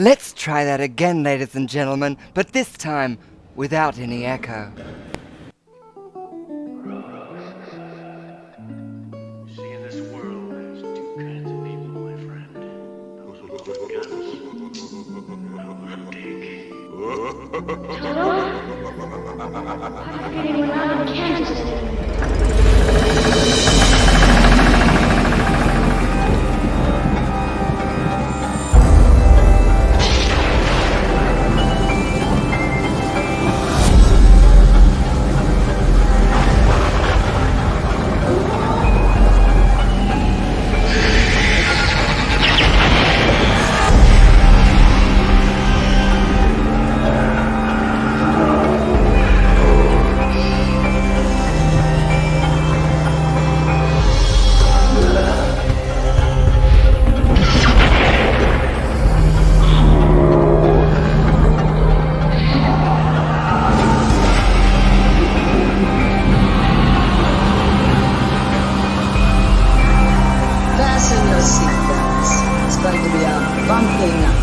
Let's try that again, ladies and gentlemen, but this time without any echo. See, in this world, there's two kinds of people, my friend. Those who love guns, and dig. I'm getting around Kansas. Fasten your seatbelts. It's going to be a bumpy night.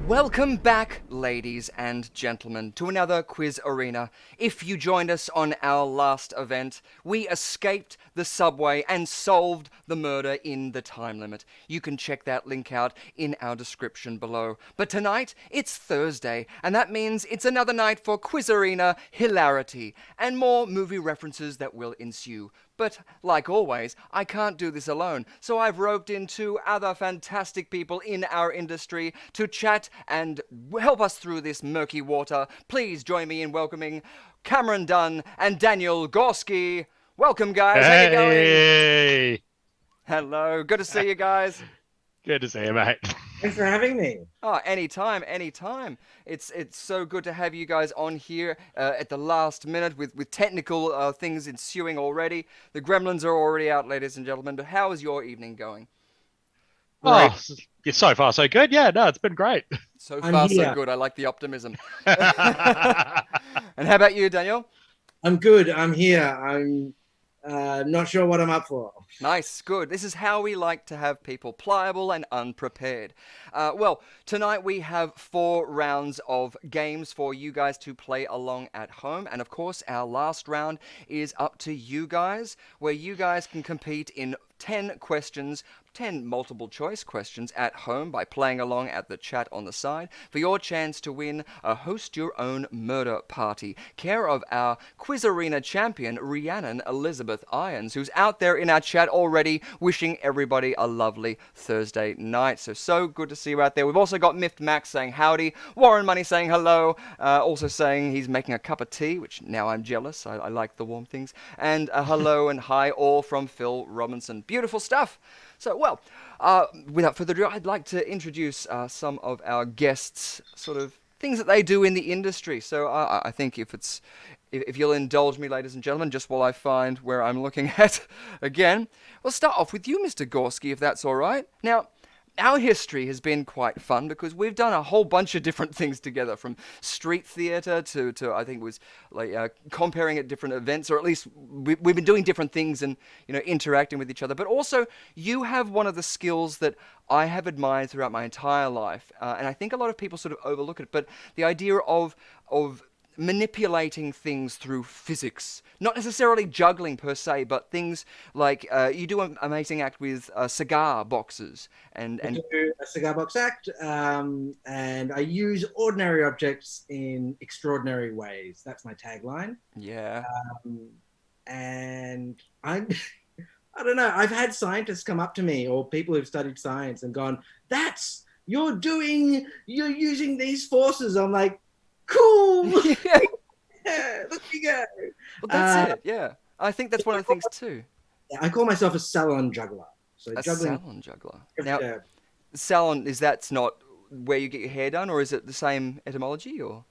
Welcome back, ladies and gentlemen, to another Quiz Arena. If you joined us on our last event, we escaped the subway and solved the murder in the time limit. You can check that link out in our description below. But tonight, it's Thursday, and that means it's another night for Quiz Arena hilarity and more movie references that will ensue. But, like always, I can't do this alone, so I've roped in two other fantastic people in our industry to chat and help us through this murky water. Please join me in welcoming Cameron Dunn and Daniel Gorski. Welcome, guys. How you going? Hey! Hello. Good to see you guys. Good to see you, mate. Thanks for having me. Oh, anytime. It's so good to have you guys on here at the last minute with technical things ensuing already. The gremlins are already out, ladies and gentlemen, but how is your evening going? Oh, so far so good. Yeah, no, it's been great. So far so good. I like the optimism. And how about you, Daniel? I'm good. I'm here. I'm not sure what I'm up for. Nice, good. This is how we like to have people, pliable and unprepared. Well, tonight we have 4 rounds of games for you guys to play along at home. And of course, our last round is up to you guys, where you guys can compete in 10 questions, 10 multiple choice questions at home by playing along at the chat on the side for your chance to win a host your own murder party, care of our Quiz Arena champion, Rhiannon Elizabeth Irons, who's out there in our chat already wishing everybody a lovely Thursday night. So good to see you out there. We've also got Miffed Max saying howdy, Warren Money saying hello, also saying he's making a cup of tea, which now I'm jealous. I like the warm things. And hello and hi all from Phil Robinson. Beautiful stuff. So, well, without further ado, I'd like to introduce some of our guests, sort of things that they do in the industry. So I think if you'll indulge me, ladies and gentlemen, just while I find where I'm looking at again, we'll start off with you, Mr. Gorski, if that's all right. Now, our history has been quite fun because we've done a whole bunch of different things together, from street theater to I think it was like comparing at different events, or at least we've been doing different things and, you know, interacting with each other. But also, you have one of the skills that I have admired throughout my entire life, and I think a lot of people sort of overlook it. But the idea of manipulating things through physics, not necessarily juggling per se, but things like you do an amazing act with cigar boxes and I do a cigar box act, and I use ordinary objects in extraordinary ways. That's my tagline. Yeah. And I don't know. I've had scientists come up to me, or people who've studied science, and gone, "You're using these forces." I'm like, cool. Yeah, look you go. Well, that's it. Yeah, I think that's one of the things too. I call myself a salon juggler. So A juggling. salon juggler. Now, Yeah. salon, is that's not where you get your hair done, or is it the same etymology, or?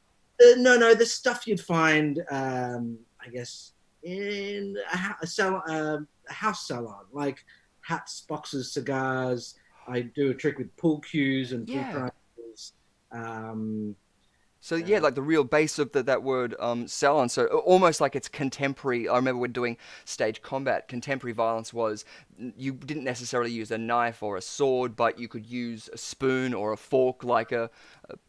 No, the stuff you'd find, I guess, in a house salon, like hats, boxes, cigars. I do a trick with pool cues and pool Yeah. triangles. Um, So yeah, like the real base of that word salon. So almost like it's contemporary. I remember when doing stage combat, contemporary violence was you didn't necessarily use a knife or a sword, but you could use a spoon or a fork like a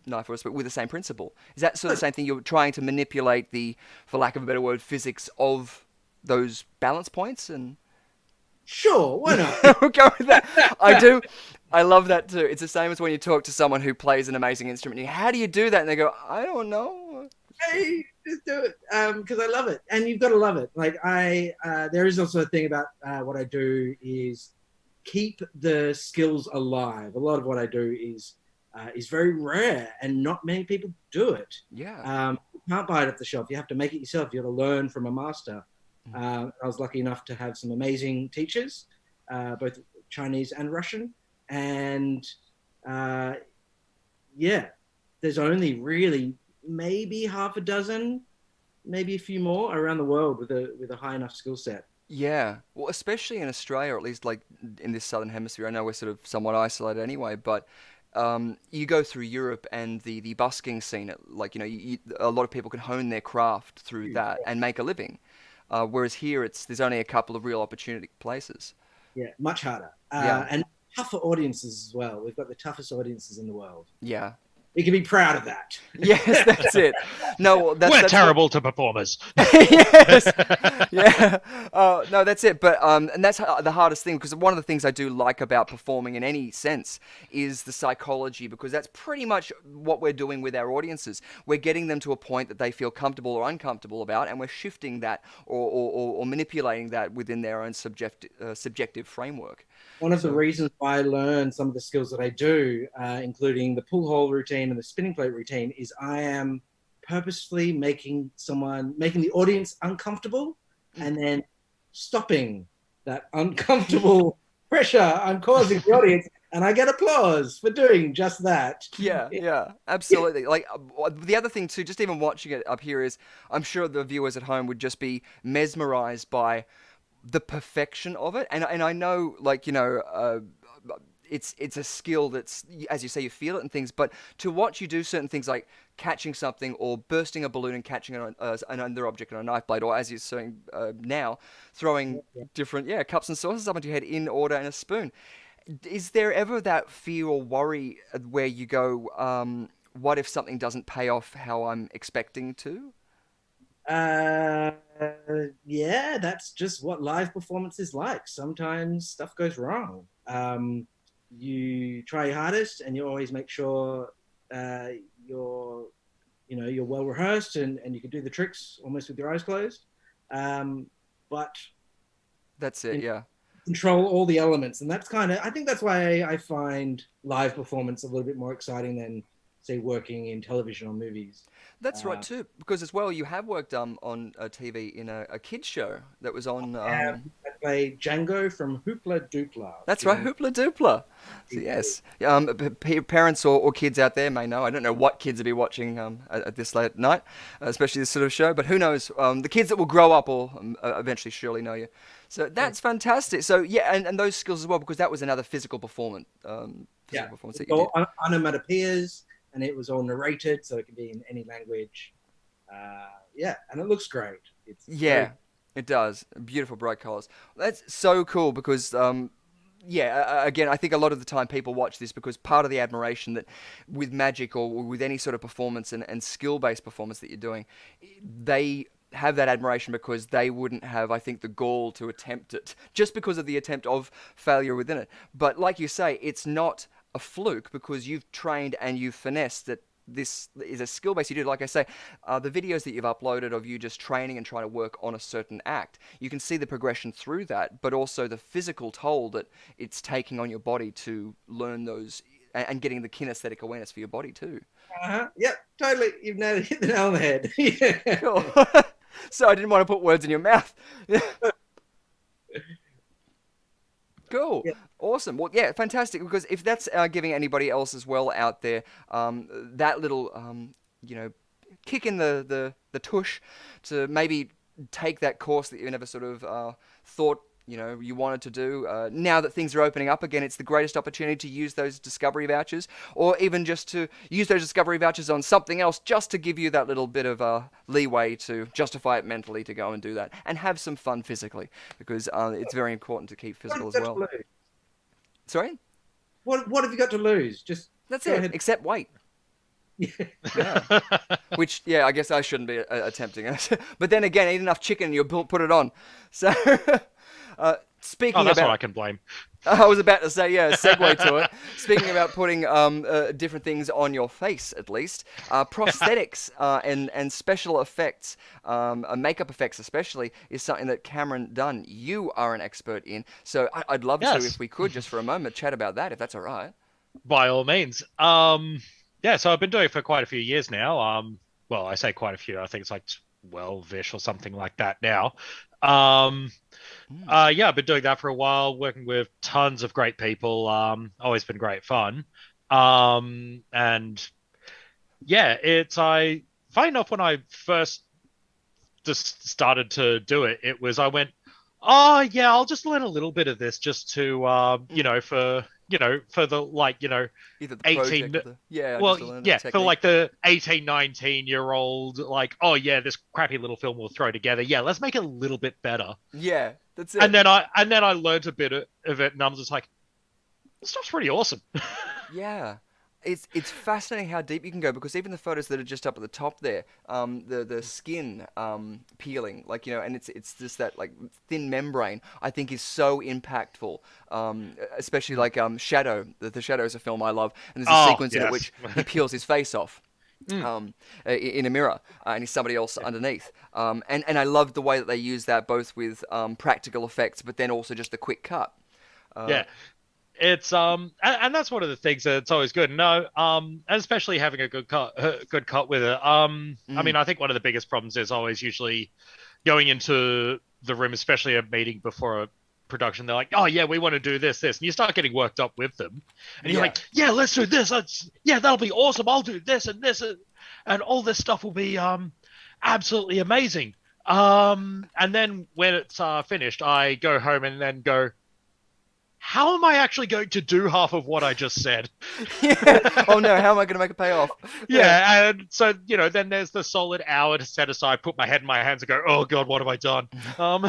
knife or a spoon with the same principle. Is that sort of the same thing? You're trying to manipulate the, for lack of a better word, physics of those balance points and. sure, why not? We'll go with that. I do. I love that too. It's the same as when you talk to someone who plays an amazing instrument. How do you do that? And they go, I don't know. Hey, just do it because I love it, and you've got to love it. Like there is also a thing about what I do is keep the skills alive. A lot of what I do is very rare, and not many people do it. Yeah. You can't buy it off the shelf. You have to make it yourself. You have to learn from a master. I was lucky enough to have some amazing teachers, both Chinese and Russian, and yeah, there's only really maybe half a dozen, maybe a few more around the world with a high enough skill set. Yeah. Well, especially in Australia, or at least like in this southern hemisphere. I know we're sort of somewhat isolated anyway, but you go through Europe and the busking scene, like, a lot of people can hone their craft through that and make a living. Whereas here, there's only a couple of real opportunity places. Yeah, much harder. Yeah. And tougher audiences as well. We've got the toughest audiences in the world. Yeah. We can be proud of that. Yes, that's it. No, We're terrible to performers. Yes. Yeah. No, that's it. But and that's the hardest thing, because one of the things I do like about performing in any sense is the psychology, because that's pretty much what we're doing with our audiences. We're getting them to a point that they feel comfortable or uncomfortable about, and we're shifting that or manipulating that within their own subjective framework. One of the reasons why I learned some of the skills that I do, including the pull hole routine and the spinning plate routine, is I am purposefully making the audience uncomfortable and then stopping that uncomfortable pressure I'm causing the audience, and I get applause for doing just that. Yeah, absolutely. Like the other thing too, just even watching it up here is, I'm sure the viewers at home would just be mesmerized by the perfection of it, and I know, like, it's a skill that's, as you say, you feel it and things, but to watch you do certain things like catching something or bursting a balloon and catching another object on a knife blade, or as you're saying now, throwing different cups and saucers up onto your head in order and a spoon. Is there ever that fear or worry where you go, what if something doesn't pay off how I'm expecting to? Yeah, that's just what live performance is like. Sometimes stuff goes wrong. You try your hardest, and you always make sure you're well rehearsed, and you can do the tricks almost with your eyes closed. But That's it, yeah. control all the elements, and I think that's why I find live performance a little bit more exciting than, say, working in television or movies. That's right too, because as well you have worked on TV in a kids show that was on. I play Django from Hoopla Doopla. That's right, Hoopla Doopla. So, yes, parents or kids out there may know. I don't know what kids will be watching at this late night, especially this sort of show. But who knows? The kids that will grow up will eventually surely know you. So that's fantastic. So yeah, and those skills as well, because that was another physical performance. Performance that you did. All onomatopoeias, and it was all narrated, so it can be in any language. And it looks great. It does. Beautiful bright colors. That's so cool because, again, I think a lot of the time people watch this because part of the admiration that with magic or with any sort of performance and skill-based performance that you're doing, they have that admiration because they wouldn't have, I think, the gall to attempt it just because of the attempt of failure within it. But like you say, it's not a fluke because you've trained and you've finessed that this is a skill base you do. Like I say, the videos that you've uploaded of you just training and trying to work on a certain act, you can see the progression through that, but also the physical toll that it's taking on your body to learn those and getting the kinesthetic awareness for your body too. Yep, totally. You've hit the nail on the head. Yeah. Cool. So I didn't want to put words in your mouth. Cool. Yeah. Awesome. Well, yeah, fantastic. Because if that's giving anybody else as well out there that little, kick in the tush to maybe take that course that you never sort of thought you wanted to do. Now that things are opening up again, it's the greatest opportunity to use those discovery vouchers, or even just to use those discovery vouchers on something else, just to give you that little bit of leeway to justify it mentally to go and do that and have some fun physically, because it's very important to keep physical as What have you well. got to lose? Sorry? What have you got to lose? Just That's go it, ahead. except weight. Yeah. Which, yeah, I guess I shouldn't be attempting it. But then again, eat enough chicken and you'll put it on. So, speaking Oh, that's about... what I can blame. I was about to say, yeah, segue to it. Speaking about putting different things on your face, at least, prosthetics and special effects, makeup effects especially, is something that Cameron Dunn, you are an expert in. So I'd love to, Yes. if we could, just for a moment, chat about that, if that's all right. By all means. Yeah, so I've been doing it for quite a few years now. Well, I say quite a few. I think it's like 12-ish or something like that now. Yeah, I've been doing that for a while, working with tons of great people. Always been great fun. And yeah, funny enough, when I first just started to do it, I went, oh yeah, I'll just learn a little bit of this just to, for the Either the 18 project or the... Yeah, well, just to learn yeah, the for technique. like the 18, 19-year-old, like, oh yeah, this crappy little film we'll throw together. Yeah, let's make it a little bit better. Yeah, that's it. And then I learned a bit of it, and I was just like, this stuff's pretty awesome. Yeah. It's fascinating how deep you can go, because even the photos that are just up at the top there, the skin peeling, and it's just that like thin membrane, I think is so impactful. Especially like Shadow. The Shadow is a film I love, and there's a sequence in it yes. which he peels his face off. In a mirror, and he's somebody else underneath. And I loved the way that they use that, both with practical effects, but then also just the quick cut. Yeah. It's and that's one of the things that's always good. No, and especially having a good cut with it. I mean, I think one of the biggest problems is always usually going into the room, especially a meeting before a production. They're like, oh yeah, we want to do this, and you start getting worked up with them, and you're like, yeah, let's do this. Yeah, that'll be awesome. I'll do this and this, and all this stuff will be absolutely amazing. And then when it's finished, I go home and then go, how am I actually going to do half of what I just said? Yeah. Oh no, how am I going to make it pay off? Yeah, and so, then there's the solid hour to set aside, put my head in my hands and go, oh God, what have I done? Oh,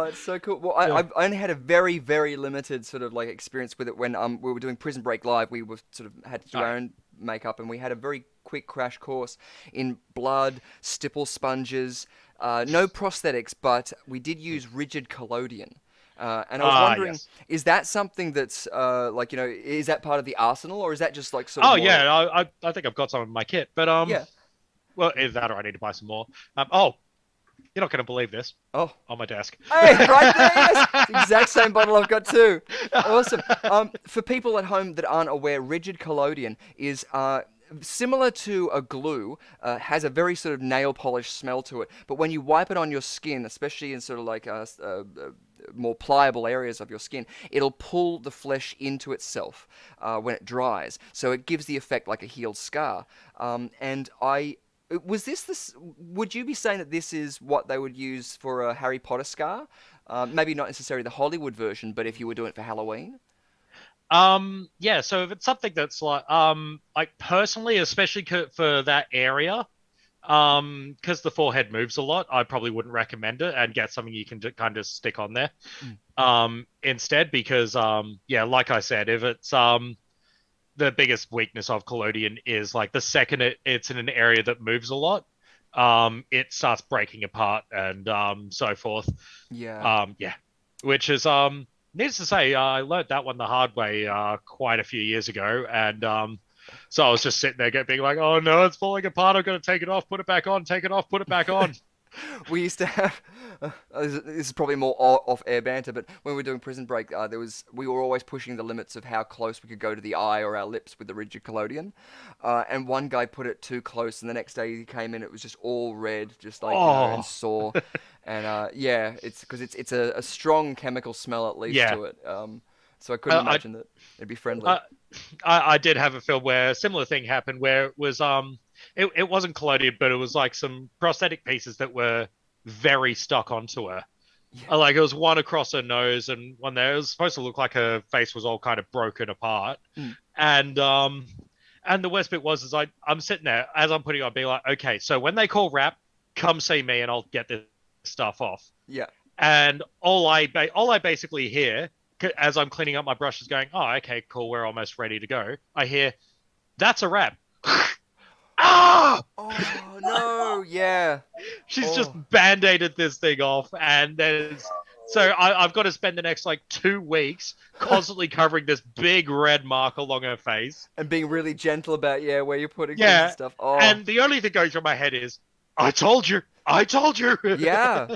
it's so cool. Well, I only had a very, very limited sort of like experience with it when we were doing Prison Break Live. We were sort of had to do our own makeup, and we had a very quick crash course in blood, stipple sponges, no prosthetics, but we did use rigid collodion. And I was wondering, yes. Is that something that's is that part of the arsenal, or is that just like sort of? Oh more yeah, I think I've got some in my kit, but yeah. well, either that or I need to buy some more. Oh, you're not going to believe this. Oh, On my desk. hey, right there, yes! It's the exact same bottle I've got too. Awesome. For people at home that aren't aware, rigid collodion is similar to a glue, has a very sort of nail polish smell to it. But when you wipe it on your skin, especially in sort of like more pliable areas of your skin, it'll pull the flesh into itself when it dries. So it gives the effect like a healed scar. And would you be saying that this is what they would use for a Harry Potter scar? Maybe not necessarily the Hollywood version, but if you were doing it for Halloween? Yeah, so if it's something that's like personally, especially for that area, because the forehead moves a lot, I probably wouldn't recommend it, and get something you can kind of stick on there instead, because yeah, like I said, if it's the biggest weakness of collodion is like the second it's in an area that moves a lot, it starts breaking apart and so forth. Yeah. Yeah, which is needless to say, I learned that one the hard way quite a few years ago, and so I was just sitting there being like, oh no, it's falling apart, I've got to take it off, put it back on, take it off, put it back on. We used to have, this is probably more off-air banter, but when we were doing Prison Break, we were always pushing the limits of how close we could go to the eye or our lips with the rigid collodion. And one guy put it too close, and the next day he came in, it was just all red, just like, and sore. And yeah, it's because it's a strong chemical smell at least Yeah. to it. So I couldn't I- imagine that it'd be friendly. I did have a film where a similar thing happened where it was it wasn't collodion, but it was like some prosthetic pieces that were very stuck onto her. Like it was one across her nose and one there. It was supposed to look like her face was all kind of broken apart. And the worst bit was is I'm sitting there as I'm putting it on, being like, okay, so when they call rap, come see me and I'll get this stuff off. Yeah. And all I basically hear as I'm cleaning up my brushes, going, oh, okay, cool, we're almost ready to go. I hear, that's a wrap. Ah! Oh no! Yeah. She's just band-aided this thing off, and so I've got to spend the next like 2 weeks constantly covering this big red mark along her face, And being really gentle about where you're putting things Yeah, and stuff. Oh. and the only thing going through my head is, I told you. Yeah.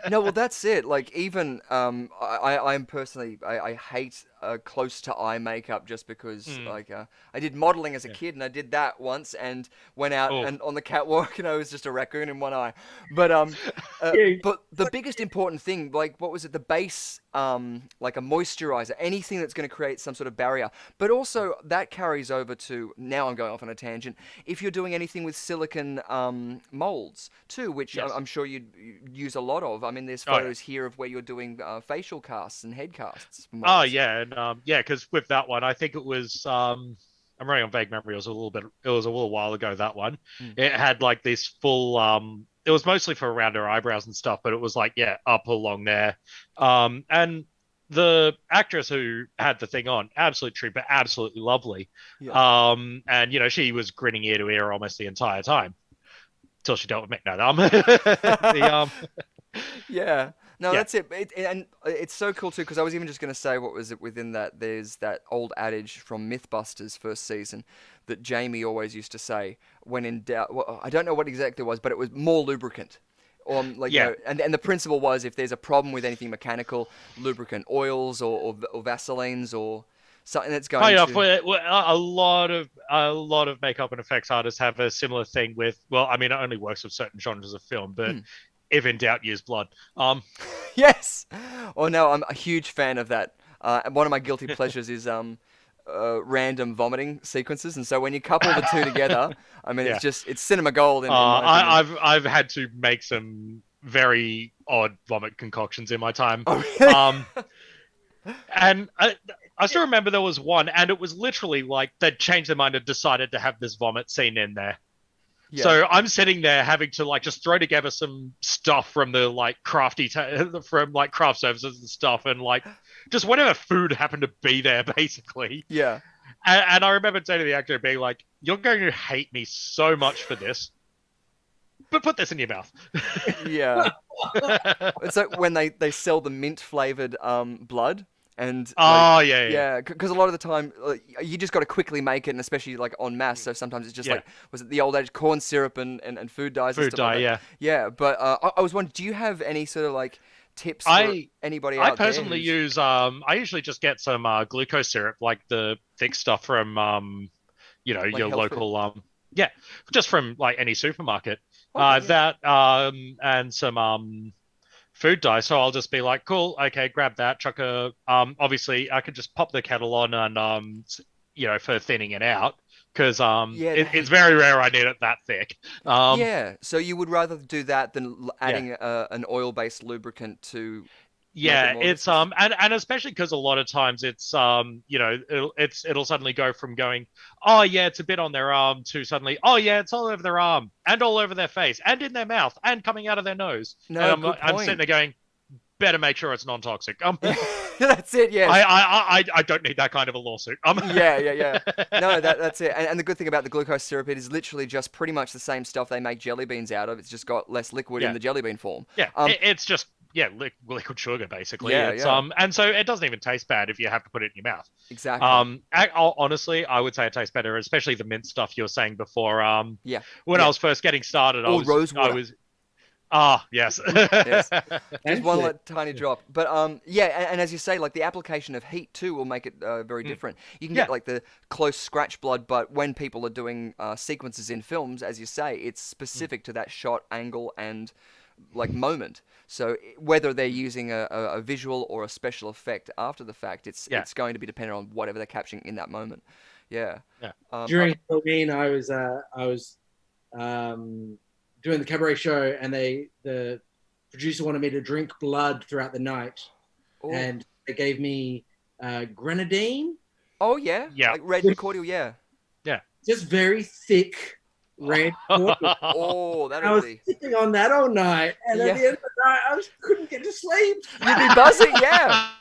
No, well, that's it. Like, even I'm personally, I hate close to eye makeup just because, like, I did modeling as a kid and I did that once and went out and on the catwalk and I was just a raccoon in one eye. But but the biggest important thing, like, what was it? The base, like a moisturizer, anything that's going to create some sort of barrier. But also that carries over to, now I'm going off on a tangent, if you're doing anything with silicon molds too, which I'm sure you'd use a lot of. I mean, there's photos here of where you're doing facial casts and head casts. Oh yeah, and because with that one, I think it was I'm running on vague memory. It was a little while ago. That one, it had like this full. It was mostly for around her eyebrows and stuff, but it was like up along there. And the actress who had the thing on, absolute trooper, absolutely lovely. Yeah. And she was grinning ear to ear almost the entire time. Till she dealt with me. No, Yeah. No, that's it. And it's so cool too, because I was even just going to say, what was it within that? There's that old adage from Mythbusters first season that Jamie always used to say, when in doubt. Well, I don't know what exactly it was, but it was more lubricant. Or like, and the principle was, if there's a problem with anything mechanical, lubricant, oils or Vaselines or something that's going to... a lot of makeup and effects artists have a similar thing with. Well, I mean, it only works with certain genres of film, but if in doubt, use blood. Yes. Oh no, I'm a huge fan of that. One of my guilty pleasures is random vomiting sequences, and so when you couple the two together, I mean, it's cinema gold. I've had to make some very odd vomit concoctions in my time. Oh, really? And I still remember there was one, and it was literally like they'd changed their mind and decided to have this vomit scene in there. Yeah. So I'm sitting there having to like just throw together some stuff from the like from like craft services and stuff, and like just whatever food happened to be there, basically. Yeah. And I remember saying to the actor, being like, "You're going to hate me so much for this, but put this in your mouth." Yeah. It's like when they sell the mint flavored blood. And yeah, because a lot of the time you just got to quickly make it, and especially like en masse. So sometimes it's just like, was it the old age corn syrup and food dyes? Food and stuff dye, like that. Yeah. But I was wondering, do you have any sort of like tips for anybody out there? I personally use I usually just get some glucose syrup, like the thick stuff from your local just from like any supermarket. That and some food dye. So I'll just be like, cool, okay, grab that, chuck a obviously I could just pop the kettle on and for thinning it out, because it's very rare I need it that thick. So you would rather do that than adding an oil-based lubricant to... It's and especially because a lot of times it's it'll suddenly go from going, oh yeah, it's a bit on their arm, to suddenly, oh yeah, it's all over their arm and all over their face and in their mouth and coming out of their nose. No, I'm sitting there going, better make sure it's non-toxic. That's it. Yeah. I don't need that kind of a lawsuit. Yeah. No, that's it. And the good thing about the glucose syrup, it is literally just pretty much the same stuff they make jelly beans out of. It's just got less liquid in the jelly bean form. Yeah. It's just liquid sugar basically. And so it doesn't even taste bad if you have to put it in your mouth. Exactly. Honestly, I would say it tastes better, especially the mint stuff you were saying before. When I was first getting started, yes. Yes. Just one tiny drop. But and as you say, like the application of heat too will make it very different. You can get like the close scratch blood, but when people are doing sequences in films, as you say, it's specific to that shot angle and like moment. So whether they're using a visual or a special effect after the fact, it's going to be dependent on whatever they're capturing in that moment. Yeah. Yeah. During Halloween, I was doing the cabaret show, and the producer wanted me to drink blood throughout the night, and they gave me grenadine. Oh yeah, Yeah. like red cordial. Yeah. Just very thick red cordial. Oh, I was sipping on that all night, and at the end of the night, I couldn't get to sleep. You'd be buzzing, yeah.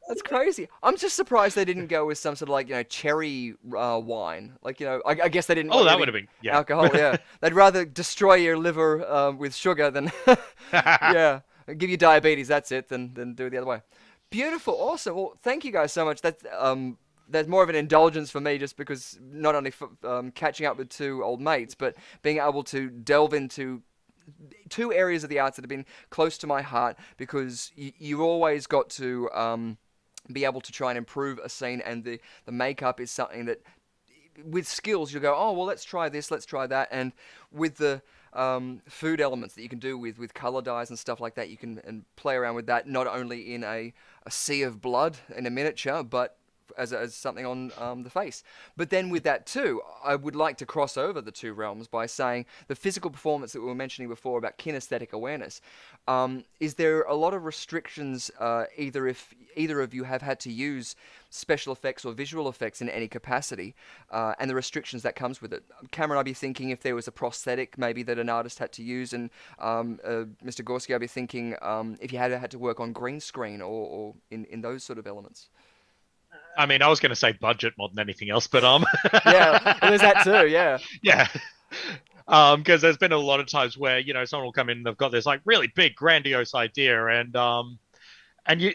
That's crazy. I'm just surprised they didn't go with some sort of like cherry wine. Like I guess they didn't. Oh, that would have been alcohol. Yeah, they'd rather destroy your liver with sugar than give you diabetes. That's it. Than do it the other way. Beautiful, awesome. Well, thank you guys so much. That's more of an indulgence for me, just because not only catching up with two old mates, but being able to delve into two areas of the arts that have been close to my heart, because you always got to be able to try and improve a scene, and the makeup is something that with skills you go, oh well, let's try this, let's try that, and with the food elements that you can do with color dyes and stuff like that, you can and play around with that, not only in a sea of blood in a miniature, but as something on the face. But then with that too, I would like to cross over the two realms by saying the physical performance that we were mentioning before about kinesthetic awareness. Is there a lot of restrictions, either if either of you have had to use special effects or visual effects in any capacity, and the restrictions that comes with it? Cameron, I'd be thinking if there was a prosthetic maybe that an artist had to use, and Mr. Gorski, I'd be thinking if you had to work on green screen or in those sort of elements. I mean, I was going to say budget more than anything else, but yeah, there's that too. Yeah. Yeah. Because there's been a lot of times where someone will come in and they've got this like really big, grandiose idea, and you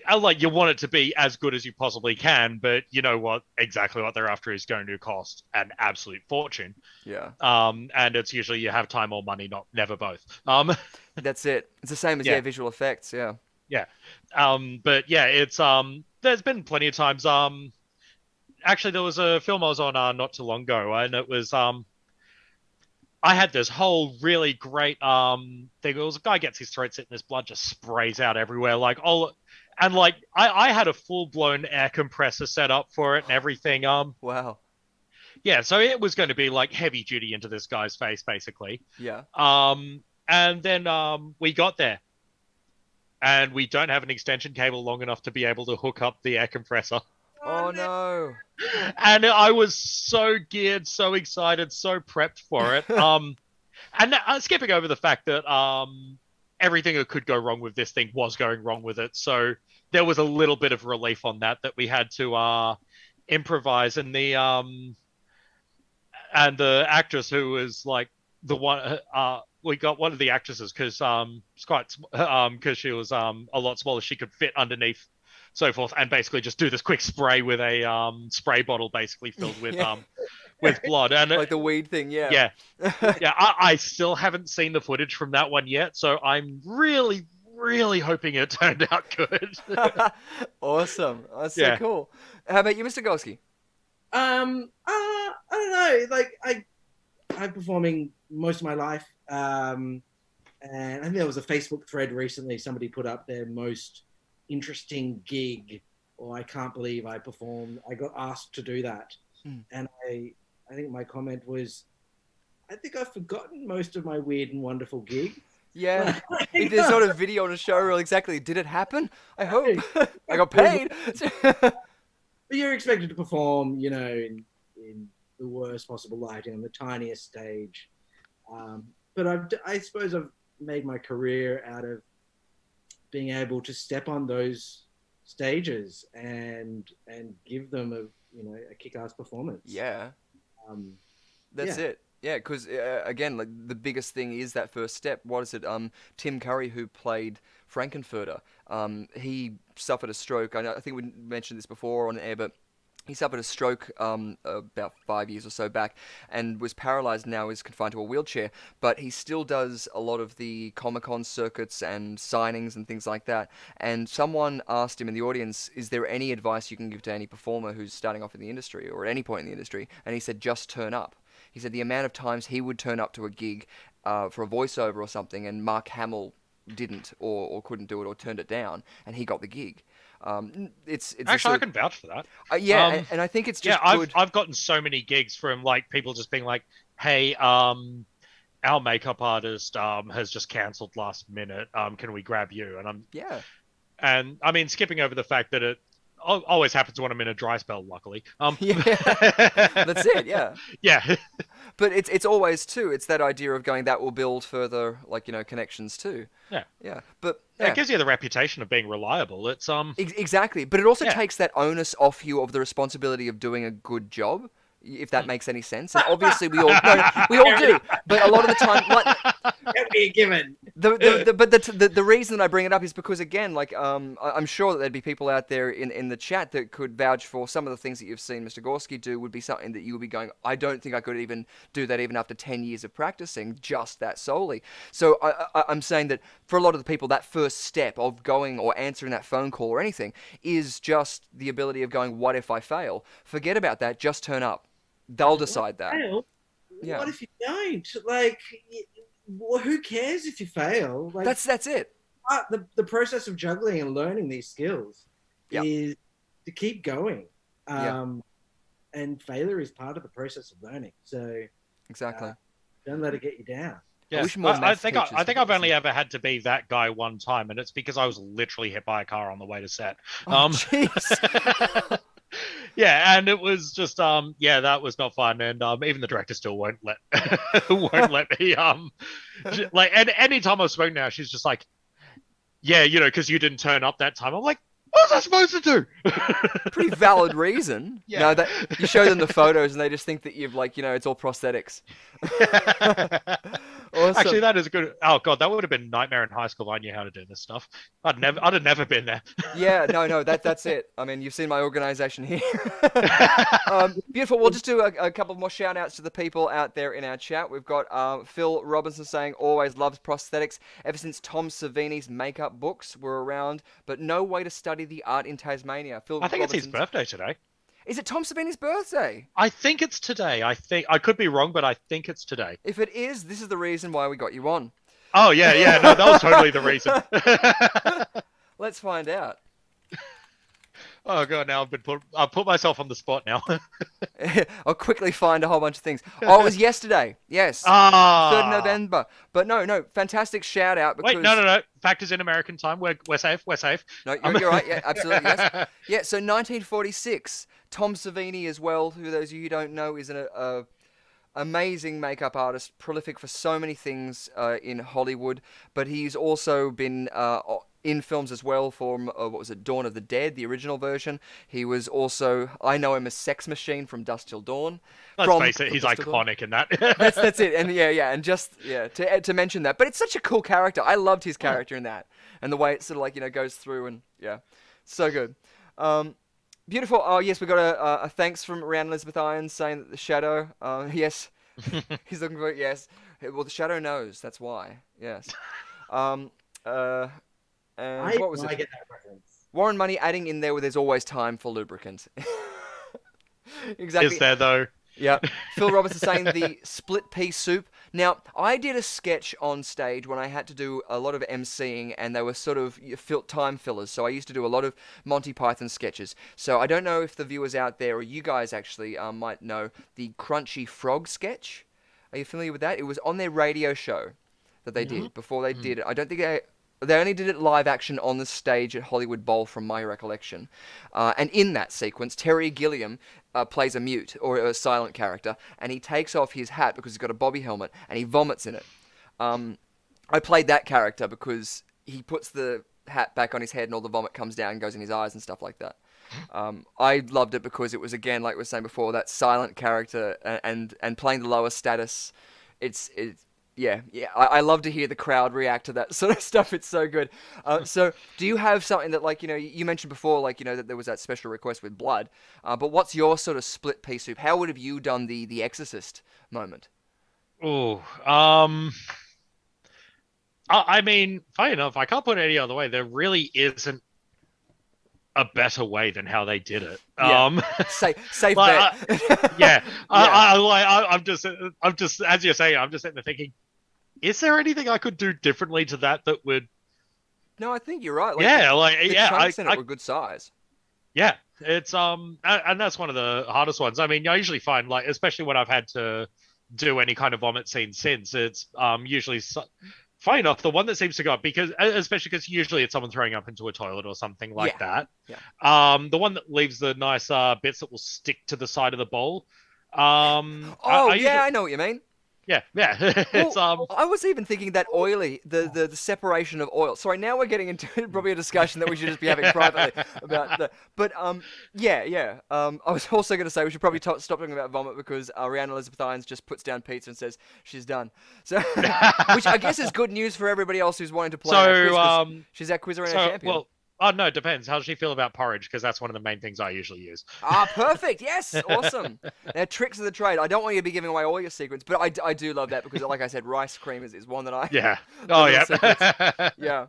want it to be as good as you possibly can, but you know what? Exactly what they're after is going to cost an absolute fortune. Yeah. And it's usually you have time or money, never both. That's it. It's the same as visual effects. Yeah. Yeah. But yeah, it's there's been plenty of times. Actually, there was a film I was on not too long ago, and it was I had this whole really great thing. It was a guy gets his throat slit and his blood just sprays out everywhere, I had a full blown air compressor set up for it and everything. Wow. Yeah, so it was going to be like heavy duty into this guy's face, basically. Yeah. And then we got there, and we don't have an extension cable long enough to be able to hook up the air compressor. Oh no. And I was so geared, so excited, so prepped for it. And skipping over the fact that everything that could go wrong with this thing was going wrong with it. So there was a little bit of relief on that we had to improvise. And the actress who was like the one, we got one of the actresses because she was a lot smaller. She could fit underneath, so forth, and basically just do this quick spray with a spray bottle basically filled with with blood, and like the weed thing. Yeah. I still haven't seen the footage from that one yet, so I'm really hoping it turned out good. Awesome. That's so cool. How about you, Mr. Golski? I don't know. Like I'm performing most of my life, and I think there was a Facebook thread recently. Somebody put up their most interesting gig, or I can't believe I performed. I got asked to do that, and I think my comment was, I think I've forgotten most of my weird and wonderful gigs. Yeah, if there's not a video on a show reel exactly, did it happen? I hope. I got paid. But you're expected to perform, in the worst possible lighting on the tiniest stage. But I suppose I've made my career out of being able to step on those stages and give them a kick-ass performance. Yeah. That's it. Yeah, because again, like the biggest thing is that first step. What is it? Tim Curry, who played Frankenfurter, he suffered a stroke. I think we mentioned this before on air, but he suffered a stroke about 5 years or so back and was paralyzed. Now is confined to a wheelchair, but he still does a lot of the Comic-Con circuits and signings and things like that. And someone asked him in the audience, is there any advice you can give to any performer who's starting off in the industry or at any point in the industry? And he said, just turn up. He said the amount of times he would turn up to a gig for a voiceover or something, and Mark Hamill didn't or couldn't do it or turned it down, and he got the gig. It's Actually, I can vouch for that. and I think it's just yeah, good. I've gotten so many gigs from like people just being like, "Hey, our makeup artist has just cancelled last minute. Can we grab you?" And I mean, skipping over the fact that it always happens when I'm in a dry spell, luckily. Yeah, that's it. Yeah, yeah. but it's always too. It's that idea of going that will build further, like, connections too. Yeah. Yeah, but It gives you the reputation of being reliable. It's exactly, but it also Yeah. takes that onus off you of the responsibility of doing a good job, if that makes any sense. And obviously we all we all do, but a lot of the time, like, Can't be a given. the reason that I bring it up is because, again, like, I'm sure that there'd be people out there in the chat that could vouch for some of the things that you've seen Mr. Gorski do would be something that you would be going, I don't think I could even do that even after 10 years of practicing just that solely. So I'm saying that for a lot of the people, that first step of going or answering that phone call or anything is just the ability of going, what if I fail? Forget about that, just turn up. They'll decide that. Fail? Yeah. What if you don't? Like, who cares if you fail? Like, That's it. the process of juggling and learning these skills Yeah. is to keep going. Yeah. And failure is part of the process of learning. So Exactly. don't let it get you down. Yeah, wish more I maths think teachers I think would I've only listen. ever had to be that guy one time, and it's because I was literally hit by a car on the way to set. Oh, jeez. Yeah, and it was just that was not fun, and even the director still won't let won't let me like, and anytime I've spoken now, she's just like, yeah, because you didn't turn up that time. I'm like, what was I supposed to do? Pretty valid reason. Yeah. No, that you show them the photos and they just think that you've, like, it's all prosthetics. Awesome. Actually, that is a good. Oh god, that would have been a nightmare in high school. I knew how to do this stuff. I'd have never been there. Yeah, no, that's it. I mean, you've seen my organization here. Beautiful. We'll just do a couple more shout outs to the people out there in our chat. We've got Phil Robinson saying, always loves prosthetics. Ever since Tom Savini's makeup books were around, but no way to study the art in Tasmania. Phil I think it's his Robinson's- birthday today. Is it Tom Savini's birthday? I think it's today. I could be wrong, but I think it's today. If it is, this is the reason why we got you on. Oh yeah, no, that was totally the reason. Let's find out. Oh god, now I've put myself on the spot now. I'll quickly find a whole bunch of things. Oh, it was yesterday. Yes. 3rd November. But no, fantastic shout out because... Wait, no. Factors in American time. We're safe. We're safe. No, you're right. Yeah, absolutely. Yes. Yeah, so 1946. Tom Savini as well, who those of you who don't know is an amazing makeup artist, prolific for so many things in Hollywood, but he's also been in films as well for, what was it, Dawn of the Dead, the original version. He was also, I know him as Sex Machine from Dusk Till Dawn. Let's face it, he's iconic in that. That's it, and and just to mention that. But it's such a cool character. I loved his character in that, and the way it sort of like goes through, and so good. Beautiful. Oh yes, we got a thanks from Rhiannon Elizabeth Irons saying that the Shadow. Yes, he's looking for it. Yes. Well, the Shadow knows. That's why. Yes. And what was I it? get that reference. Warren Money adding in there where there's always time for lubricant. Exactly. Is there though? Yeah. Phil Robertson saying the split pea soup. Now, I did a sketch on stage when I had to do a lot of emceeing, and they were sort of time fillers. So I used to do a lot of Monty Python sketches. So I don't know if the viewers out there or you guys actually might know the Crunchy Frog sketch. Are you familiar with that? It was on their radio show that they did before they did it. I don't think they only did it live action on the stage at Hollywood Bowl, from my recollection. And in that sequence, Terry Gilliam plays a mute or a silent character, and he takes off his hat because he's got a bobby helmet, and he vomits in it. I played that character because he puts the hat back on his head, and all the vomit comes down and goes in his eyes and stuff like that. I loved it because it was, again, like we were saying before, that silent character and playing the lower status. Yeah, I love to hear the crowd react to that sort of stuff. It's so good. So do you have something that, like, you mentioned before, like, that there was that special request with blood, but what's your sort of split pea soup? How would have you done the Exorcist moment? Oh, I mean, funny enough, I can't put it any other way. There really isn't a better way than how they did it. Yeah. Safe like, bet. Yeah. I'm just, as you're saying, I'm just sitting there thinking, is there anything I could do differently to that would? No, I think you're right. Like, Yeah, the chunks in it were good size. Yeah, it's and that's one of the hardest ones. I mean, I usually find like, especially when I've had to do any kind of vomit scene since, it's usually funny enough the one that seems to go up because, especially because usually it's someone throwing up into a toilet or something like that. Yeah. The one that leaves the nice bits that will stick to the side of the bowl. I know what you mean. Yeah. It's Well, I was even thinking that oily, the separation of oil. Sorry, now we're getting into probably a discussion that we should just be having privately about the. But yeah. I was also going to say we should probably stop talking about vomit because Rihanna Elizabeth Irons just puts down pizza and says she's done. So, which I guess is good news for everybody else who's wanting to play. Our quiz, she's our QUIZarenaLIVE champion. Well, oh no, it depends. How does she feel about porridge? Because that's one of the main things I usually use. Perfect. Yes, awesome. They're tricks of the trade. I don't want you to be giving away all your secrets, but I do love that because, like I said, rice cream is one that I. Yeah. Oh yeah. Yeah.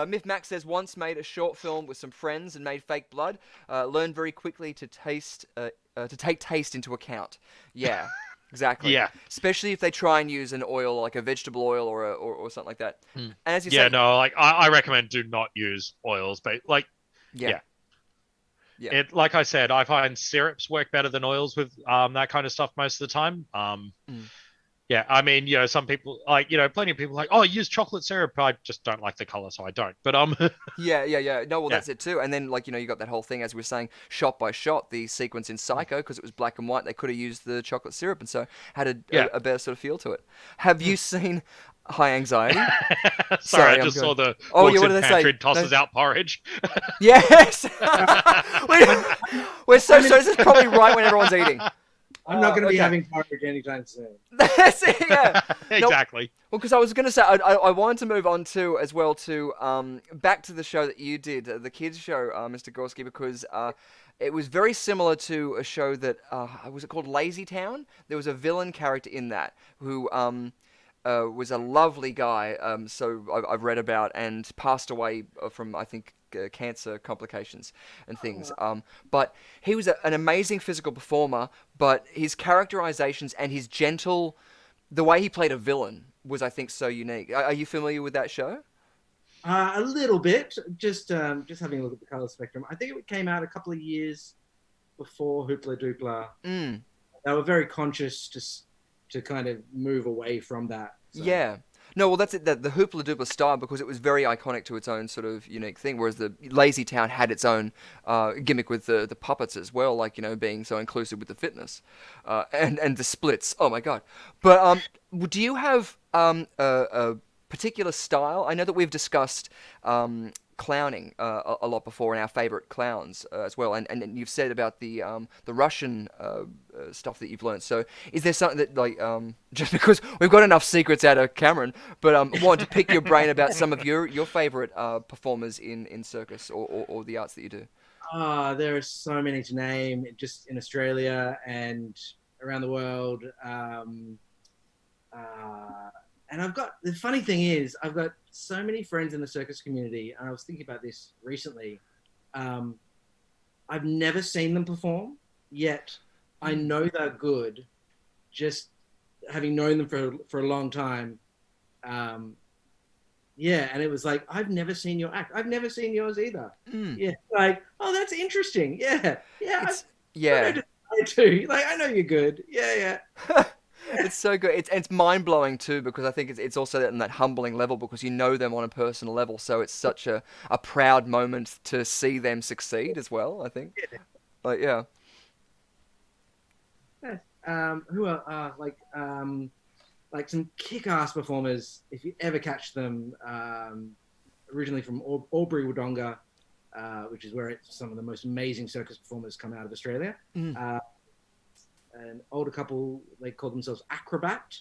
Myth Max says once made a short film with some friends and made fake blood. Learned very quickly to take taste into account. Yeah. Exactly. Yeah. Especially if they try and use an oil like a vegetable oil or something like that. And as you yeah, say, no, like I recommend do not use oils, but like yeah. It like I said, I find syrups work better than oils with that kind of stuff most of the time. Yeah, I mean, some people like, plenty of people like, oh, use chocolate syrup. I just don't like the color, so I don't. But Yeah. No, well, that's it too. And then, like, you got that whole thing, as we were saying, shot by shot, the sequence in Psycho, because it was black and white. They could have used the chocolate syrup, and so had a better sort of feel to it. Have you seen High Anxiety? Sorry, I just saw the what in did they pantry say? and tosses out porridge. Yes. We're so this is probably right when everyone's eating. I'm not going to be having porridge anytime soon. That's it, yeah. Exactly. Well, because I was going to say, I wanted to move on to, as well, to back to the show that you did, the kids show, Mr. Gorski, because it was very similar to a show that, was it called Lazy Town? There was a villain character in that who was a lovely guy, so I've read about, and passed away from, I think, cancer complications and things. But he was an amazing physical performer, but his characterizations and his gentle, the way he played a villain was, I think, so unique. Are you familiar with that show? A little bit, just having a look at the color spectrum. I think it came out a couple of years before Hoopla Doopla. They were very conscious to kind of move away from that. So. Yeah. No, well, that's it. The Hoopla Doopla style, because it was very iconic to its own sort of unique thing, whereas the Lazy Town had its own gimmick with the puppets as well, like, being so inclusive with the fitness and the splits. Oh, my God. But do you have a particular style? I know that we've discussed clowning a lot before, and our favorite clowns as well, and you've said about the Russian stuff that you've learned. So is there something that, like, just because we've got enough secrets out of Cameron, but want to pick your brain about some of your favorite performers in circus or the arts that you do? There are so many to name, just in Australia and around the world. And the funny thing is, I've got so many friends in the circus community, and I was thinking about this recently. I've never seen them perform, yet I know they're good, just having known them for a long time. Yeah, and it was like, I've never seen your act. I've never seen yours either. Yeah, like, oh, that's interesting. Yeah. I do. Like, I know you're good. Yeah. It's so good. It's mind-blowing too, because I think it's also on that humbling level, because you know them on a personal level, so it's such a proud moment to see them succeed as well, I think. Like, yeah. Who are like some kick-ass performers, if you ever catch them, originally from Albury Wodonga, which is where some of the most amazing circus performers come out of Australia. An older couple, they call themselves Acrobat,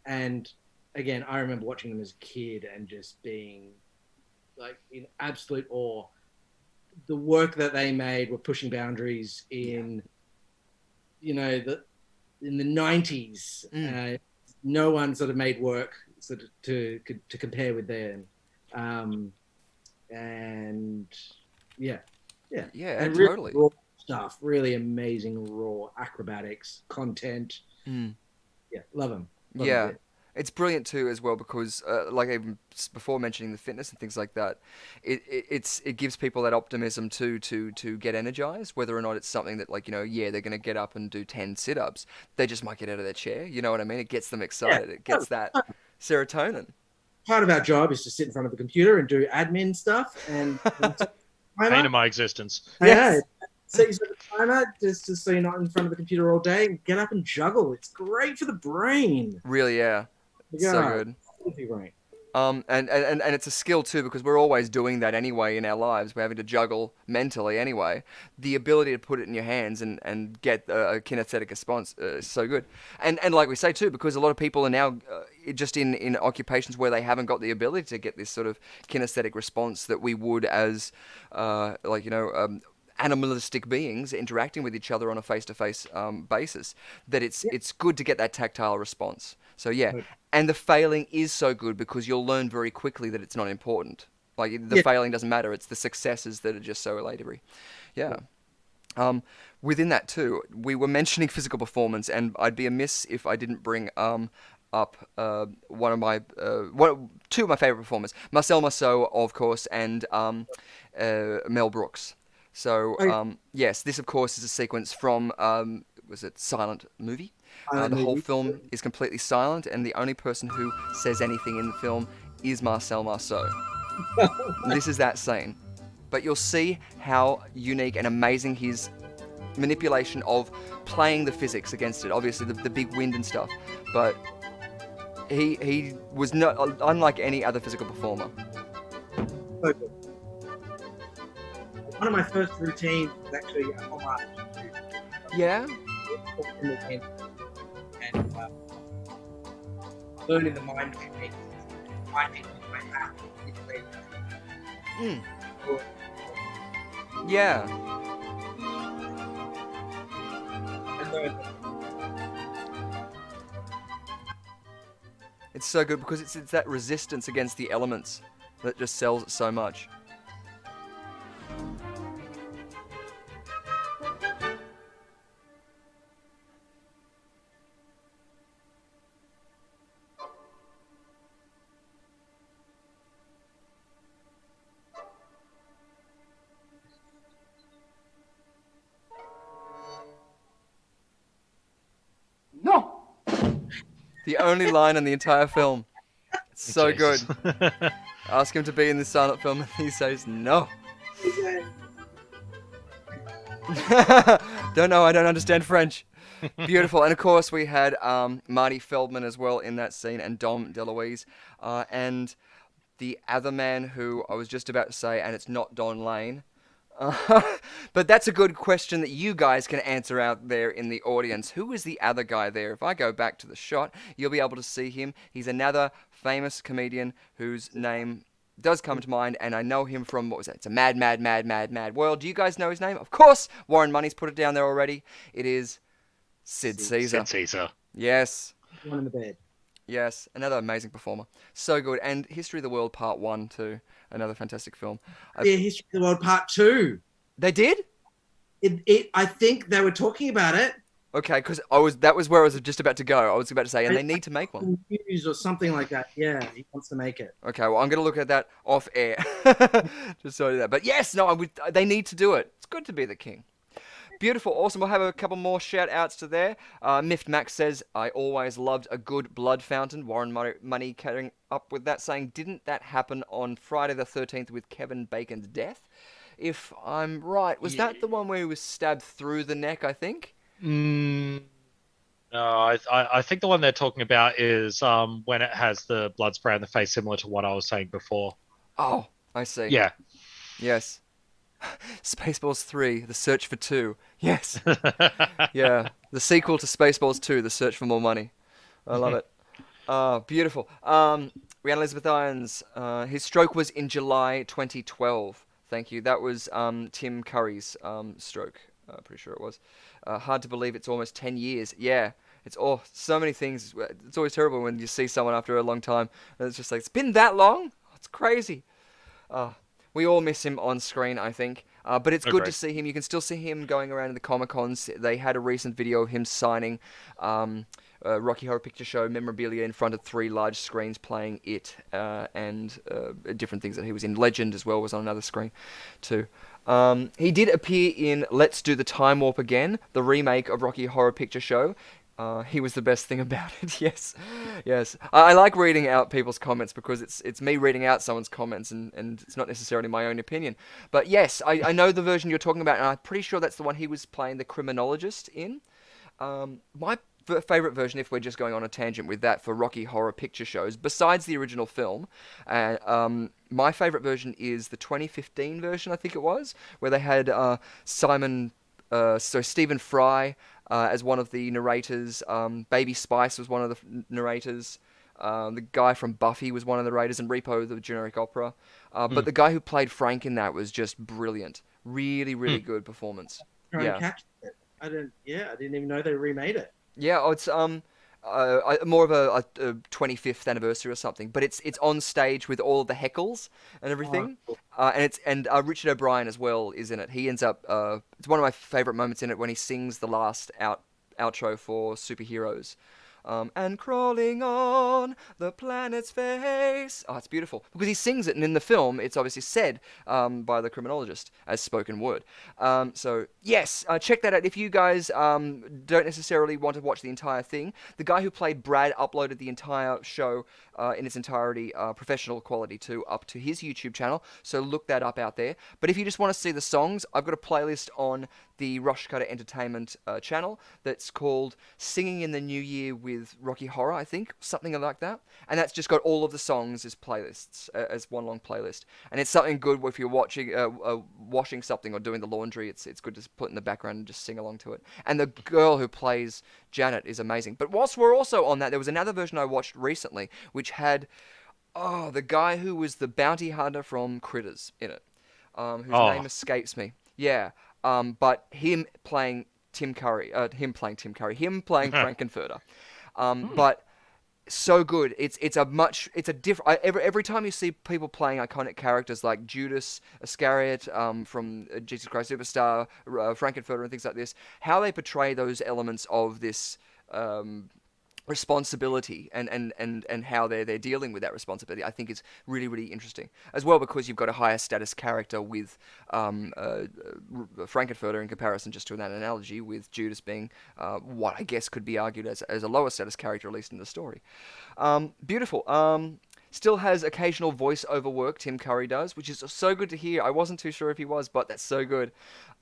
and again, I remember watching them as a kid and just being like in absolute awe. The work that they made were pushing boundaries in in the 90s. No one sort of made work sort of to compare with them, and and totally. Raw stuff, really amazing raw acrobatics content. Yeah, love them. It's brilliant too as well because, like even before mentioning the fitness and things like that, it gives people that optimism too to get energized. Whether or not it's something that like yeah they're gonna get up and do 10 sit-ups, they just might get out of their chair. You know what I mean? It gets them excited. It gets that serotonin. Part of our job is to sit in front of the computer and do admin stuff and Pain of my existence. yeah. Set yourself a timer just so you're not in front of the computer all day. Get up and juggle. It's great for the brain. Really, yeah. So good. Brain. And it's a skill too because we're always doing that anyway in our lives. We're having to juggle mentally anyway. The ability to put it in your hands and get a kinesthetic response is so good. And like we say too, because a lot of people are now just in occupations where they haven't got the ability to get this sort of kinesthetic response that we would as animalistic beings interacting with each other on a face-to-face basis, that it's good to get that tactile response. So yeah, and the failing is so good because you'll learn very quickly that it's not important. Like the failing doesn't matter; it's the successes that are just so elatory. Yeah. Within that too, we were mentioning physical performance, and I'd be amiss if I didn't bring up two of my favorite performers, Marcel Marceau, of course, and Mel Brooks. So, yes, this, of course, is a sequence from, was it Silent Movie? The whole film is completely silent, and the only person who says anything in the film is Marcel Marceau. This is that scene. But you'll see how unique and amazing his manipulation of playing the physics against it. Obviously, the big wind and stuff. But he was not unlike any other physical performer. Okay. One of my first routines was actually homage. Yeah? And learning the mind techniques. Yeah. It's so good because it's that resistance against the elements that just sells it so much. No. The only line in the entire film. It's so Jesus. good. Ask him to be in this silent film and he says no. Don't know, I don't understand French. Beautiful. And of course we had Marty Feldman as well in that scene, and Dom DeLuise. And the other man who I was just about to say, and it's not Don Lane. But that's a good question that you guys can answer out there in the audience. Who is the other guy there? If I go back to the shot, you'll be able to see him. He's another famous comedian whose name does come to mind, and I know him from, what was that? It's a Mad, Mad, Mad, Mad, Mad World. Do you guys know his name? Of course, Warren Money's put it down there already. It is Sid Caesar. Sid Caesar. Yes. One in the bed. Yes, another amazing performer. So good. And History of the World Part 1 too. Another fantastic film. Yeah, History of the World Part 2. They did? I think they were talking about it. Okay, because that was where I was just about to go. I was about to say, and they need to make one. News or something like that. Yeah, he wants to make it. Okay, well, I'm going to look at that off air. Just so I do that. But yes, no, they need to do it. It's good to be the king. Beautiful, awesome. We'll have a couple more shout-outs to there. Miffed Max says, I always loved a good blood fountain. Warren Money carrying up with that, saying, didn't that happen on Friday the 13th with Kevin Bacon's death? If I'm right, was that the one where he was stabbed through the neck, I think? No, I think the one they're talking about is when it has the blood spray on the face, similar to what I was saying before. Oh, I see. Yeah. Yes. Spaceballs 3, The Search for 2. Yes. Yeah. The sequel to Spaceballs 2, The Search for More Money. I love it. Beautiful. Rhiannon Elizabeth Irons, his stroke was in July 2012. Thank you. That was Tim Curry's stroke. Pretty sure it was. Hard to believe it's almost 10 years. Yeah. It's so many things. It's always terrible when you see someone after a long time. And it's just like, it's been that long? It's crazy. We all miss him on screen, I think. But it's good to see him. You can still see him going around in the Comic-Cons. They had a recent video of him signing Rocky Horror Picture Show memorabilia in front of 3 large screens playing it, and different things that he was in. Legend as well was on another screen too. He did appear in Let's Do the Time Warp Again, the remake of Rocky Horror Picture Show. He was the best thing about it. Yes, yes. I like reading out people's comments because it's me reading out someone's comments, and it's not necessarily my own opinion. But yes, I know the version you're talking about, and I'm pretty sure that's the one he was playing the criminologist in. My favorite version, if we're just going on a tangent with that, for Rocky Horror Picture Shows, besides the original film, my favorite version is the 2015 version, I think it was, where they had Stephen Fry as one of the narrators. Baby Spice was one of the narrators. The guy from Buffy was one of the narrators, and Repo, the generic opera. But the guy who played Frank in that was just brilliant. Really, really good performance. Trying to catch it. I didn't even know they remade it. Yeah, it's more of a 25th anniversary or something, but it's on stage with all of the heckles and everything, and Richard O'Brien as well is in it. He ends up it's one of my favorite moments in it when he sings the last outro for Superheroes. And crawling on the planet's face. Oh, it's beautiful. Because he sings it, and in the film, it's obviously said by the criminologist as spoken word. So, yes, check that out. If you guys don't necessarily want to watch the entire thing, the guy who played Brad uploaded the entire show in its entirety, professional quality too, up to his YouTube channel. So look that up out there. But if you just want to see the songs, I've got a playlist on the Rushcutter Entertainment channel that's called Singing in the New Year with Rocky Horror, I think, something like that. And that's just got all of the songs as playlists, as one long playlist. And it's something good if you're washing something or doing the laundry. It's good to put in the background and just sing along to it. And the girl who plays Janet is amazing. But whilst we're also on that, there was another version I watched recently which had the guy who was the bounty hunter from Critters in it, whose name escapes me. Yeah. But him playing Frankenfurter. But so good. It's a different. Every time you see people playing iconic characters like Judas Iscariot from Jesus Christ Superstar, Frankenfurter, and things like this, how they portray those elements of this responsibility and how they're dealing with that responsibility, I think is really, really interesting as well, because you've got a higher status character with Frankenfurter in comparison, just to that analogy, with Judas being what I guess could be argued as a lower status character, at least in the story. Beautiful. Still has occasional voiceover work, Tim Curry does, which is so good to hear. I wasn't too sure if he was, but that's so good.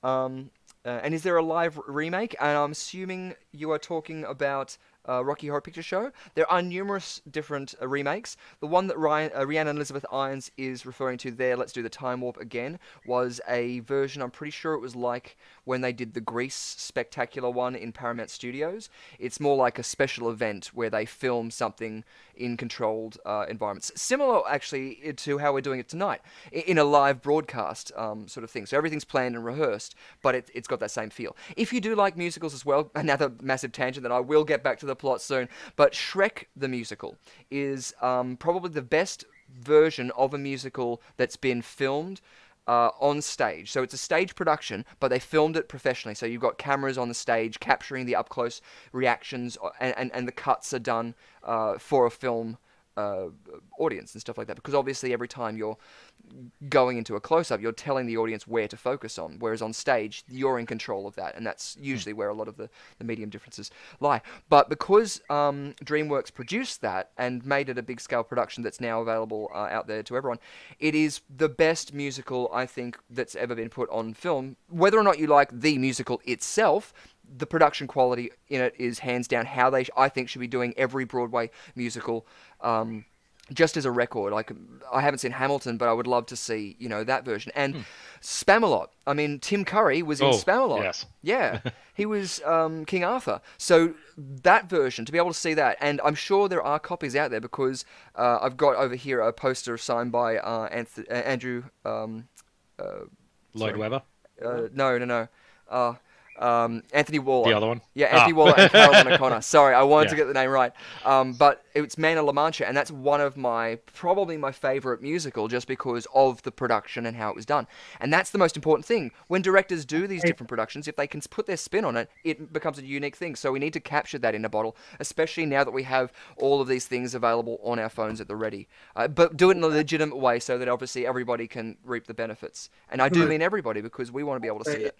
And is there a live remake? And I'm assuming you are talking about Rocky Horror Picture Show. There are numerous different remakes. The one that Rhiannon Elizabeth Irons is referring to there, Let's Do the Time Warp Again, was a version, I'm pretty sure it was like when they did the Grease Spectacular one in Paramount Studios. It's more like a special event where they film something in controlled environments. Similar, actually, to how we're doing it tonight, in a live broadcast sort of thing. So everything's planned and rehearsed, but it's got that same feel. If you do like musicals as well, another massive tangent that I will get back to the plot soon, but Shrek the Musical is probably the best version of a musical that's been filmed on stage. So it's a stage production, but they filmed it professionally. So you've got cameras on the stage capturing the up-close reactions, and the cuts are done for a film audience and stuff like that, because obviously every time you're going into a close-up, you're telling the audience where to focus on, whereas on stage you're in control of that, and that's usually where a lot of the medium differences lie. But because DreamWorks produced that and made it a big scale production that's now available out there to everyone, it is the best musical, I think, that's ever been put on film. Whether or not you like the musical itself, the production quality in it is hands down how they, I think, should be doing every Broadway musical. Just as a record, like, I haven't seen Hamilton, but I would love to see, that version. And Spamalot. I mean, Tim Curry was in Spamalot. Yes. Yeah, he was King Arthur. So that version, to be able to see that, and I'm sure there are copies out there, because I've got over here a poster signed by Andrew. Lloyd Webber. No. Anthony Waller. The other one? Yeah, Anthony Ah. Waller and Caroline O'Connor. Sorry, I wanted to Yeah. get the name right. But it's Man of La Mancha, and that's one of probably my favorite musical, just because of the production and how it was done. And that's the most important thing. When directors do these different productions, if they can put their spin on it, it becomes a unique thing. So we need to capture that in a bottle, especially now that we have all of these things available on our phones at the ready. But do it in a legitimate way so that obviously everybody can reap the benefits. And I do mean everybody, because we want to be able to see it.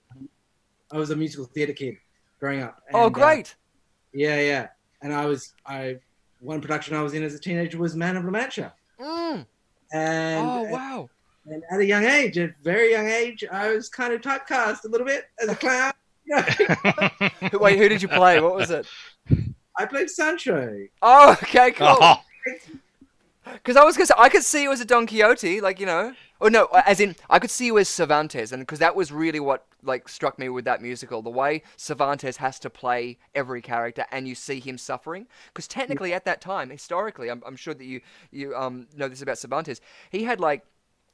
I was a musical theatre kid growing up. Oh, and, great! Yeah. And one production I was in as a teenager was Man of La Mancha. Mm. And, Oh, wow. and at a young age, a very young age, I was kind of typecast a little bit as a clown. Wait, who did you play? What was it? I played Sancho. Oh, okay, cool. Oh, Because I was gonna say, I could see you as a Don Quixote, like, you know. Or no, as in, I could see you as Cervantes, and because that was really what like struck me with that musical, the way Cervantes has to play every character, and you see him suffering. Because technically, at that time, historically, I'm sure that you know this about Cervantes. He had like,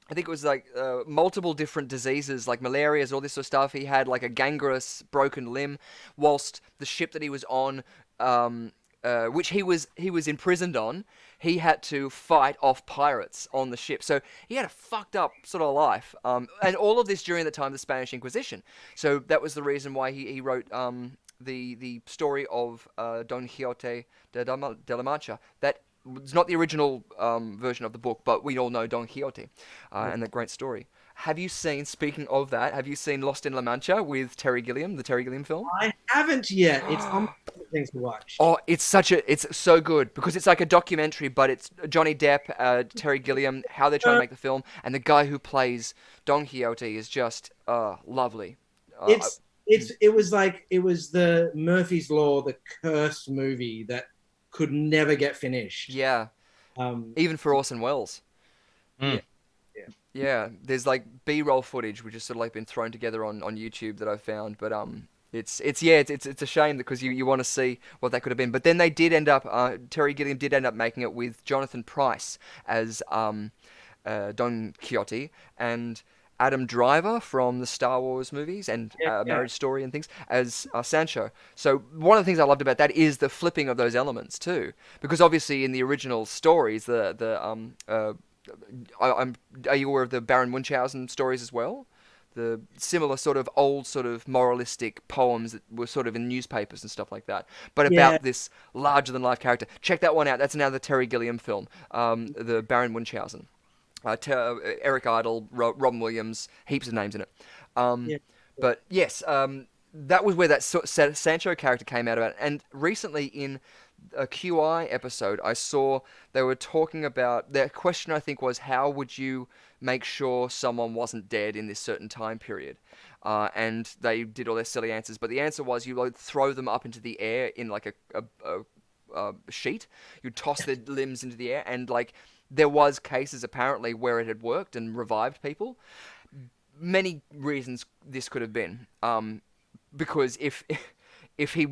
I think it was like multiple different diseases, like malarias, all this sort of stuff. He had like a gangrenous broken limb, whilst the ship that he was on, which he was imprisoned on, he had to fight off pirates on the ship. So he had a fucked up sort of life, and all of this during the time of the Spanish Inquisition. So that was the reason why he wrote the story of Don Quixote de la Mancha. That it's not the original version of the book, but we all know Don Quixote and that great story. Have you seen, speaking of that, have you seen Lost in La Mancha with Terry Gilliam, the Terry Gilliam film? I haven't yet. It's on my things to watch. Oh, it's so good, because it's like a documentary, but it's Johnny Depp, Terry Gilliam, how they're trying to make the film, and the guy who plays Don Quixote is just lovely. It was the Murphy's Law, the cursed movie that could never get finished. Yeah, even for Orson Welles. Mm. Yeah, there's like B-roll footage which has sort of like been thrown together on YouTube that I've found, but it's a shame because you want to see what that could have been. But then they did end up, Terry Gilliam did end up making it with Jonathan Pryce as Don Quixote, and Adam Driver from the Star Wars movies and Marriage Story and things as Sancho. So one of the things I loved about that is the flipping of those elements too, because obviously in the original stories, are you aware of the Baron Munchausen stories as well? The similar sort of old sort of moralistic poems that were sort of in newspapers and stuff like that, but about this larger-than-life character. Check that one out. That's another Terry Gilliam film, the Baron Munchausen. Eric Idle, Robin Williams, heaps of names in it. But yes, that was where that Sancho character came out about. And recently in a QI episode, I saw they were talking about, their question I think was, how would you make sure someone wasn't dead in this certain time period? And they did all their silly answers, but the answer was you would throw them up into the air in like a sheet. You'd toss their limbs into the air, and like there was cases apparently where it had worked and revived people. Many reasons this could have been, because if he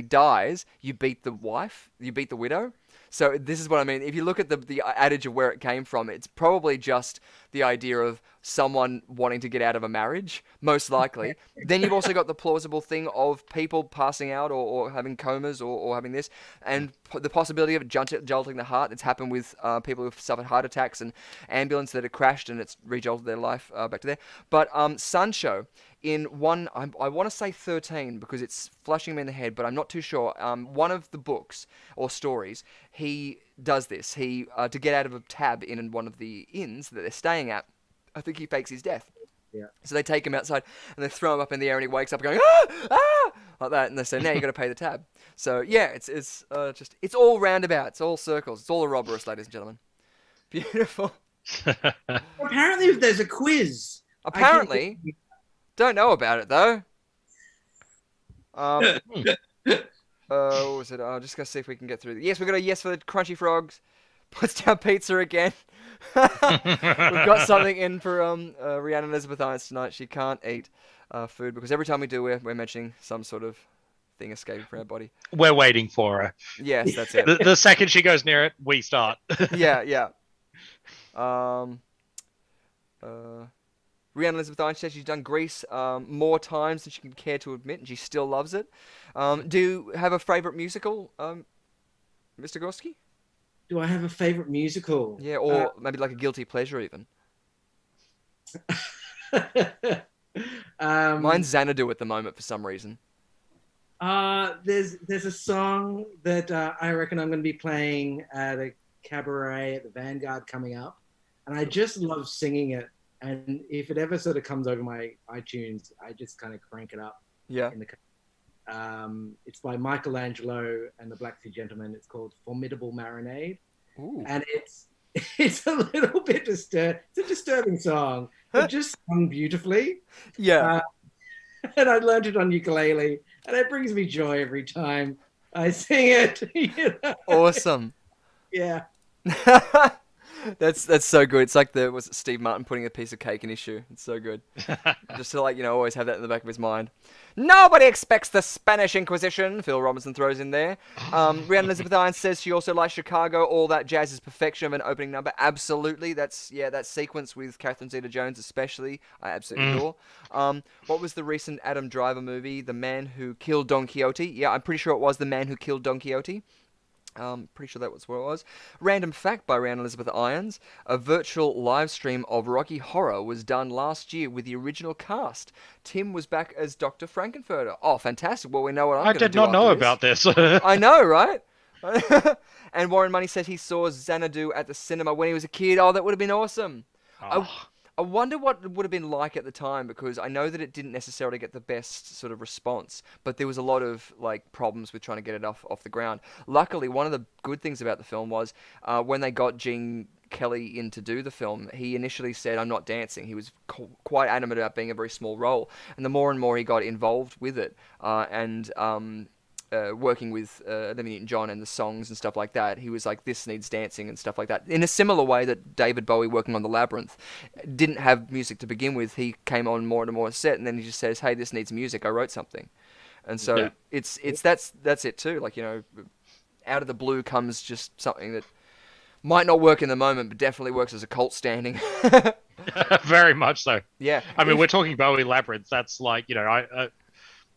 dies, you beat the wife, you beat the widow. So this is what I mean. If you look at the adage of where it came from, it's probably just the idea of someone wanting to get out of a marriage, most likely. Then you've also got the plausible thing of people passing out or having comas or having this, and the possibility of jolting the heart. It's happened with people who've suffered heart attacks and ambulance that have crashed and it's re-jolted their life back to there. But Sancho, in one, I want to say 13 because it's flashing me in the head, but I'm not too sure. One of the books or stories, he does this. He to get out of a tab in one of the inns that they're staying at, I think he fakes his death. Yeah. So they take him outside and they throw him up in the air, and he wakes up going ah like that, and they say now you got to pay the tab. So yeah, it's all roundabout, it's all circles, it's all Ouroboros, ladies and gentlemen. Beautiful. Apparently, there's a quiz. Apparently, don't know about it though. What was it? I'm just gonna see if we can get through. Yes, we got a yes for the Crunchy Frogs. Puts down pizza again. We've got something in for Rhiannon Elizabeth Irons tonight. She can't eat food because every time we do, we're mentioning some sort of thing escaping from our body. We're waiting for her. Yes, that's it. The second she goes near it, we start. Yeah. Rhiannon Elizabeth Einstein says she's done Grease more times than she can care to admit, and she still loves it. Do you have a favourite musical, Mr. Gorski? Do I have a favorite musical? Yeah, or maybe like a guilty pleasure even. Mine's Xanadu at the moment for some reason. There's a song that I reckon I'm going to be playing at a cabaret at the Vanguard coming up, and I just love singing it. And if it ever sort of comes over my iTunes, I just kind of crank it up. Yeah. It's by Michelangelo and the Black Sea Gentlemen. It's called Formidable Marinade. Ooh. And it's a little bit disturbing. It's a disturbing song, but just sung beautifully. Yeah. And I learned it on ukulele, and it brings me joy every time I sing it. You know? Awesome. Yeah. That's so good. It's like was it Steve Martin putting a piece of cake in his shoe? It's so good. Just to always have that in the back of his mind. Nobody expects the Spanish Inquisition, Phil Robinson throws in there. Rhiannon Elizabeth Irons says she also likes Chicago. All that jazz is perfection of an opening number. Absolutely. That sequence with Catherine Zeta-Jones especially, I absolutely adore. What was the recent Adam Driver movie, The Man Who Killed Don Quixote? Yeah, I'm pretty sure it was The Man Who Killed Don Quixote. Pretty sure that was what it was. Random fact by Rhiannon Elizabeth Irons. A virtual live stream of Rocky Horror was done last year with the original cast. Tim was back as Dr. Frankenfurter. Oh, fantastic. Well, we know what I'm going to do. I did not know about this. I know, right? And Warren Money said he saw Xanadu at the cinema when he was a kid. Oh, that would have been awesome. Oh. I wonder what it would have been like at the time, because I know that it didn't necessarily get the best sort of response, but there was a lot of problems with trying to get it off the ground. Luckily, one of the good things about the film was when they got Gene Kelly in to do the film, he initially said, "I'm not dancing." He was quite adamant about being a very small role, and the more and more he got involved with it, and working with Olivia Newton-John and the songs and stuff like that, he was like, this needs dancing and stuff like that. In a similar way that David Bowie, working on The Labyrinth, didn't have music to begin with. He came on more and more set, and then he just says, hey, this needs music, I wrote something. And so it's that's it too. Out of the blue comes just something that might not work in the moment, but definitely works as a cult standing. Very much so. Yeah. I mean, we're talking Bowie Labyrinth. That's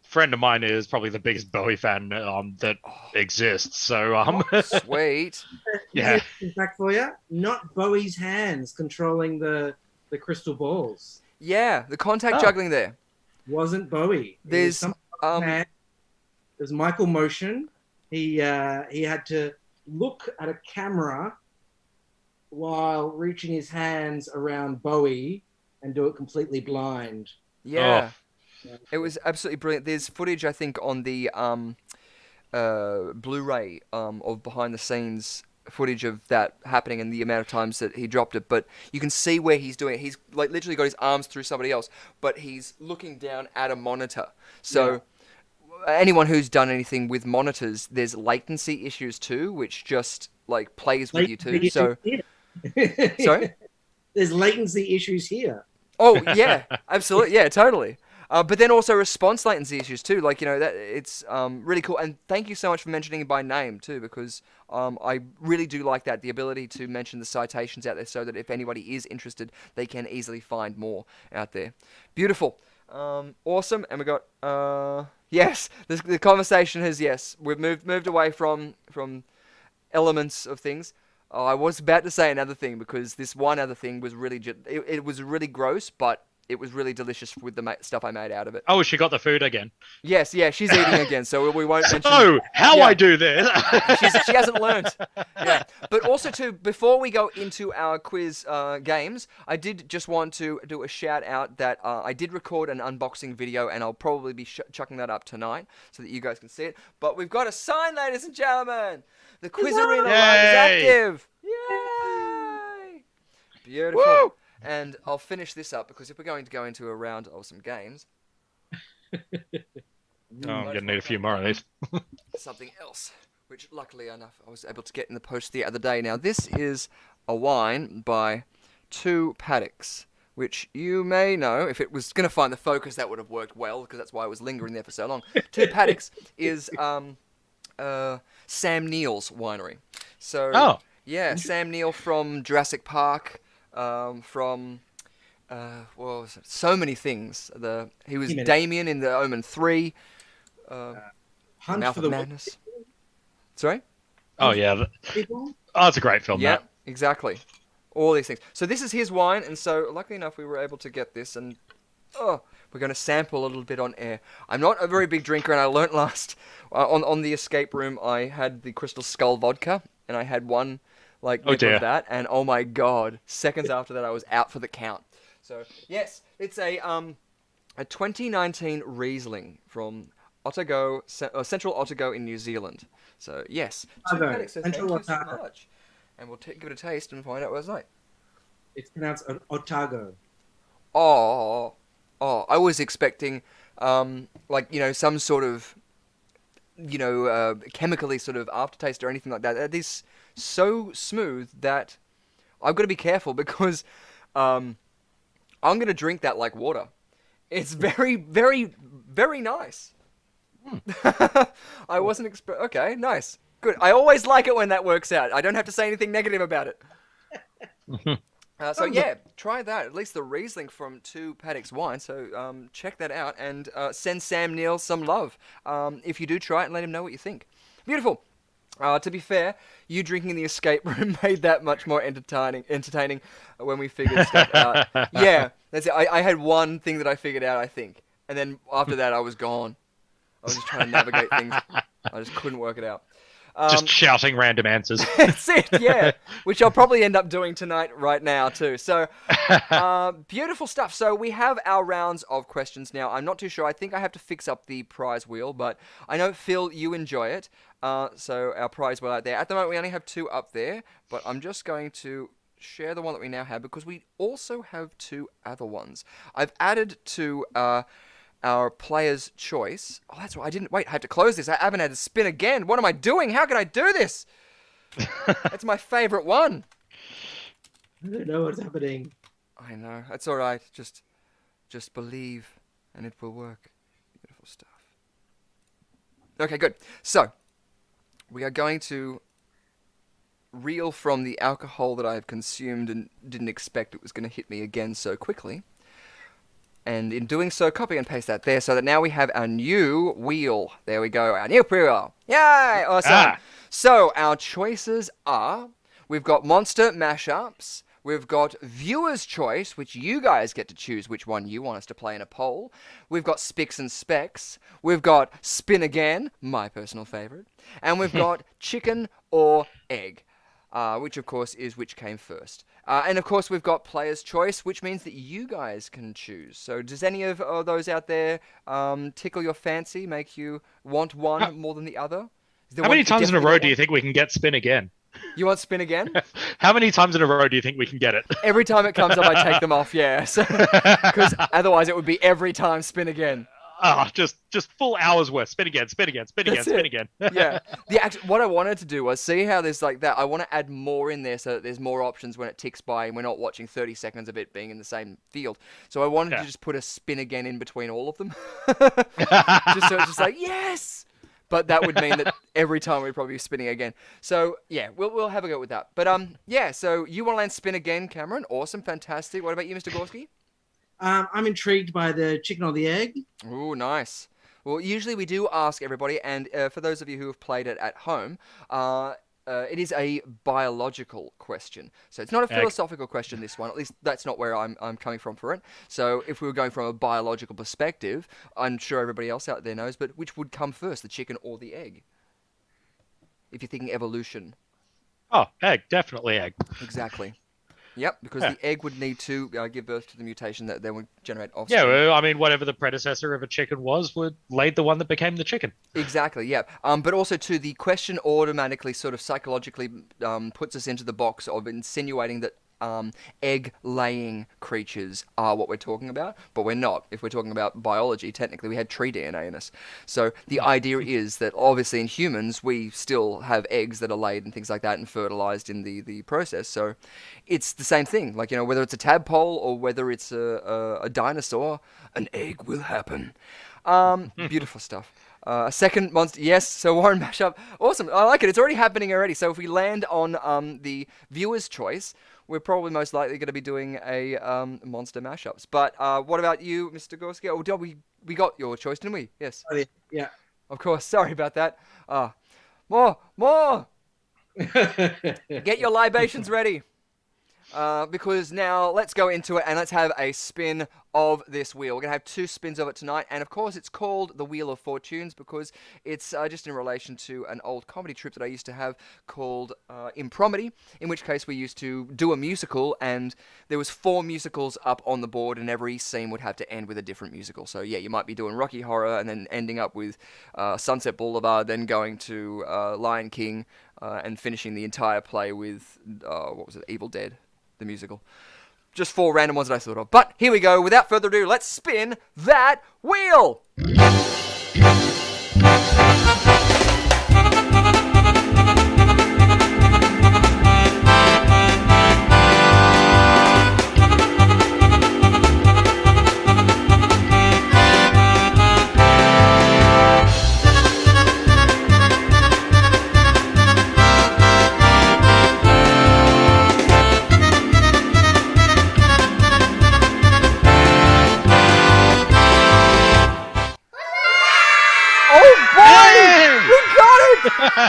friend of mine is probably the biggest Bowie fan that exists. So sweet. Yeah. In fact, for you, not Bowie's hands controlling the crystal balls. Yeah, the contact juggling there wasn't Bowie. There's it was Michael Motion. He had to look at a camera while reaching his hands around Bowie and do it completely blind. Yeah. Oh. It was absolutely brilliant. There's footage, I think, on the Blu-ray of behind-the-scenes footage of that happening and the amount of times that he dropped it. But you can see where he's doing it. He's literally got his arms through somebody else, but he's looking down at a monitor. So anyone who's done anything with monitors, there's latency issues too, which just plays with you too. So, sorry, there's latency issues here. Oh yeah, absolutely, yeah, totally. But then also response latency issues too. That it's really cool. And thank you so much for mentioning it by name too, because I really do like that, the ability to mention the citations out there so that if anybody is interested, they can easily find more out there. Beautiful. Awesome. And we got yes, the conversation has we've moved away from elements of things. I was about to say another thing, because this one other thing was really it was really gross, but it was really delicious with the stuff I made out of it. Oh, she got the food again. Yes, yeah, she's eating again, so we won't mention... Oh, how I do this! She hasn't learned. Yeah. But also, too, before we go into our quiz games, I did just want to do a shout-out that I did record an unboxing video, and I'll probably be chucking that up tonight so that you guys can see it. But we've got a sign, ladies and gentlemen! The QUIZarenaLIVE is active! Yay! Beautiful. Woo! And I'll finish this up, because if we're going to go into a round of some games... I'm going to need a few more of these. Something else, which luckily enough I was able to get in the post the other day. Now, this is a wine by 2 Paddocks, which you may know. If it was going to find the focus, that would have worked well, because that's why I was lingering there for so long. 2 Paddocks is Sam Neill's winery. So, yeah, Sam Neill from Jurassic Park, from well, so many things. He was He-Man. Damien in the Omen 3. Hunt Mouth for of the Madness. Sorry? Oh yeah, people. oh, it's a great film. Yeah, That. exactly. All these things. So this is his wine, and so luckily enough we were able to get this, and we're going to sample a little bit on air. I'm not a very big drinker, and I learnt last on the escape room I had the Crystal Skull vodka, and I had one nip dear. of that, and oh my god, seconds after that I was out for the count. So yes, it's a 2019 Riesling from Otago, Central Otago in New Zealand. So yes, Otago, Patrick says Central thank you so Otago. much, and we'll give it a taste and find out what it's like. It's pronounced Otago. Oh, I was expecting, some sort of, chemically sort of aftertaste or anything like that. It is so smooth that I've got to be careful because I'm going to drink that like water. It's very, very, very nice. I wasn't okay, nice. Good. I always like it when that works out. I don't have to say anything negative about it. So yeah, try that. At least the Riesling from 2 Paddocks Wine. So check that out and send Sam Neill some love. If you do try it, and let him know what you think. Beautiful. To be fair, you drinking in the escape room made that much more entertaining when we figured stuff out. Yeah, that's it. I had one thing that I figured out, I think, and then after that, I was gone. I was just trying to navigate things. I just couldn't work it out. Just shouting random answers. That's it, yeah. Which I'll probably end up doing tonight right now too. So, beautiful stuff. So we have our rounds of questions now. I'm not too sure. I think I have to fix up the prize wheel, but I know, Phil, you enjoy it. So our prize wheel out there. At the moment, we only have 2 up there, but I'm just going to share the one that we now have because we also have 2 other ones. I've added to our player's choice. Oh, that's why I didn't... Wait, I have to close this. I haven't had to spin again. What am I doing? How can I do this? That's my favorite one. I don't know what's happening. I know. That's all right. Just believe and it will work. Beautiful stuff. Okay, good. So, we are going to reel from the alcohol that I have consumed and didn't expect it was going to hit me again so quickly. And in doing so, copy and paste that there so that now we have our new wheel. There we go, our new wheel. Yay! Awesome. So, our choices are, we've got monster mashups, we've got viewer's choice, which you guys get to choose which one you want us to play in a poll. We've got Spicks and Specs. We've got Spin Again, my personal favorite. And we've got chicken or egg, which of course is which came first. And of course we've got player's choice, which means that you guys can choose. So does any of those out there tickle your fancy, make you want one more than the other? How many times in a row do you think we can get Spin Again? You want Spin Again? How many times in a row do you think we can get it? Every time it comes up, I take them off, yeah. Because otherwise it would be every time Spin Again. Just full hours worth. Spin again, spin again, spin again, That's spin it. again. Yeah. What I wanted to do was see how there's like that. I want to add more in there so that there's more options when it ticks by and we're not watching 30 seconds of it being in the same field. So I wanted to just put a Spin Again in between all of them. Just so it's just like, yes! But that would mean that every time we'd probably be spinning again. So, yeah, we'll have a go with that. But, yeah, so you want to land Spin Again, Cameron. Awesome, fantastic. What about you, Mr. Gorski? I'm intrigued by the chicken or the egg. Ooh, nice. Well, usually we do ask everybody, and for those of you who have played it at home, it is a biological question. So it's not a philosophical question, this one. At least that's not where I'm coming from for it. So if we were going from a biological perspective, I'm sure everybody else out there knows, but which would come first, the chicken or the egg? If you're thinking evolution. Oh, egg. Definitely egg. Exactly. Yep, because the egg would need to give birth to the mutation that then would generate offspring. Yeah, well, I mean, whatever the predecessor of a chicken was, would laid the one that became the chicken. Exactly, yeah. But also, too, the question automatically sort of psychologically puts us into the box of insinuating that egg-laying creatures are what we're talking about, but we're not. If we're talking about biology, technically we had tree DNA in us. So the idea is that obviously in humans we still have eggs that are laid and things like that and fertilized in the process. So it's the same thing. Like, you know, whether it's a tadpole or whether it's a dinosaur, an egg will happen. Beautiful stuff. Second monster, yes. So Warren mashup, awesome. I like it. It's already happening already. So if we land on the viewer's choice, we're probably most likely going to be doing a monster mashups. But what about you, Mr. Gorski? Oh, we got your choice, didn't we? Yes. Oh, yeah. Of course. Sorry about that. More. Get your libations ready. Because now let's go into it and let's have a spin of this wheel. We're going to have 2 spins of it tonight. And of course, it's called the Wheel of Fortunes because it's just in relation to an old comedy troupe that I used to have called Impromedy, in which case we used to do a musical and there was 4 musicals up on the board and every scene would have to end with a different musical. So yeah, you might be doing Rocky Horror and then ending up with Sunset Boulevard, then going to Lion King and finishing the entire play with, what was it, Evil Dead, the musical. Just 4 random ones that I thought of. But here we go. Without further ado, let's spin that wheel.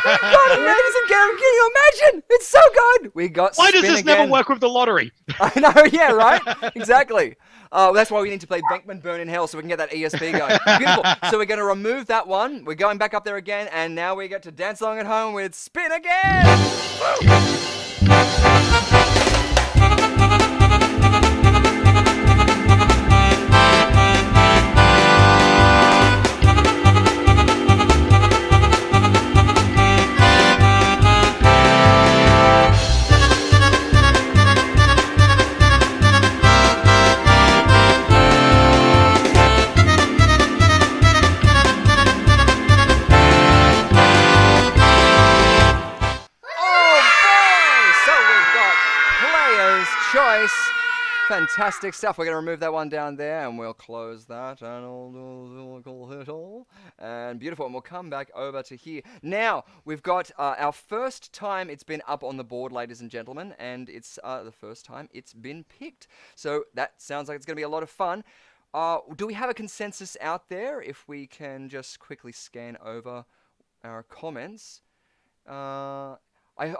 God, amazing, Gavin. Can you imagine? It's so good. We got Why does spin this again. never work with the lottery? I know, yeah, right? Exactly. That's why we need to play Bankman Burn in Hell so we can get that ESP going. Beautiful. So we're going to remove that one. We're going back up there again, and now we get to dance along at home with Spin Again. Fantastic stuff. We're going to remove that one down there and we'll close that and beautiful, and we'll come back over to here. Now we've got our first time it's been up on the board, ladies and gentlemen, and it's the first time it's been picked, so that sounds like it's going to be a lot of fun. Do we have a consensus out there? If we can just quickly scan over our comments. I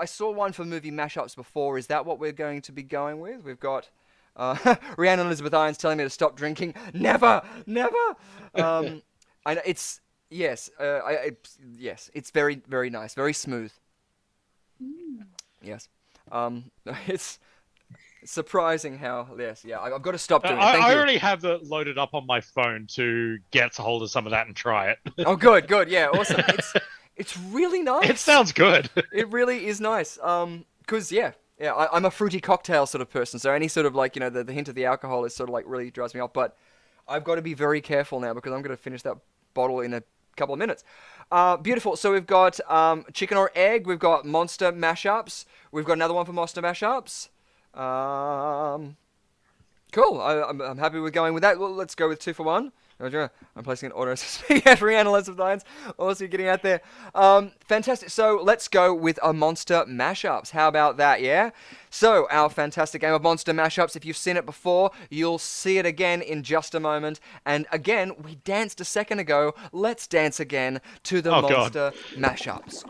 saw one for movie mashups before. Is that what we're going to be going with? We've got Rhiannon Elizabeth Irons telling me to stop drinking. Never. I know it's yes. Yes. It's very, very nice. Very smooth. Yes. It's surprising how. Yes. Yeah. I've got to stop doing it. Thank I you. already have it loaded up on my phone to get a hold of some of that and try it. Oh, good. Yeah. Awesome. It's really nice. It sounds good. It really is nice. 'Cause yeah, I'm a fruity cocktail sort of person. So any sort of like, the hint of the alcohol is sort of like really drives me off. But I've got to be very careful now because I'm going to finish that bottle in a couple of minutes. Beautiful. So we've got chicken or egg. We've got monster mashups. We've got another one for monster mashups. Cool. I'm happy with going with that. Well, let's go with 2 for 1. I'm placing an order at Rhiannon Elizabeth Irons. Also getting out there. Fantastic. So let's go with a monster mashups. How about that, yeah? So our fantastic game of monster mashups. If you've seen it before, you'll see it again in just a moment. And again, we danced a second ago. Let's dance again to the monster mashups.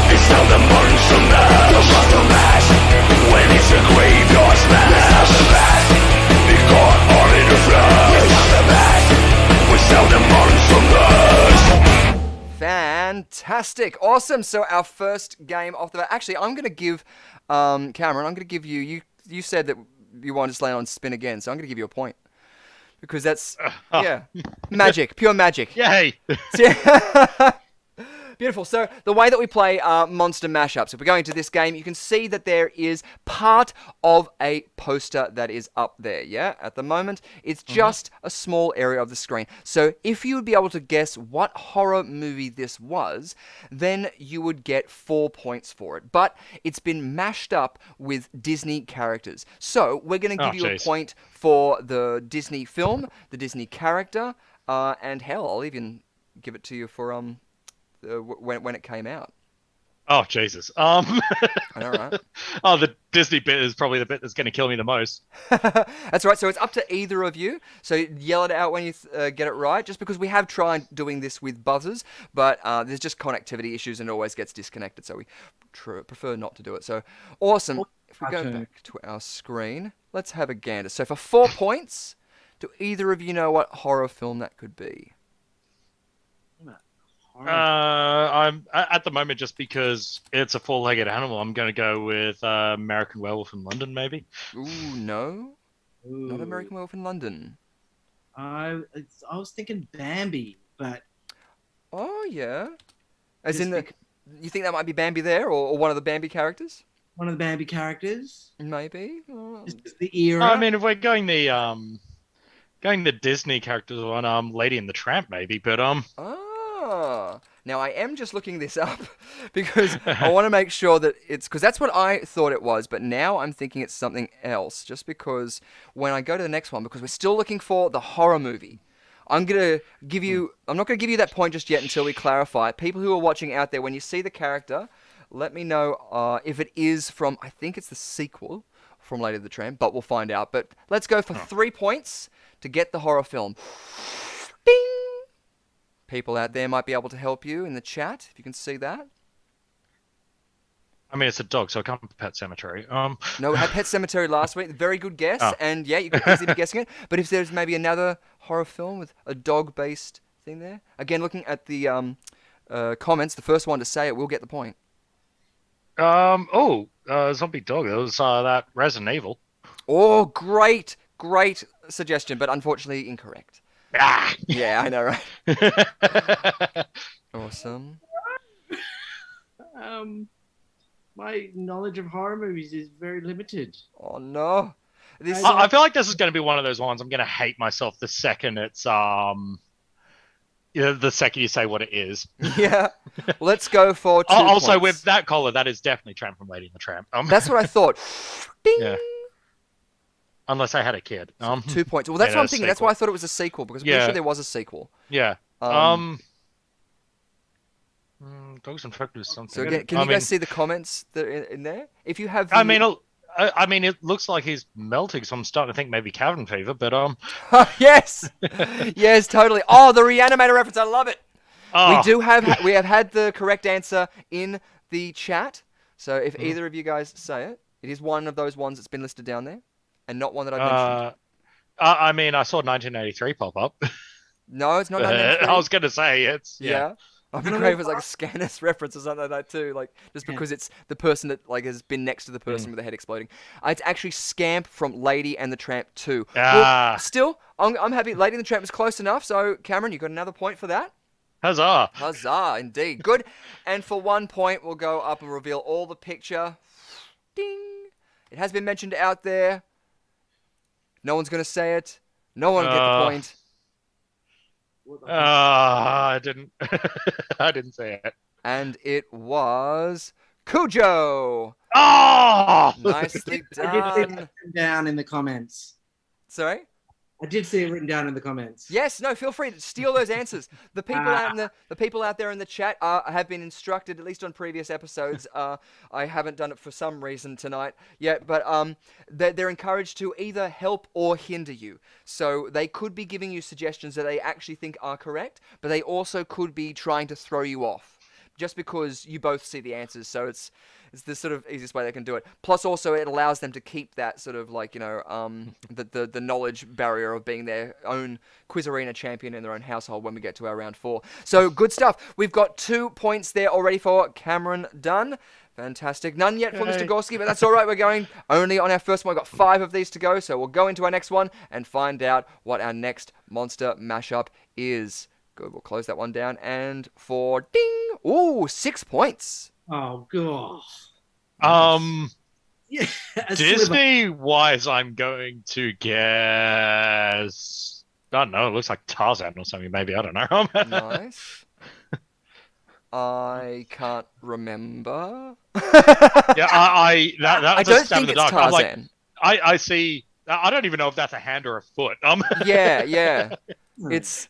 It's how the monster mash, the monster mash. When it's a graveyard smash, it's how the mash. Be caught all in the flash, it's how the mash. It's how the monster mash. Fantastic, awesome. So our first game off the bat. Actually, I'm gonna give Cameron. I'm gonna give you. You said that you wanted to land on spin again, so I'm gonna give you a point because that's magic, pure magic. Yay! Beautiful. So the way that we play monster mashups, if we're going to this game, you can see that there is part of a poster that is up there, yeah? At the moment, it's just a small area of the screen. So if you would be able to guess what horror movie this was, then you would get 4 points for it. But it's been mashed up with Disney characters. So we're going to give you a point for the Disney film, the Disney character, and hell, I'll even give it to you for when it came out. Oh Jesus. I know, right? Oh, the Disney bit is probably the bit that's going to kill me the most. That's right. So it's up to either of you. So yell it out when you get it right. Just because we have tried doing this with buzzers, but there's just connectivity issues and it always gets disconnected. So we prefer not to do it. So awesome. If we go back to our screen, let's have a gander. So for 4 points, do either of you know what horror film that could be? I'm at the moment, just because it's a four-legged animal, I'm going to go with American Werewolf in London, maybe. Ooh, no. Not American Werewolf in London. I was thinking Bambi, but Oh, yeah. As Just in you think that might be Bambi there, or one of the Bambi characters? one of the Bambi characters. Maybe. Just the era. I mean, if we're going the Disney characters one, Lady and the Tramp, maybe. But Ah. Now I am just looking this up because I want to make sure that it's because that's what I thought it was, but now I'm thinking it's something else. Just because when I go to the next one, because we're still looking for the horror movie. I'm not going to give you that point just yet until we clarify. People who are watching out there, when you see the character, let me know if it is from, I think it's the sequel from Lady of the Tramp, but we'll find out. But let's go for 3 points to get the horror film. Bing! People out there might be able to help you in the chat, if you can see that. I mean, it's a dog, so it can't be Pet Cemetery. No, we had Pet Cemetery last week. Very good guess. Oh. And yeah, you could easily be guessing it. But if there's maybe another horror film with a dog-based thing there. Again, looking at the comments, the first one to say it will get the point. Zombie dog. That was that Resident Evil. Oh, great suggestion, but unfortunately incorrect. Ah! Yeah, I know, right? Awesome. My knowledge of horror movies is very limited. Oh, no. I feel like this is going to be one of those ones I'm going to hate myself the second it's the second you say what it is. Yeah. Let's go for 2 Also, points. with that collar, that is definitely Tramp from Lady and the Tramp. That's what I thought. Bing! Yeah. Unless I had a kid. 2 points. Well, that's Yeah, what I'm that's thinking. That's sequel. why I thought it was a sequel, because I'm pretty Yeah. sure there was a sequel. Yeah. Dogs and Folk is something. So again, can you guys see the comments that are in there? If you have, I mean, it looks like he's melting, so I'm starting to think maybe cabin fever. But yes, yes, totally. Oh, the Reanimator reference, I love it. oh, We have had the correct answer in the chat. So if either of you guys say it, it is one of those ones that's been listed down there, and not one that I mentioned. I mean, I saw 1983 pop up. No, it's not. I was going to say it's Yeah. I'd be great if it was like a Scanners reference or something like that too, like just because it's the person that like has been next to the person with the head exploding. It's actually Scamp from Lady and the Tramp 2. Well, still, I'm happy. Lady and the Tramp was close enough. So Cameron, you got another point for that. Huzzah! Huzzah, indeed. Good. And for 1 point, we'll go up and reveal all the picture. Ding. It has been mentioned out there. No one's gonna say it. No one will get the point. I didn't. I didn't say it. And it was Cujo. Oh! Nicely I did see done. it written down in the comments. Sorry? I did see it written down in the comments. Yes, no, feel free to steal those answers. The people the people out there in the chat have been instructed, at least on previous episodes. I haven't done it for some reason tonight yet, but they're encouraged to either help or hinder you. So they could be giving you suggestions that they actually think are correct, but they also could be trying to throw you off, just because you both see the answers. So it's the sort of easiest way they can do it. Plus, also, it allows them to keep that sort of like, the knowledge barrier of being their own Quiz Arena champion in their own household when we get to our round 4. So, good stuff. We've got 2 points there already for Cameron Dunn. Fantastic. None yet for Mr. Gorski, but that's all right. We're going only on our first one. We've got 5 of these to go, so we'll go into our next one and find out what our next monster mashup is. Good, we'll close that one down. And for ding! Ooh, 6 points. Oh, God. Yeah. Disney-wise, I'm going to guess. I don't know. It looks like Tarzan or something. Maybe, I don't know. Nice. I can't remember. Yeah, that I was a don't stab think in the it's dark. I'm Tarzan. like, I see. I don't even know if that's a hand or a foot. Yeah. it's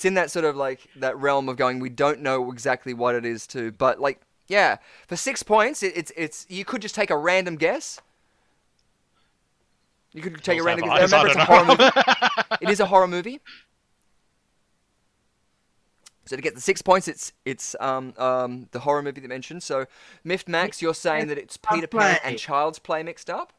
in that sort of like that realm of going. We don't know exactly what it is too, but like yeah, for 6 points, it's you could just take a random guess. You could take a random guess. Remember, it's a horror movie. It is a horror movie. So to get the 6 points, it's the horror movie that mentioned. So, Miff Max, you're saying that it's Peter Pan and Child's Play mixed up?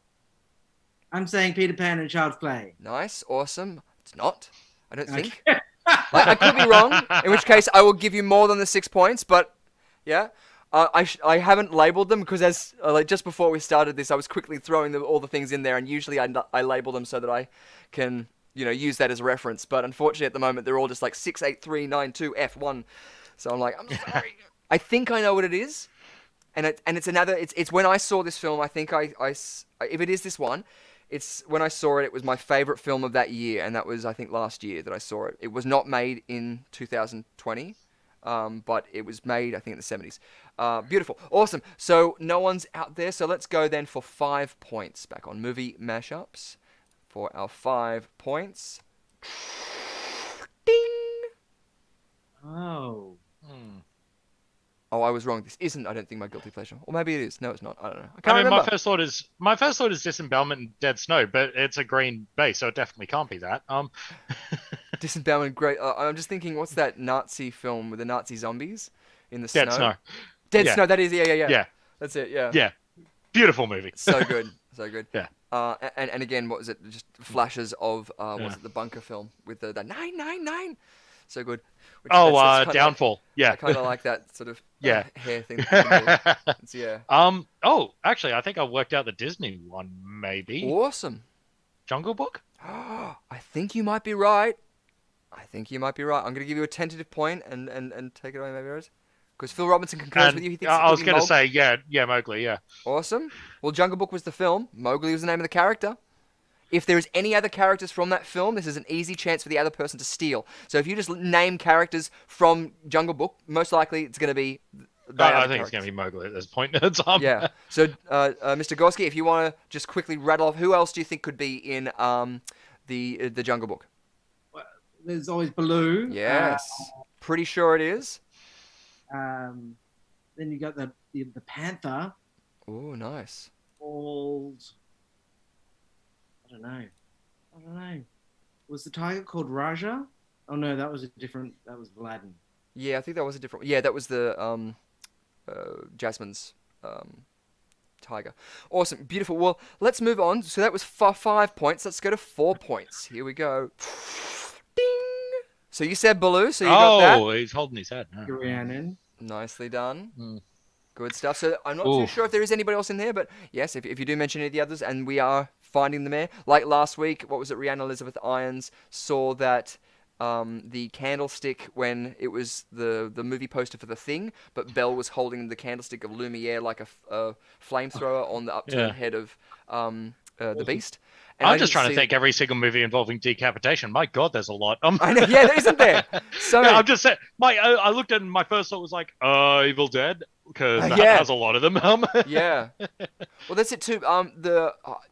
I'm saying Peter Pan and Child's Play. Nice, awesome. It's not, I don't think. Like, I could be wrong, in which case I will give you more than the 6 points, but yeah. I haven't labelled them because as like just before we started this, I was quickly throwing all the things in there, and usually I label them so that I can use that as a reference. But unfortunately, at the moment, they're all just like 68392F1. So I'm like, I'm sorry. I think I know what it is, and it's another. It's when I saw this film. I think if it is this one, it's when I saw it. It was my favorite film of that year, and that was I think last year that I saw it. It was not made in 2020. But it was made, I think, in the 70s. Beautiful. Awesome. So no one's out there. So let's go then for 5 points. Back on movie mashups for our 5 points. Ding! Oh. Oh, I was wrong. This isn't, I don't think, my guilty pleasure. Or maybe it is. No, it's not. I don't know. I can't remember. my first thought is Disembowelment and Dead Snow, but it's a green base, so it definitely can't be that. Disembowelment, great. I'm just thinking, what's that Nazi film with the Nazi zombies in the snow? Dead Snow. Dead Yeah. Snow. That is, yeah. Yeah. That's it. Yeah. Yeah. Beautiful movie. So good. So good. Yeah. And again, what was it? Just flashes of was it the bunker film with the 999? So good. Which that's kinda Downfall. I kind of like that sort of Yeah. hair thing. It's, yeah. Oh, actually, I think I worked out the Disney one. Maybe Awesome. Jungle Book. I think you might be right. I'm going to give you a tentative point and take it away, maybe, Rose. Because Phil Robinson concurs with you. He thinks I was going to say, yeah, Mowgli, yeah. Awesome. Well, Jungle Book was the film. Mowgli was the name of the character. If there is any other characters from that film, this is an easy chance for the other person to steal. So if you just name characters from Jungle Book, most likely it's going to be. I think it's going to be Mowgli at this point. Yeah. So, Mr. Gorski, if you want to just quickly rattle off, who else do you think could be in the Jungle Book? Well, there's always Baloo. Yes. Pretty sure it is. Then you got the panther Oh, nice. called. I don't know. Was the tiger called Raja? Oh no, that was That was Aladdin. Yeah, I think that was a different. Yeah, that was the Jasmine's tiger. Awesome, beautiful. Well, let's move on. So that was 5 points. Let's go to 4 points. Here we go. Ding. So you said Baloo. So you got that. Oh, he's holding his head. Rhiannon. Nicely done. Mm. Good stuff. So I'm not too sure if there is anybody else in there, but yes, if you do mention any of the others, and we are finding them there. Like last week, what was it? Rhiannon Elizabeth Irons saw that the candlestick when it was the movie poster for The Thing, but Belle was holding the candlestick of Lumiere like a flamethrower on the upturned head of the Beast. And I'm just trying to think every single movie involving decapitation. My God, there's a lot. I know, yeah, isn't there? So yeah, I'm just saying. I looked at my first thought was like, Evil Dead, because that has a lot of them. Yeah. Well, that's it too.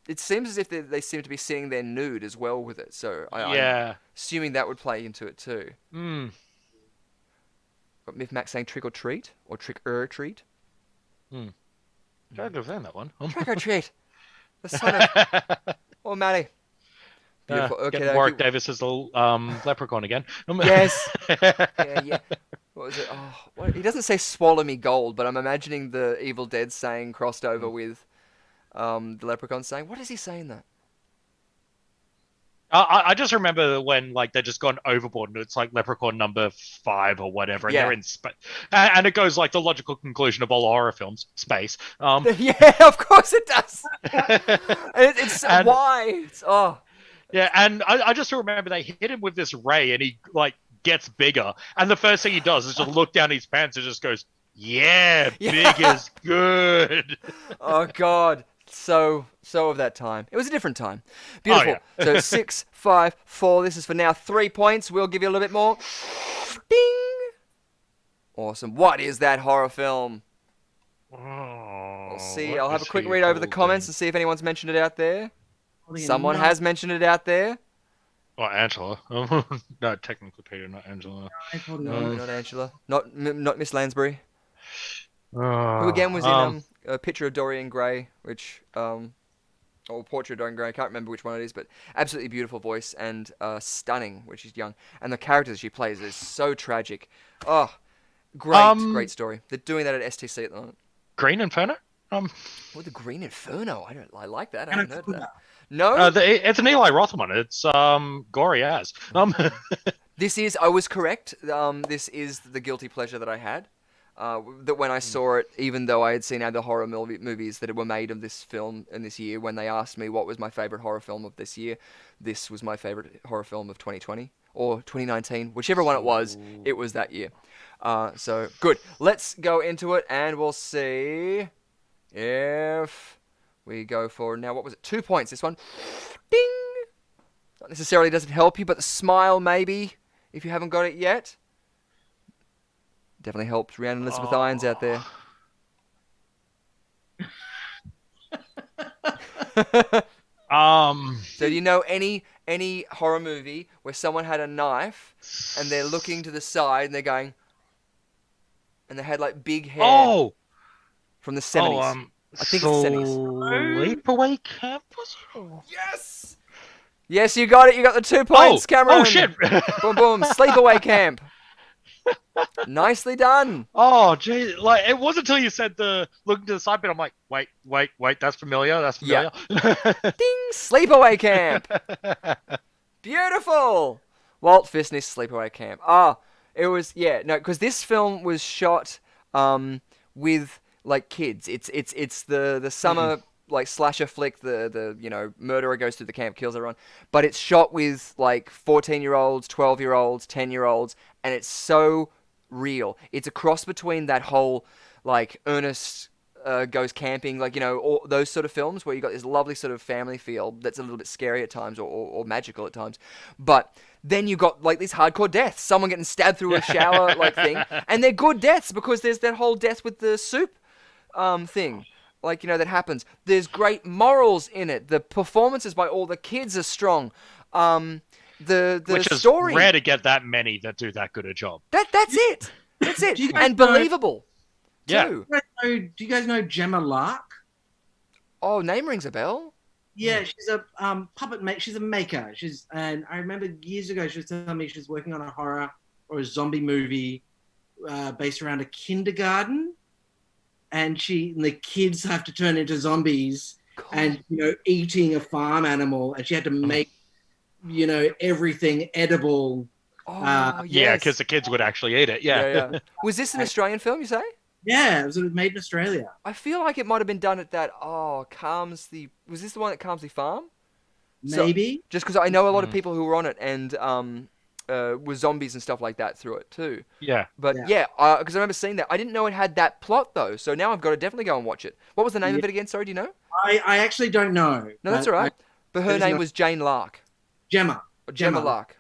It seems as if they seem to be seeing their nude as well with it. So I'm assuming that would play into it too. Mm. Got Miff Max saying trick or treat or trick or treat. Hmm. Try to defend that one. Trick or treat. The son of. Oh, Matty. Beautiful. Okay, getting Warwick Davis as the leprechaun again. Yes. Yeah. What was it? Oh, he doesn't say "swallow me gold," but I'm imagining the Evil Dead saying crossed over with the leprechaun saying. What is he saying that? I just remember when they're just gone overboard and it's like Leprechaun number 5 or whatever, and they're in space, and it goes like the logical conclusion of all horror films, space. Yeah, of course it does. It's why. Yeah, and I just remember they hit him with this ray, and he gets bigger, and the first thing he does is just look down his pants and just goes, "Yeah, big is good." Oh God. So of that time. It was a different time. Beautiful. Oh, yeah. So 6, 5, 4. This is for now 3 points. We'll give you a little bit more. Ding. Awesome. What is that horror film? We'll see. I'll have a quick read over the comments and see if anyone's mentioned it out there. Someone has mentioned it out there. Or Angela. No, technically Peter, not Angela. iPod, No, no. not Angela. Not Miss Lansbury. Who Oh, again was in a picture of Dorian Gray, which or Portrait of Dorian Gray. I can't remember which one it is, but absolutely beautiful voice and stunning when she's young. And the characters she plays is so tragic. Oh, great story. They're doing that at STC at the moment. Green Inferno? Oh, the Green Inferno. I like that. I haven't heard of Anaconda. that. No, It's an Eli Roth one. It's gory as. this is. I was correct. This is the guilty pleasure that I had. That when I saw it, even though I had seen other horror movies that were made of this film in this year, when they asked me what was my favorite horror film of this year, this was my favorite horror film of 2020 or 2019, whichever one it was that year. So good. Let's go into it, and we'll see if we go for now. What was it? 2 points. This one. Ding. Not necessarily doesn't help you, but the smile maybe if you haven't got it yet. Definitely helps Rhiannon Elizabeth Irons out there. So do you know any horror movie where someone had a knife and they're looking to the side and they're going, and they had like big hair from the 70s? I think it's the 70s. Sleepaway Camp was it? Yes! Yes, you got it. You got the 2 points, Cameron. Oh shit! Boom, boom. Sleepaway Camp. Nicely done. Oh, gee, like it wasn't until you said the looking to the side bit. I'm like, wait, that's familiar. That's familiar. Ding! Sleepaway Camp. Beautiful. Walt Disney's Sleepaway Camp. It was because this film was shot with like kids. It's the summer like slasher flick. The murderer goes through the camp, kills everyone, but it's shot with like 14-year-olds, 12-year-olds, 10-year-olds, and it's so real. It's a cross between that whole like Ernest goes camping, like all those sort of films where you got this lovely sort of family feel that's a little bit scary at times or magical at times, but then you got like these hardcore deaths, someone getting stabbed through a shower like thing, and they're good deaths because there's that whole death with the soup thing. Like, that happens. There's great morals in it. The performances by all the kids are strong. Which is story. rare to get that many that do that good a job. That's it. That's it. you guys And know- believable. Yeah. Too. Do you guys know Gemma Lark? Oh, name rings a bell. Yeah, she's a puppet maker. She's a maker. And I remember years ago she was telling me she was working on a horror or a zombie movie based around a kindergarten, and the kids have to turn into zombies and eating a farm animal, and she had to make everything edible. Oh, Yeah, yes. because the kids would actually eat it. Yeah. Was this an Australian film, you say? Yeah, it was made in Australia. I feel like it might have been done at that. Was this the one at Calmsley Farm? Maybe. Just because I know a lot of people who were on it and were zombies and stuff like that through it too. Yeah. But because I remember seeing that. I didn't know it had that plot though. So now I've got to definitely go and watch it. What was the name of it again? Sorry, do you know? I actually don't know. No, that's all right. But her there's name no- was Jane Lark. Gemma. Or Gemma Lark.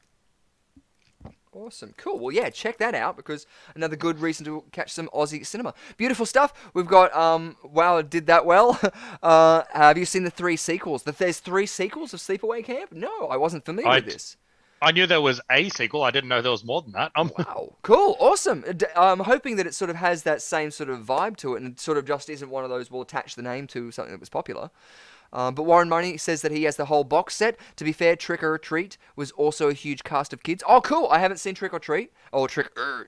Awesome. Cool. Well, yeah, check that out because another good reason to catch some Aussie cinema. Beautiful stuff. We've got, wow, it did that well. Have you seen the 3 sequels? There's 3 sequels of Sleepaway Camp? No, I wasn't familiar with this. I knew there was a sequel. I didn't know there was more than that. Wow. Cool. Awesome. I'm hoping that it sort of has that same sort of vibe to it and it sort of just isn't one of those we'll attach the name to something that was popular. But Warren Money says that he has the whole box set. To be fair, Trick or Treat was also a huge cast of kids. Oh, cool. I haven't seen Trick or Treat. Oh, Trick or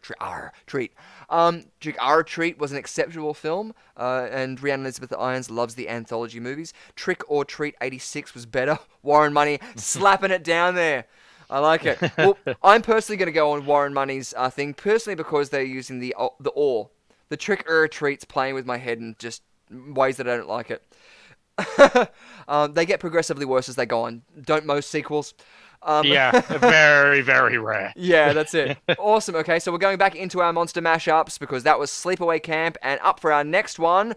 Treat. Trick or Treat was an exceptional film. And Rhiannon Elizabeth Irons loves the anthology movies. Trick or Treat 86 was better. Warren Money slapping it down there. I like it. Well, I'm personally going to go on Warren Money's thing, personally because they're using the or. The Trick or Treat's playing with my head in just ways that I don't like it. They get progressively worse as they go on. Don't most sequels? Yeah, very, very rare. Yeah, that's it. Awesome. Okay, so we're going back into our monster mashups because that was Sleepaway Camp, and up for our next one.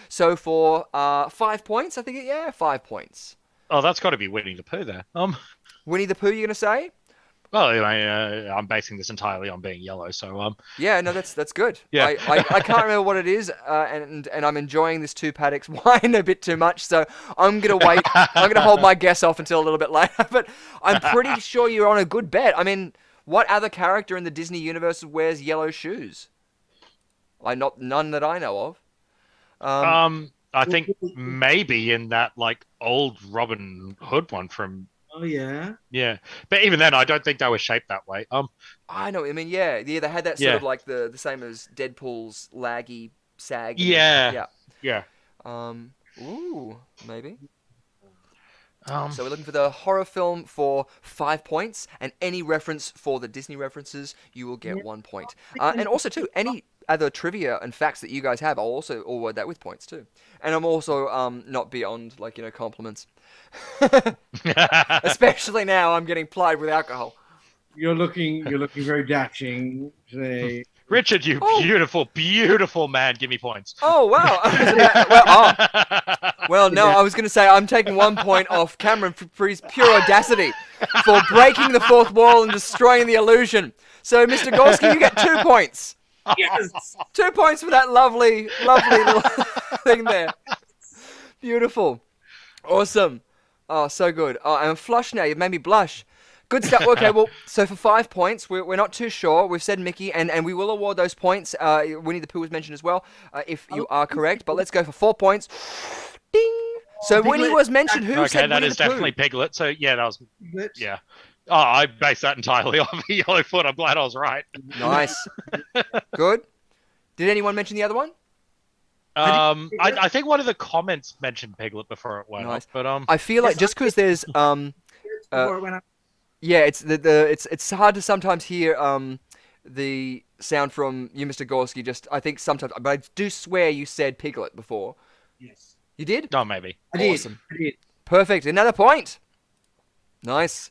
So for 5 points, I think. 5 points. Oh, that's got to be Winnie the Pooh there. Winnie the Pooh, you're gonna say? Well, anyway, I'm basing this entirely on being yellow, so Yeah, no, that's good. Yeah. I can't remember what it is, and I'm enjoying this 2 paddocks wine a bit too much, so I'm gonna wait. I'm gonna hold my guess off until a little bit later. But I'm pretty sure you're on a good bet. I mean, what other character in the Disney universe wears yellow shoes? None that I know of. I think maybe in that like old Robin Hood one from. Oh yeah. Yeah, but even then, I don't think they were shaped that way. I know. I mean, yeah. They had that sort of like the same as Deadpool's laggy, saggy. Yeah. Ooh, maybe. Um, So we're looking for the horror film for 5 points, and any reference for the Disney references, you will get 1 point. And also, too, any other trivia and facts that you guys have, I'll also award that with points, too. And I'm also not beyond, like, compliments. Especially now I'm getting plied with alcohol. You're looking very dashing today. Richard, you beautiful man, give me points. Oh, wow. Well, no, I was going to say I'm taking 1 point off Cameron for his pure audacity for breaking the fourth wall and destroying the illusion. So, Mr. Gorski, you get 2 points. Yes. 2 points for that lovely little thing there. Beautiful. Awesome. Oh, so good. Oh, I'm flush now. You've made me blush. Good stuff. Okay, well, so for 5 points, we're not too sure. We've said Mickey, and we will award those points. Winnie the Pooh was mentioned as well, if you are correct. But let's go for 4 points. Ding! So Winnie was mentioned. Who Okay, said that Winnie is the Pooh? definitely Piglet. So yeah, that was Piglet. yeah. Oh, I based that entirely off the yellow foot. I'm glad I was right. Nice. Good. Did anyone mention the other one? I think one of the comments mentioned Piglet before it went Nice. up, but I feel like just because there's Before it went up. yeah, it's hard to sometimes hear the sound from you, Mr. Gorski. Just I think sometimes, but I do swear you said Piglet before. Yes. You did? oh maybe. I did. Awesome. I did. Perfect. Another point. Nice.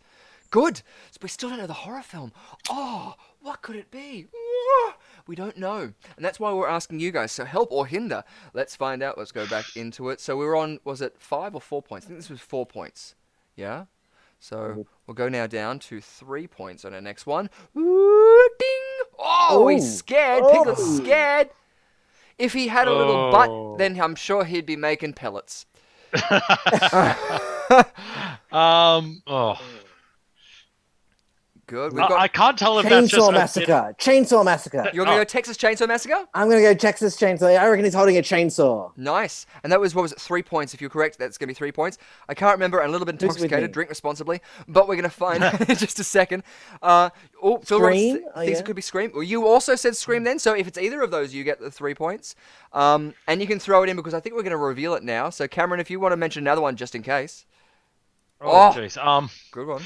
Good. So we still don't know the horror film. Oh, what could it be? We don't know. And that's why we're asking you guys. So help or hinder. Let's find out. Let's go back into it. So we were on, was it 5 or 4 points? I think this was 4 points. Yeah? So we'll go now down to 3 points on our next one. Ooh, ding! Oh, he's scared. Piglet's scared. If he had a little butt, then I'm sure he'd be making pellets. Oh. Good. We've got... I can't tell if that's just Chainsaw Massacre. Chainsaw Massacre. You're going to go Texas Chainsaw Massacre? I'm going to go Texas Chainsaw. I reckon he's holding a chainsaw. Nice. And that was, what was it, 3 points? If you're correct, that's going to be 3 points. I can't remember. I'm a little bit Who's with intoxicated. me? Drink responsibly. But we're going to find out in just a second. Phil Scream? Oh, thinks yeah. it could be Scream. Well, you also said Scream then. So if it's either of those, you get the 3 points. And you can throw it in because I think we're going to reveal it now. So Cameron, if you want to mention another one just in case. Oh, jeez. Good one.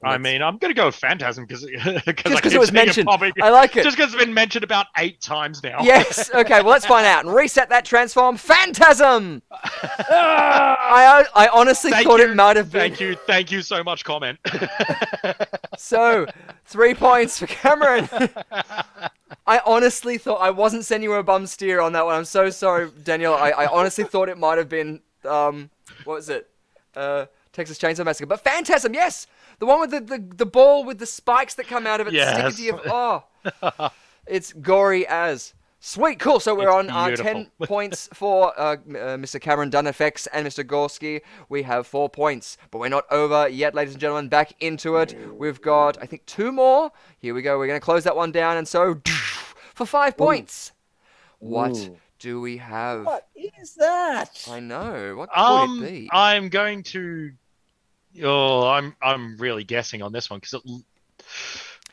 I mean, I'm gonna go with Phantasm because it was mentioned. I like it. Just because it's been mentioned about 8 times now. Yes. Okay. Well, let's find out and reset that transform. Phantasm. I honestly thought it might have been. Thank you so much. Comment. So, 3 points for Cameron. I honestly thought I wasn't sending you a bum steer on that one. I'm so sorry, Daniel. I honestly thought it might have been what was it? Texas Chainsaw Massacre. But Phantasm, yes. The one with the ball with the spikes that come out of it, Yes. stick it to your... Oh, it's gory as. Sweet, cool. So we're It's on beautiful. 10 points for Mr. Cameron Dunn-FX and Mr. Gorski. We have 4 points, but we're not over yet, ladies and gentlemen. Back into it. We've got, I think, 2 more. Here we go. We're going to close that one down. And so, for 5 points, what do we have? What is that? I know. What could it be? I'm going to. Oh, I'm really guessing on this one because it.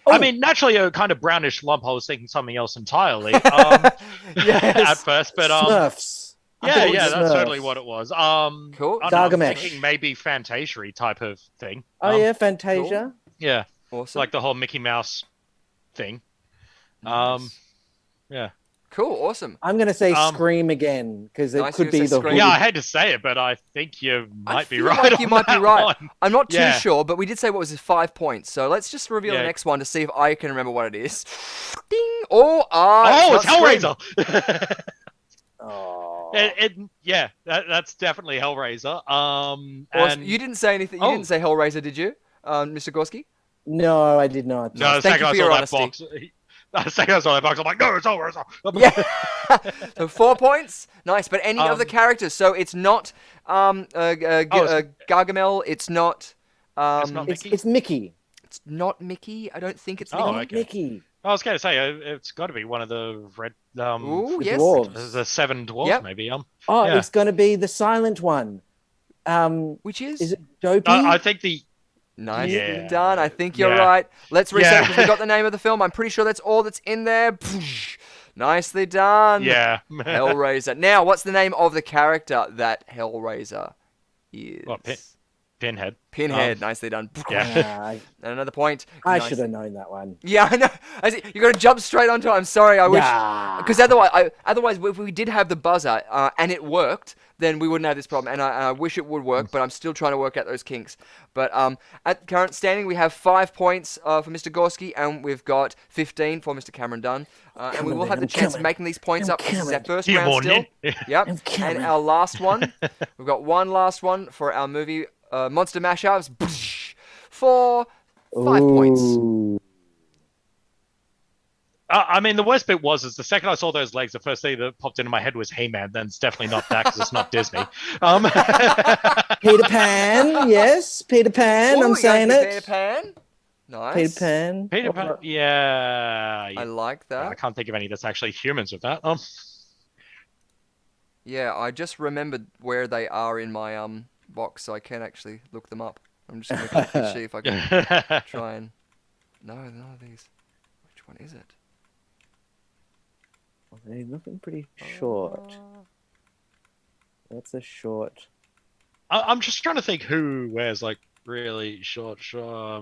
I mean, naturally, a kind of brownish lump. I was thinking something else entirely at first, but Smurfs. yeah, that's Smurfs. totally what it was. Cool. I don't know, I'm Gargamesh. thinking maybe Fantasia type of thing. Oh yeah, Fantasia. Yeah, Awesome. like the whole Mickey Mouse thing. Nice. Yeah. Cool. Awesome. I'm going to say Scream again because it Nice, could you're be gonna say the Scream. Yeah, I hate to say it, but I think you I might be feel right. like you on might be that right. one. I'm not too Yeah. sure, but we did say what was his 5 points. So let's just reveal the Yeah. next one to see if I can remember what it is. Ding! Oh, It's not Scream. Hellraiser. Oh. That's definitely Hellraiser. Awesome. And You didn't say anything. You didn't say Hellraiser, did you? Mr. Gorski? No, I did not. No, the Thank second you I for saw your that honesty. box, the second I saw that box, I'm like, no, it's over. It's over. Yeah. So 4 points. Nice. But any of the characters. So it's not Gargamel. It's not. It's not It's, Mickey. it's Mickey. It's not Mickey. I don't think it's Oh, Mickey. okay. Mickey. I was going to say it's got to be one of the red. Ooh, The yes. dwarves. The 7 dwarves, Yep. maybe. Oh, Yeah. it's going to be the silent one. Which is? Is it Dopey? I think the. Nice Yeah. done. I think you're Yeah. right. Let's reset Yeah. because we got the name of the film. I'm pretty sure that's all that's in there. Nicely done. Yeah. Hellraiser. Now, what's the name of the character that Hellraiser is? What, Pinhead. Pinhead. Nicely done. Yeah. And another point. I Nice. should have known that one. Yeah, I know. You got to jump straight onto it. I'm sorry. I wish. Nah. Because otherwise, if we did have the buzzer and it worked, then we wouldn't have this problem. And I wish it would work, but I'm still trying to work out those kinks. But at current standing, we have 5 points for Mr. Gorski, and we've got 15 for Mr. Cameron Dunn. And we will have the chance of making these points up. This is our first Come round on, still. in. Yep. And Cameron. our last one, we've got one last one for our movie Monster Mashups for 5 points. Ooh. I mean, the worst bit was is the second I saw those legs, the first thing that popped into my head was He-Man. Then it's definitely not that because it's not Disney. Peter Pan, yes, Peter Pan. Ooh, I'm we got saying the it. Peter Pan. Nice. Peter Pan. Peter Pan. Yeah. I like that. I can't think of any that's actually humans with that. Yeah, I just remembered where they are in my box, so I can actually look them up. I'm just gonna quickly see if I can try and. No, none of these. Which one is it? They're looking pretty short. That's a short. I'm just trying to think who wears like really short.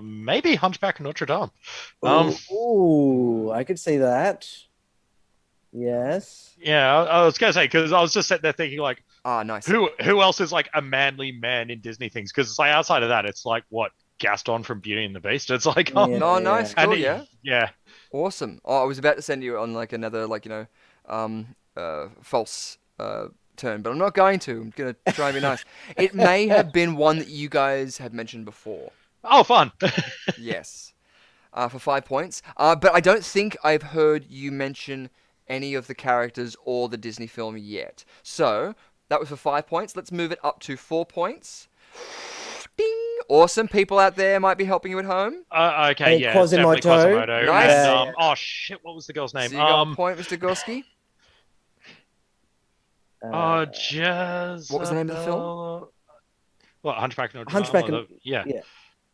Maybe Hunchback of Notre Dame. Ooh, I could see that. Yes. Yeah, I was gonna say because I was just sitting there thinking like, Ah, nice. who else is like a manly man in Disney things? Because it's like outside of that, it's like what Gaston from Beauty and the Beast. It's like, Yeah. No, nice, and cool, yeah. yeah. Awesome. Oh, I was about to send you on like another false turn, but I'm not going to. I'm gonna try and be nice. It may have been one that you guys had mentioned before. Oh, fun. Yes. For 5 points. But I don't think I've heard you mention any of the characters or the Disney film yet. So, that was for 5 points. Let's move it up to 4 points. Ding! Awesome. People out there might be helping you at home. Okay, Hey, yeah, it's definitely Quasimodo. Quasimodo. Nice. And, oh shit, what was the girl's name? So you got a point, Mr. Gorski. Jazz. What was the name of the film? What, Hunchback of Notre Dame? Hunchback Or of- yeah. yeah.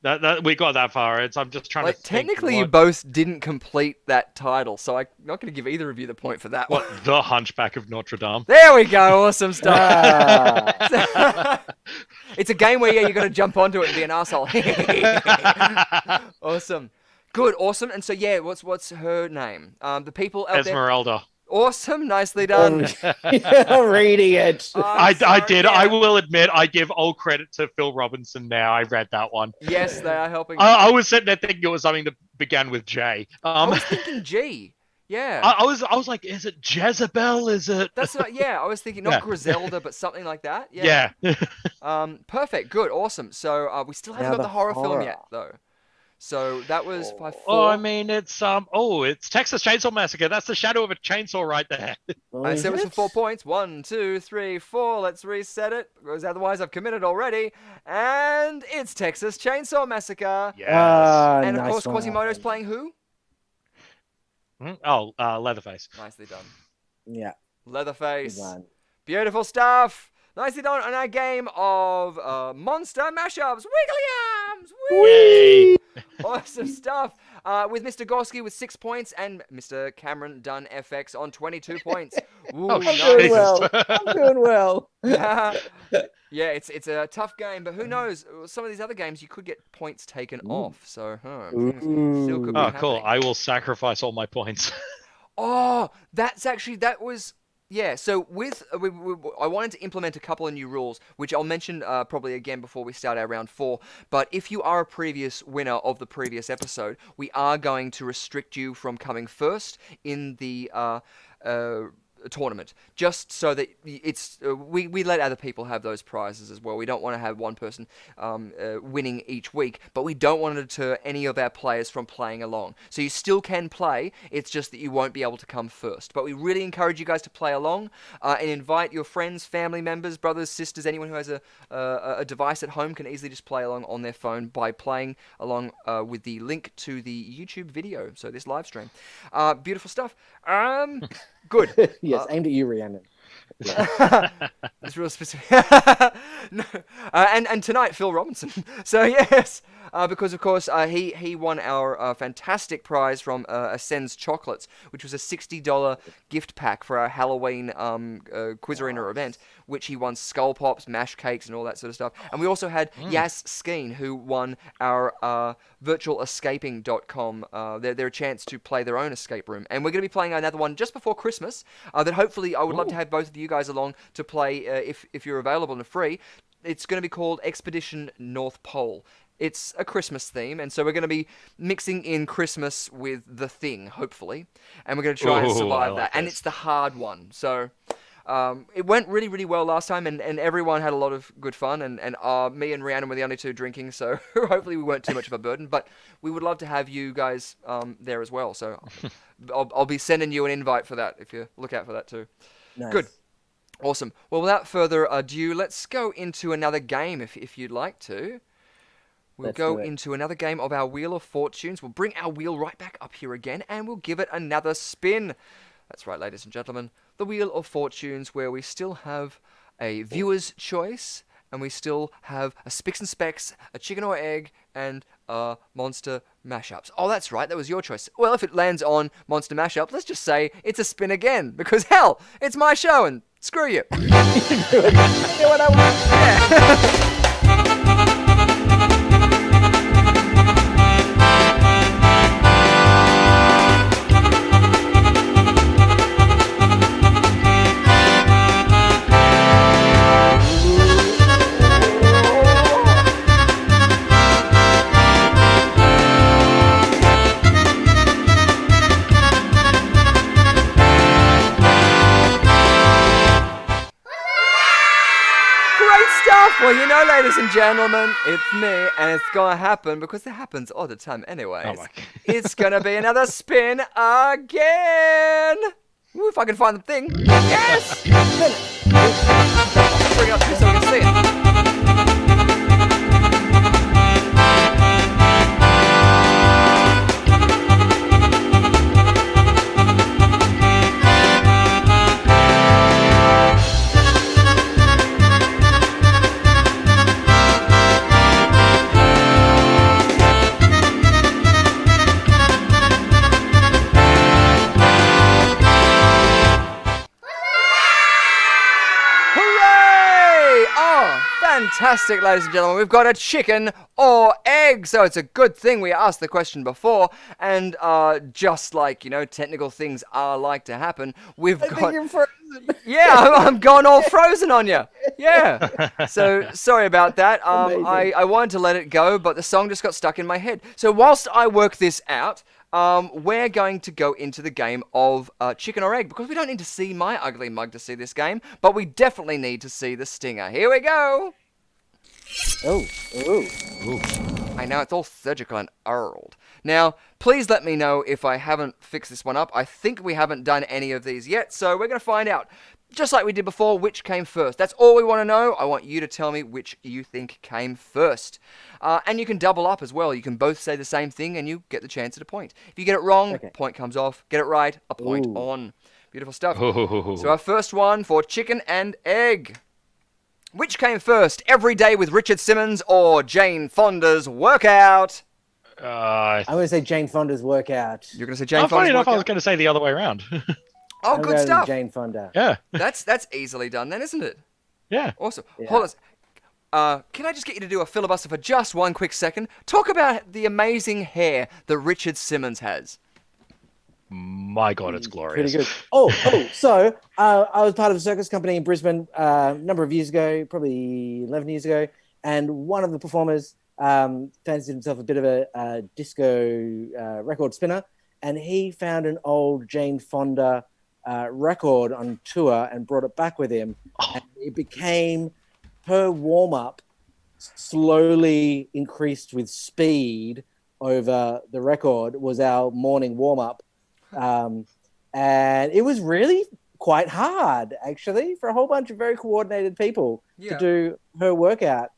That we got that far. I'm just trying Like, to think technically, you what, both didn't complete that title, so I'm not going to give either of you the point for that one. what the Hunchback of Notre Dame. There we go. Awesome stuff. Ah. It's a game where you got to jump onto it and be an asshole. Awesome. Good. Awesome. And so what's her name? The people out there. Esmeralda. Awesome. Nicely done. I'm reading it. I did. Yeah. I will admit, I give all credit to Phil Robinson now. I read that one. Yes, they are helping. I was sitting there thinking it was something that began with J. I was thinking G. Yeah. I was like, is it Jezebel? Is it? That's what, yeah, I was thinking not Yeah. Griselda, but something like that. Yeah. Yeah. Perfect. Good. Awesome. So we still haven't Now got the the horror film horror. yet, though. So that was by 4. Oh, I mean, it's it's Texas Chainsaw Massacre. That's the shadow of a chainsaw right there. I said it was for 4 points. 1, 2, 3, 4. Let's reset it, because otherwise I've committed already. And it's Texas Chainsaw Massacre. Yes. And of nice course, one. Quasimodo's playing who? Leatherface. Nicely done. Yeah. Leatherface. Good one. Beautiful stuff. Nicely done on our game of monster mashups. Wiggly arms. Whee! Yay! Awesome stuff. With Mr. Gorski with 6 points and Mr. Cameron Dunn FX on 22 points. Ooh, Oh, nice. Doing Jesus. well. I'm doing well. Yeah, it's a tough game, but who knows? Some of these other games you could get points taken off. So, things still could be Oh, cool. happening. I will sacrifice all my points. Oh, that was. Yeah, so I wanted to implement a couple of new rules, which I'll mention probably again before we start our round 4. But if you are a previous winner of the previous episode, we are going to restrict you from coming first in the tournament, just so that it's we let other people have those prizes as well. We don't want to have one person winning each week, but we don't want to deter any of our players from playing along. So you still can play, it's just that you won't be able to come first. But we really encourage you guys to play along and invite your friends, family members, brothers, sisters, anyone who has a device at home can easily just play along on their phone by playing along with the link to the YouTube video, so this live stream. Beautiful stuff. Good. Yes, aimed at you, Rhiannon. It's real specific. No. And tonight, Phil Robinson. So yes, because of course he won our fantastic prize from Ascends Chocolates, which was a $60 gift pack for our Halloween Quiz Arena event, which he won skull pops, mash cakes, and all that sort of stuff. And we also had Yas Skeen, who won our virtualescaping.com their chance to play their own escape room. And we're going to be playing another one just before Christmas that hopefully I would love to have both of you guys along to play if you're available and free. It's going to be called Expedition North Pole. It's a Christmas theme, and so we're going to be mixing in Christmas with The Thing, hopefully. And we're going to try and survive that. And it's the hard one, so... it went really, really well last time, and everyone had a lot of good fun, and me and Rhiannon were the only two drinking, so hopefully we weren't too much of a burden, but we would love to have you guys there as well, so I'll be sending you an invite for that, if you look out for that too. Nice. Good. Awesome. Well, without further ado, let's go into another game, if you'd like to. We'll go into another game of our Wheel of Fortunes. We'll bring our wheel right back up here again, and we'll give it another spin. That's right, ladies and gentlemen. The Wheel of Fortunes, where we still have a viewer's choice, and we still have a Spicks and Specks, a chicken or egg, and monster mashups. Oh, that's right, that was your choice. Well, if it lands on monster mashup, let's just say it's a spin again, because hell, it's my show, and screw you. Do what I want. Yeah. Well, you know, ladies and gentlemen, it's me, and it's gonna happen because it happens all the time anyways. Oh my God. It's gonna be another spin again! Ooh, if I can find the thing. Yes! Bring it up here so we can see it. Fantastic, ladies and gentlemen. We've got a chicken or egg. So it's a good thing we asked the question before. And just like, you know, technical things are like to happen, we've got... think you're frozen. Yeah, I'm gone all frozen on you. Yeah. So sorry about that. I wanted to let it go, but the song just got stuck in my head. So whilst I work this out... we're going to go into the game of chicken or egg, because we don't need to see my ugly mug to see this game, but we definitely need to see the stinger. Here we go! Oh, ooh. I know, it's all surgical and old. Now, please let me know if I haven't fixed this one up. I think we haven't done any of these yet, so we're going to find out. Just like we did before, which came first. That's all we want to know. I want you to tell me which you think came first. And you can double up as well. You can both say the same thing and you get the chance at a point. If you get it wrong, point comes off. Get it right, a point on. Beautiful stuff. So our first one for chicken and egg. Which came first, Every Day with Richard Simmons or Jane Fonda's Workout? I'm going to say Jane Fonda's Workout. You're going to say Jane Fonda's Funny enough, Workout? I was going to say the other way around. Oh, good stuff. Jane Fonda. Yeah. That's easily done then, isn't it? Yeah. Awesome. Yeah. Hold on. Can I just get you to do a filibuster for just one quick second? Talk about the amazing hair that Richard Simmons has. My God, it's glorious. Pretty good. So I was part of a circus company in Brisbane a number of years ago, probably 11 years ago, and one of the performers fancied himself a bit of a disco record spinner, and he found an old Jane Fonda record on tour and brought it back with him. And it became, per warm-up, slowly increased with speed over the record, was our morning warm-up. And it was really quite hard, actually, for a whole bunch of very coordinated people to do her workout.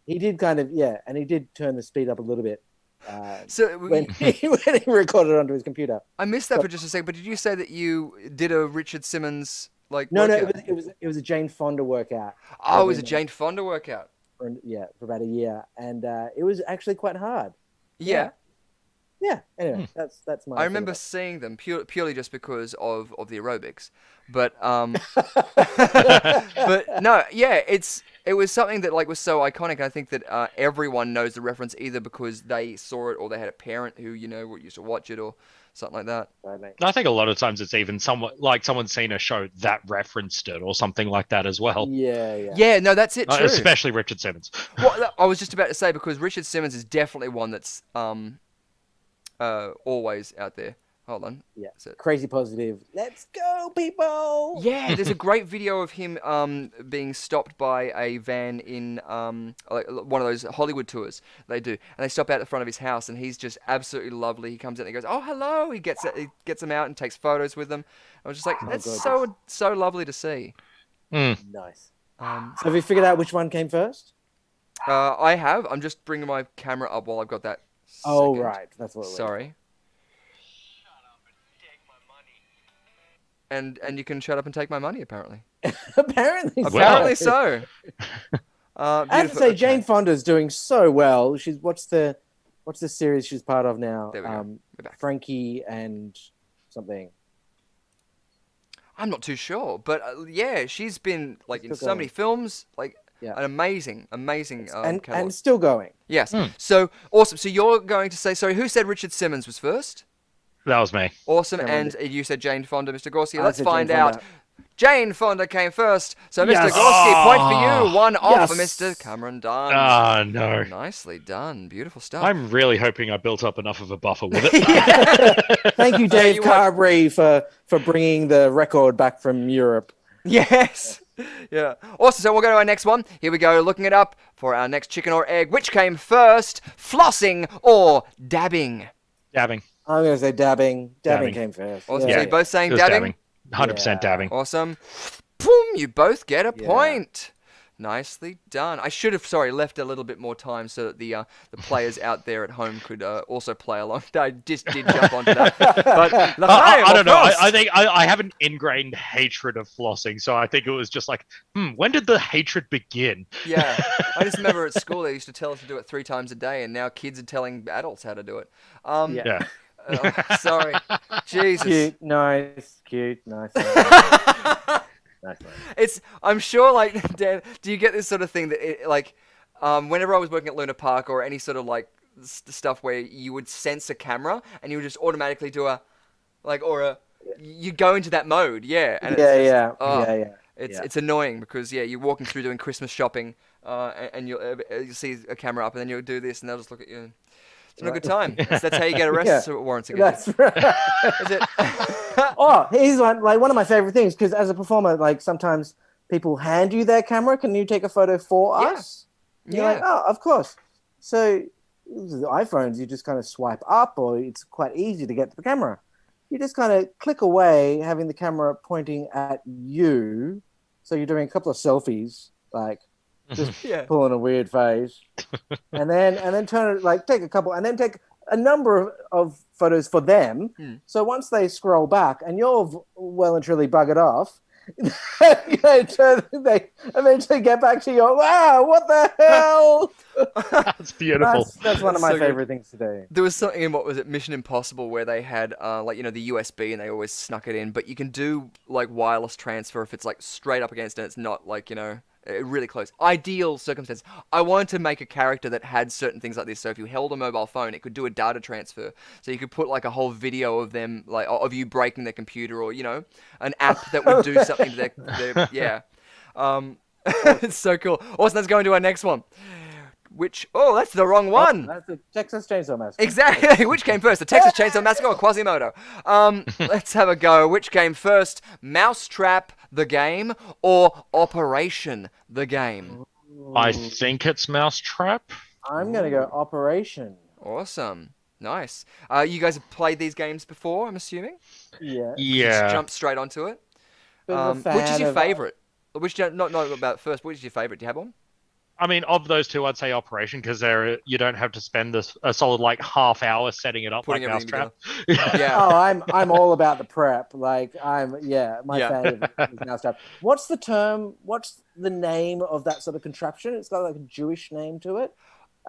He did kind of, and he did turn the speed up a little bit. When he recorded onto his computer. I missed that for just a second, but did you say that you did a Richard Simmons No, workout? it was a Jane Fonda workout. Oh, it was a Jane Fonda workout. For about a year, and it was actually quite hard. Yeah. Anyway, that's my. I remember seeing them purely just because of the aerobics, but but no, it was something that was so iconic. I think that everyone knows the reference either because they saw it or they had a parent who used to watch it or something like that. I think a lot of times it's even somewhat like someone's seen a show that referenced it or something like that as well. Yeah, no, that's it. True. Especially Richard Simmons. Well, I was just about to say because Richard Simmons is definitely one that's always out there. Hold on. Yeah. Crazy positive. Let's go, people. Yeah, there's a great video of him being stopped by a van in one of those Hollywood tours they do, and they stop out the front of his house, and he's just absolutely lovely. He comes out and he goes, "Oh, hello." He gets them out and takes photos with them. I was just like, that's so lovely to see. Nice. So have you figured out which one came first? I have. I'm just bringing my camera up while I've got that. Oh, second. right. That's what it was. Sorry. And you can shut up and take my money, apparently. Apparently so. I have to say, Jane Fonda's doing so well. What's the series she's part of now? There we go. We're back. Frankie and something. I'm not too sure, but she's been in so many films, an amazing and still going. Yes. So awesome. So you're going to say, sorry, who said Richard Simmons was first? That was me. Awesome. And you said Jane Fonda, Mr. Gorski. Let's find out. Jane Fonda came first. So, Mr. Gorski, point for you. One off for Mr. Cameron Dunn. Ah, no. Nicely done. Beautiful stuff. I'm really hoping I built up enough of a buffer with it. Thank you, Dave Carberry, for bringing the record back from Europe. Yes. Yeah. Awesome. So we'll go to our next one. Here we go. Looking it up for our next chicken or egg. Which came first, flossing or dabbing? Dabbing. I'm going to say dabbing. Dabbing came first. Awesome. So you're both saying dabbing? 100% dabbing. Awesome. Boom. You both get a point. Nicely done. I should have, left a little bit more time so that the players out there at home could also play along. I just did jump onto that. But I don't know. I think I have an ingrained hatred of flossing, so I think it was just like, when did the hatred begin? Yeah. I just remember at school they used to tell us to do it 3 times a day, and now kids are telling adults how to do it. Sorry. Jesus. Cute. Nice. I'm sure, Dan, do you get this sort of thing that, whenever I was working at Luna Park or any sort of, stuff where you would sense a camera and you would just automatically do you go into that mode, and it's annoying because, you're walking through doing Christmas shopping and you'll see a camera up and then you'll do this and they'll just look at you. It's not a good time. That's how you get arrested warrants again. That's right. Is it? Here's one. One of my favorite things, because as a performer, sometimes people hand you their camera. Can you take a photo for us? You're like, oh, of course. So the iPhones, you just kind of swipe up, or it's quite easy to get to the camera. You just kind of click away, having the camera pointing at you. So you're doing a couple of selfies, just pulling a weird face, and then turn it, take a couple, and then take a number of photos for them. So once they scroll back and you're well and truly buggered off, they eventually get back to you. Wow, what the hell? That's beautiful. That's one of my favorite things to do. There was something in, Mission Impossible, where they had the USB and they always snuck it in, but you can do wireless transfer if it's straight up against it. It's not really close. Ideal circumstance. I wanted to make a character that had certain things like this. So if you held a mobile phone, it could do a data transfer. So you could put a whole video of them, of you breaking their computer, or an app that would do something to their it's so cool. Awesome. Let's go into our next one. Which? Oh, that's the wrong one. That's the Texas Chainsaw Massacre. Exactly. Which came first, the Texas Chainsaw Massacre or Quasimodo? Let's have a go. Which came first, Mousetrap the game or Operation the game? I think it's Mousetrap. I'm gonna go Operation. Awesome. Nice. You guys have played these games before, I'm assuming? Yeah. Just Yeah. jump straight onto it. Bit of a Which is fan your of- favorite? Which not about first. Which is your favorite? Do you have one? I mean, of those two, I'd say Operation because you don't have to spend a solid like half hour setting it up Putting like everything Mousetrap. Yeah. Oh, I'm all about the prep. Like my Yeah. favorite is Mousetrap. What's the term? What's the name of that sort of contraption? It's got like a Jewish name to it.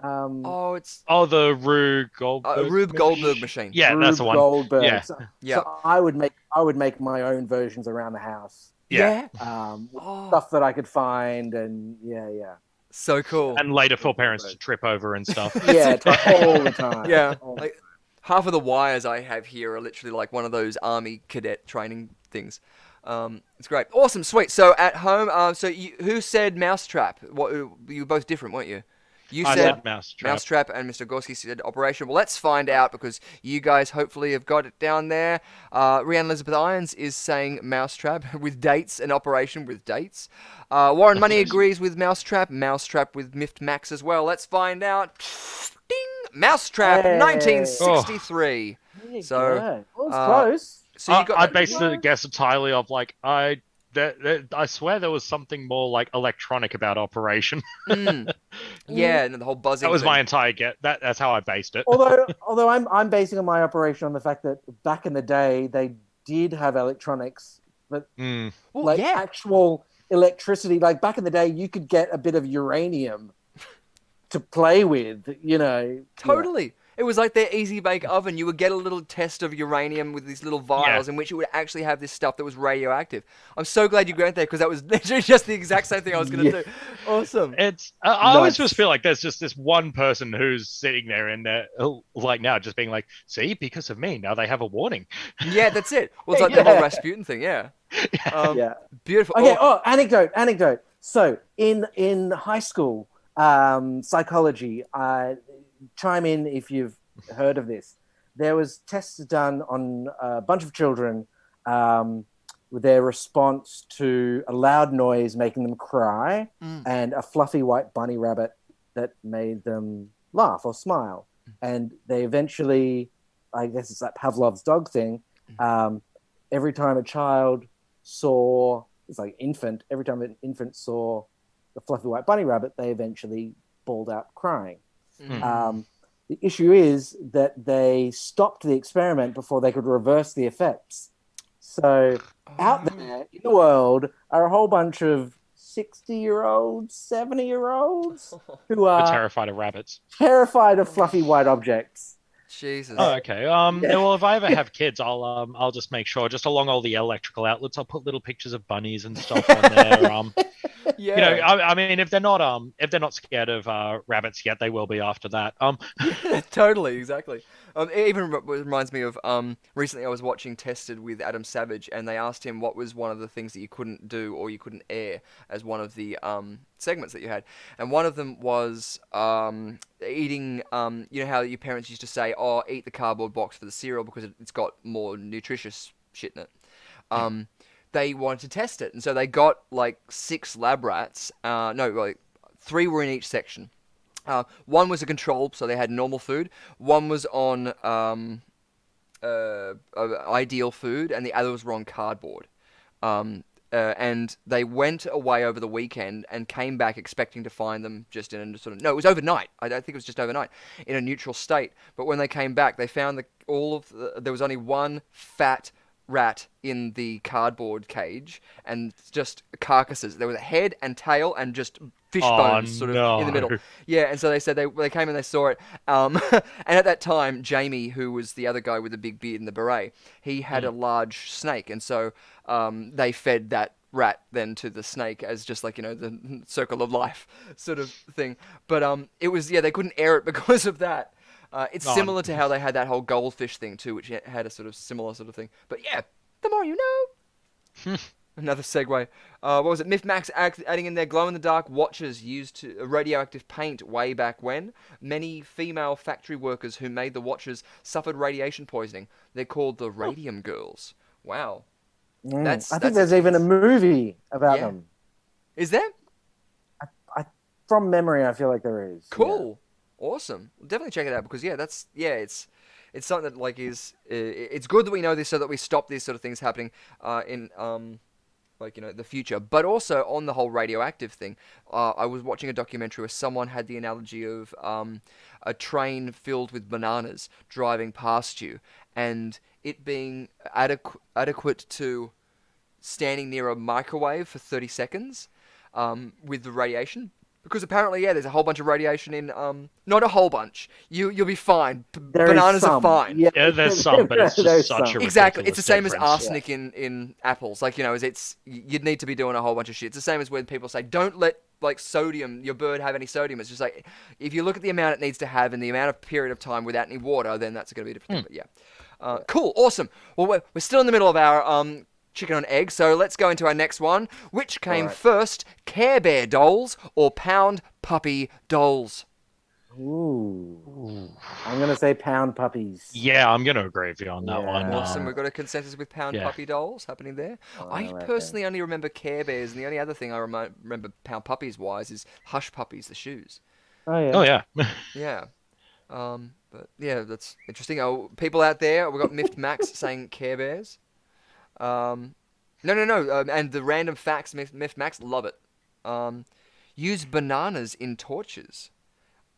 Oh, it's Oh, the Rube Goldberg. Rube Goldberg machine. Yeah, Rube that's the one. Goldberg. Yeah. So, Yeah. so I would make my own versions around the house. Yeah. With Oh, stuff that I could find and yeah. so cool. And later for parents to trip over and stuff. Yeah, all the time. Yeah. All the Like half of the wires I have here are literally like one of those army cadet training things. It's great. Awesome. Sweet. So at home, who said Mousetrap? What? You were both different, weren't you? You I said said Mousetrap. Mousetrap and Mr. Gorski said Operation. Well, let's find out because you guys hopefully have got it down there. Rhiannon Elizabeth Irons is saying Mousetrap with dates and Operation with dates. Warren Money agrees with Mousetrap. Mousetrap with Miffed Max as well. Let's find out. Ding! Mousetrap, Hey. 1963. There you So, go. Well, it's close. So you got I that- based the guess entirely of like I swear there was something more like electronic about Operation. Yeah, and the whole buzzing. That was thing. my entire guess. That's how I based it. Although I'm basing my operation on the fact that back in the day they did have electronics, but Mm. Well, like yeah. actual electricity. Like back in the day, you could get a bit of uranium to play with. Totally. It was like their easy bake oven. You would get a little test of uranium with these little vials in which it would actually have this stuff that was radioactive. I'm so glad you went there because that was literally just the exact same thing I was going to do. Awesome. It's I always Nuts. just feel like there's just this one person who's sitting there and like now just being like, see, because of me, now they have a warning. Yeah, that's it. Well, it's like the whole Yeah. Rasputin thing, yeah. Yeah. Beautiful. Okay. Oh, anecdote. So in high school, psychology. Chime in if you've heard of this. There was tests done on a bunch of children with their response to a loud noise making them cry and a fluffy white bunny rabbit that made them laugh or smile. And they eventually, I guess it's that Pavlov's dog thing, every time a child saw, it's like infant, every time an infant saw the fluffy white bunny rabbit, they eventually bawled out crying. The issue is that they stopped the experiment before they could reverse the effects. So out there in the world are a whole bunch of 60-year-olds, 70-year-olds who We're are terrified of rabbits. terrified of fluffy white objects. Jesus. Oh, okay. Well, if I ever have kids, I'll just make sure, just along all the electrical outlets, I'll put little pictures of bunnies and stuff on there. Yeah. You know, I mean, if they're not scared of rabbits yet, they will be after that. Totally, exactly. It even reminds me of recently I was watching Tested with Adam Savage, and they asked him what was one of the things that you couldn't do or you couldn't air as one of the segments that you had, and one of them was eating. You know how your parents used to say, "Oh, eat the cardboard box for the cereal because it's got more nutritious shit in it." They wanted to test it, and so they got like 6 lab rats. No, like 3 were in each section. One was a control, so they had normal food. One was on ideal food, and the others were on cardboard. And they went away over the weekend and came back expecting to find them just in a sort of... No, it was overnight. I don't think it was just overnight, in a neutral state. But when they came back, they found there was only one fat rat in the cardboard cage and just carcasses. There was a head and tail and just fish bones sort of in the middle. Yeah, and so they said they came and they saw it. And at that time, Jamie, who was the other guy with the big beard and the beret, he had a large snake. And so they fed that rat then to the snake as just like, you know, the circle of life sort of thing. But it was, yeah, they couldn't air it because of that. It's similar to how they had that whole goldfish thing too, which had a sort of similar sort of thing. But yeah, the more you know. Another segue. What was it? Max adding in their glow-in-the-dark watches used to radioactive paint way back when. Many female factory workers who made the watches suffered radiation poisoning. They're called the Radium Girls. Wow. I think there's even a movie about them. Is there? From memory, I feel like there is. Cool. Awesome. Definitely check it out because it's something that like is it's good that we know this so that we stop these sort of things happening in the future. But also on the whole radioactive thing, I was watching a documentary where someone had the analogy of a train filled with bananas driving past you and it being adequate to standing near a microwave for 30 seconds with the radiation. Because apparently, there's a whole bunch of radiation in, not a whole bunch. You'll be fine. Bananas are fine. Yeah, there's some, but it's just such a exactly. It's the same difference. as arsenic in apples. Like, you'd need to be doing a whole bunch of shit. It's the same as when people say, don't let, sodium, your bird have any sodium. It's just like, if you look at the amount it needs to have and the amount of period of time without any water, then that's going to be a different thing. But yeah. Cool. Awesome. Well, we're still in the middle of our, chicken and egg, so let's go into our next one. Which came first, Care Bear dolls or Pound Puppy dolls? Ooh. I'm going to say Pound Puppies. Yeah, I'm going to agree with you on that one. Awesome. We've got a consensus with Pound Puppy dolls happening there. I personally only remember Care Bears, and the only other thing I remember Pound Puppies-wise is Hush Puppies, the shoes. Oh, yeah. Yeah. But, yeah, that's interesting. Oh, people out there, we've got Miffed Max saying Care Bears. No. And the random facts, Miff Max, love it. Use bananas in torches.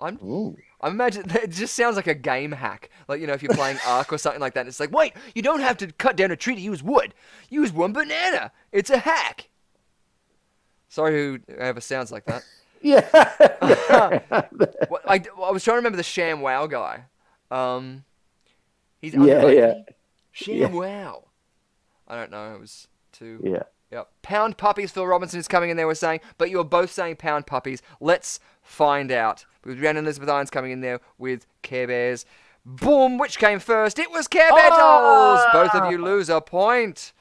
I'm imagining it just sounds like a game hack. Like, if you're playing Ark or something like that, it's like, wait, you don't have to cut down a tree to use wood. Use one banana. It's a hack. Sorry, whoever sounds like that. Yeah. I was trying to remember the Sham Wow guy. He's Sham Wow. I don't know. It was too. Yeah. Yep. Pound Puppies. Phil Robinson is coming in there. We're saying, but you're both saying Pound Puppies. Let's find out. With Rhiannon Elizabeth Irons coming in there with Care Bears. Boom! Which came first? It was Care Bear dolls. Both of you lose a point.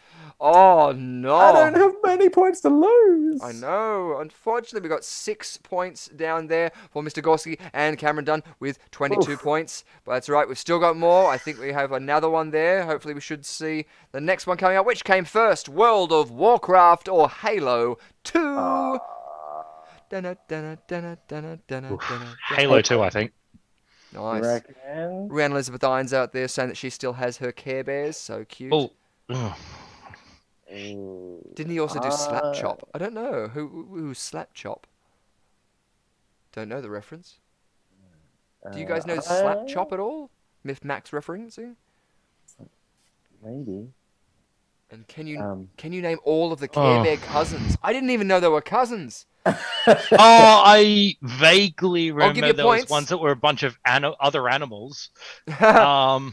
Oh no! I don't have many points to lose. I know. Unfortunately, we got 6 points down there for Mr. Gorski and Cameron Dunn with 22 points. But that's right. We've still got more. I think we have another one there. Hopefully, we should see the next one coming up. Which came first? World of Warcraft or Halo 2? Halo 2, I think. Nice. Rhiannon Elizabeth Irons out there saying that she still has her Care Bears. So cute. Oh. Didn't he also do Slap Chop? I don't know. Who's Slap Chop? Don't know the reference. Do you guys know Slap Chop at all? Myth Max referencing? Maybe. And can you name all of the Care Bear cousins? I didn't even know they were cousins. I vaguely remember there points. was ones that were a bunch of other animals. I'm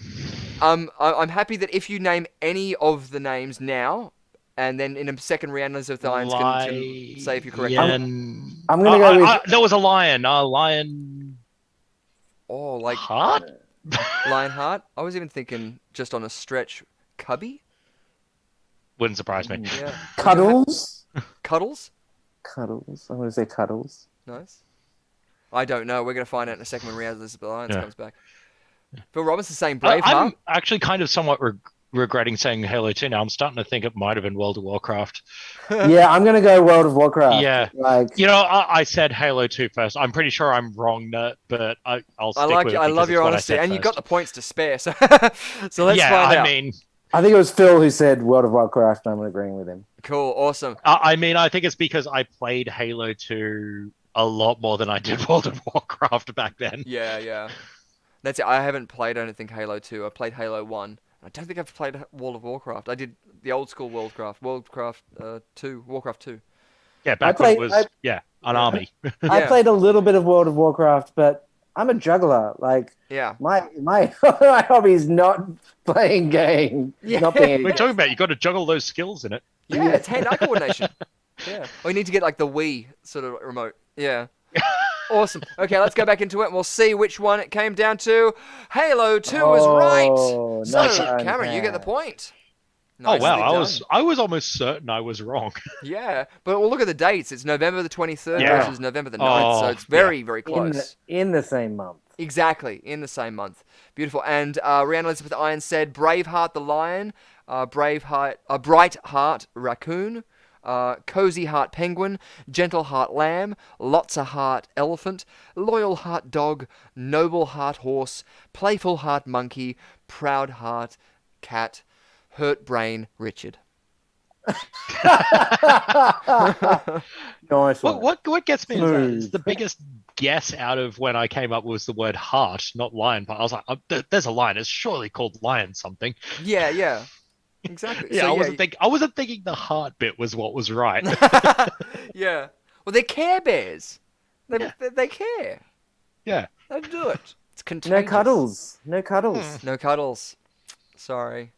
happy that if you name any of the names now, and then in a second round, Elizabeth Irons can say if you're correct. I'm going to go with... there was a lion. Lion... Oh, like... Heart? Lionheart? I was even thinking, just on a stretch, Cubby? Wouldn't surprise me. Yeah. Cuddles? Cuddles? Cuddles. I'm going to say Cuddles. Nice. I don't know. We're going to find out in a second when Riaz Elizabeth Irons comes back. Phil Robinson's saying Braveheart. I'm actually kind of somewhat regretting saying Halo 2 now. I'm starting to think it might have been World of Warcraft. Yeah, I'm going to go World of Warcraft. Yeah. Like... I said Halo 2 first. I'm pretty sure I'm wrong, but I'll stick with it. I love your honesty. And you got the points to spare. So, so let's find out. I think it was Phil who said World of Warcraft, and I'm agreeing with him. Cool, awesome. I think it's because I played Halo 2 a lot more than I did World of Warcraft back then. Yeah. That's it. I haven't played, I don't think, Halo 2. I played Halo 1. I don't think I've played World of Warcraft. I did the old school Warcraft 2. Yeah, back when it was an army. I played a little bit of World of Warcraft, but I'm a juggler. Like, my hobby is not playing games. Yeah. Not being... What are you talking about? You got to juggle those skills in it. Yeah, it's hand-eye coordination. Yeah. Or you need to get like the Wii sort of remote. Yeah. Awesome. Okay, let's go back into it and we'll see which one it came down to. Halo 2 is right. So, Cameron, you get the point. Oh wow, Nicely done. I was almost certain I was wrong. Yeah, but well, look at the dates. It's November the 23rd Yeah. versus November the 9th, so Oh, it's very, very close. In the same month. Exactly, in the same month. Beautiful. And Rhiannon Elizabeth Iron said, Braveheart the lion, Bright Heart raccoon, Cozy Heart penguin, Gentle Heart lamb, Lots of Heart elephant, Loyal Heart dog, Noble Heart horse, Playful Heart monkey, Proud Heart cat, Hurt brain Richard. Nice one. What gets me is Smooth. the biggest guess out of when I came up was the word heart, not lion. But I was like, there's a lion. It's surely called lion something. Yeah. Exactly. Yeah, So, I wasn't thinking the heart bit was what was right. yeah. Well, they're Care Bears. They care. Yeah. They do it. It's No contagious. cuddles. No cuddles. No cuddles. Sorry.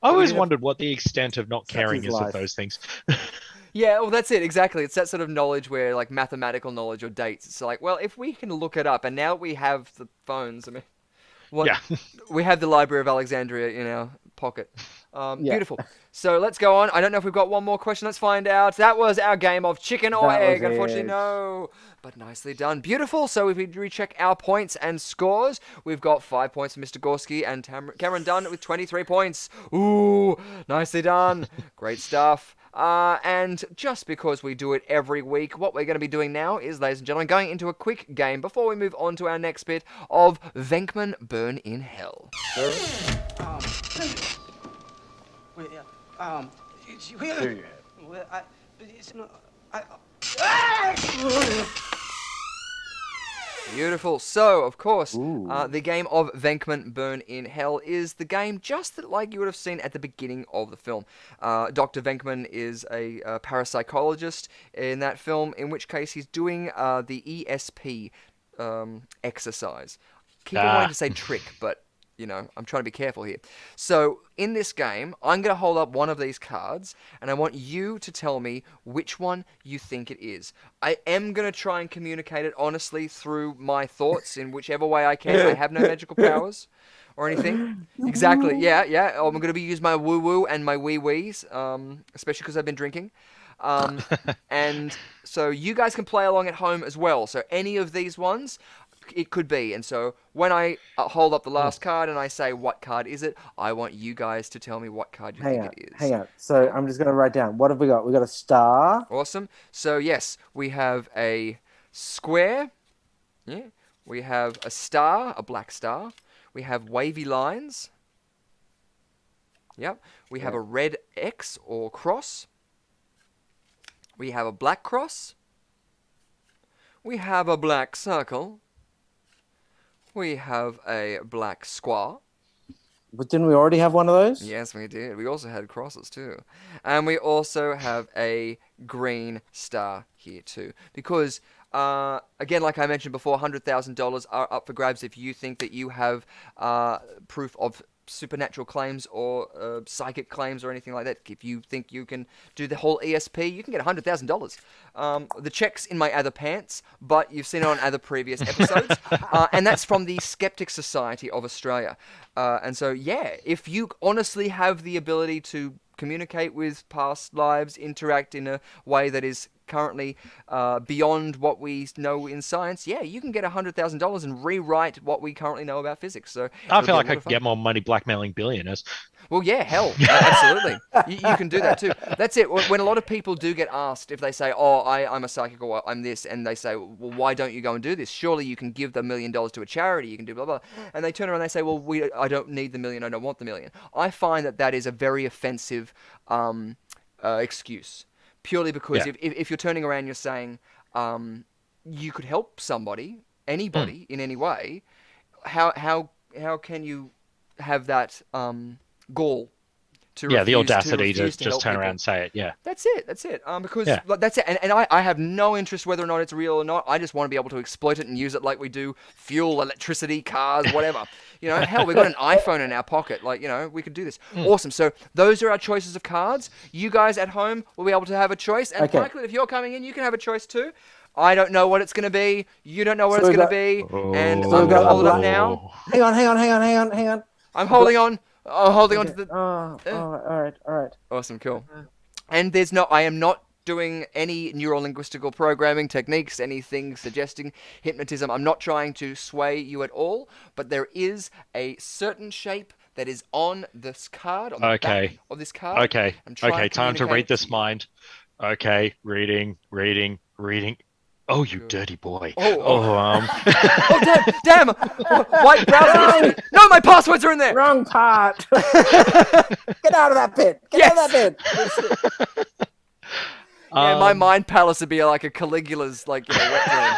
I always wondered what the extent of not Such caring is is of life. those things. Yeah, well, that's it. Exactly. It's that sort of knowledge where, like, mathematical knowledge or dates. It's like, well, if we can look it up, and now we have the phones, I mean, Yeah. we have the Library of Alexandria in our pocket. Yeah. Beautiful. So let's go on. I don't know if we've got one more question. Let's find out. That was our game of chicken or That was egg. Unfortunately, it. no. But nicely done. Beautiful. So if we recheck our points and scores, we've got 5 points for Mr. Gorski and Cameron Dunn with 23 points. Ooh, nicely done. Great stuff. And just because we do it every week, what we're going to be doing now is, ladies and gentlemen, going into a quick game before we move on to our next bit of Venkman Burn in Hell. Beautiful. So, of course, the game of Venkman Burn in Hell is the game just like you would have seen at the beginning of the film. Dr. Venkman is a parapsychologist in that film, in which case he's doing the ESP exercise. Keep on wanting to say trick, but, you know, I'm trying to be careful here. So, in this game, I'm going to hold up one of these cards, and I want you to tell me which one you think it is. I am going to try and communicate it honestly through my thoughts in whichever way I can. I have no magical powers or anything. Exactly, yeah. I'm going to be using my woo-woo and my wee-wees, especially because I've been drinking. And so you guys can play along at home as well. So any of these ones, it could be. And so when I hold up the last card and I say, what card is it? I want you guys to tell me what card you think it is. Hang on. So I'm just going to write down. What have we got? We got a star. Awesome. So yes, we have a square. Yeah. We have a star, a black star. We have wavy lines. Yep. We have a red X or cross. We have a black cross. We have a black circle. We have a black square. But didn't we already have one of those? Yes, we did. We also had crosses too. And we also have a green star here too. Because, again, like I mentioned before, $100,000 are up for grabs if you think that you have proof of supernatural claims or psychic claims or anything like that. If you think you can do the whole ESP, you can get $100,000. The check's in my other pants, but you've seen it on other previous episodes. And that's from the Skeptic Society of Australia. And so, yeah, if you honestly have the ability to communicate with past lives, interact in a way that is currently beyond what we know in science, yeah, you can get $100,000 and rewrite what we currently know about physics. So I feel like I could get more money blackmailing billionaires. Well, yeah, hell, absolutely. You can do that too. That's it. When a lot of people do get asked if they say, oh, I'm a psychic or I'm this, and they say, well, why don't you go and do this? Surely you can give the $1 million to a charity, you can do blah, blah. And they turn around and they say, well, I don't need the $1 million, I don't want the $1 million. I find that is a very offensive excuse. Purely because if you're turning around and you're saying you could help somebody, anybody, in any way, how can you have that gall to the refuse audacity to help just turn people? around and say it, That's it. Because that's it. And I have no interest whether or not it's real or not. I just want to be able to exploit it and use it like we do fuel, electricity, cars, whatever. You know, hell, we've got an iPhone in our pocket. Like, you know, we could do this. Awesome. So those are our choices of cards. You guys at home will be able to have a choice. And Michael, if you're coming in, you can have a choice too. I don't know what it's going to be. You don't know what it's going to be. And I'm going to hold it up now. Hang on. I'm holding on. Oh, holding on to the. Oh, all right. Awesome, cool. And I am not doing any neuro-linguistical programming techniques, anything suggesting hypnotism. I'm not trying to sway you at all, but there is a certain shape that is on this card, on the back of this card. Okay. Okay. Time to read this mind. Okay. Reading. Oh, you dirty boy. Oh, damn! White browser. No, my passwords are in there. Wrong part. Get out of that pit. Get out of that pit. Yeah, my mind palace would be like a Caligula's, like, wet dream.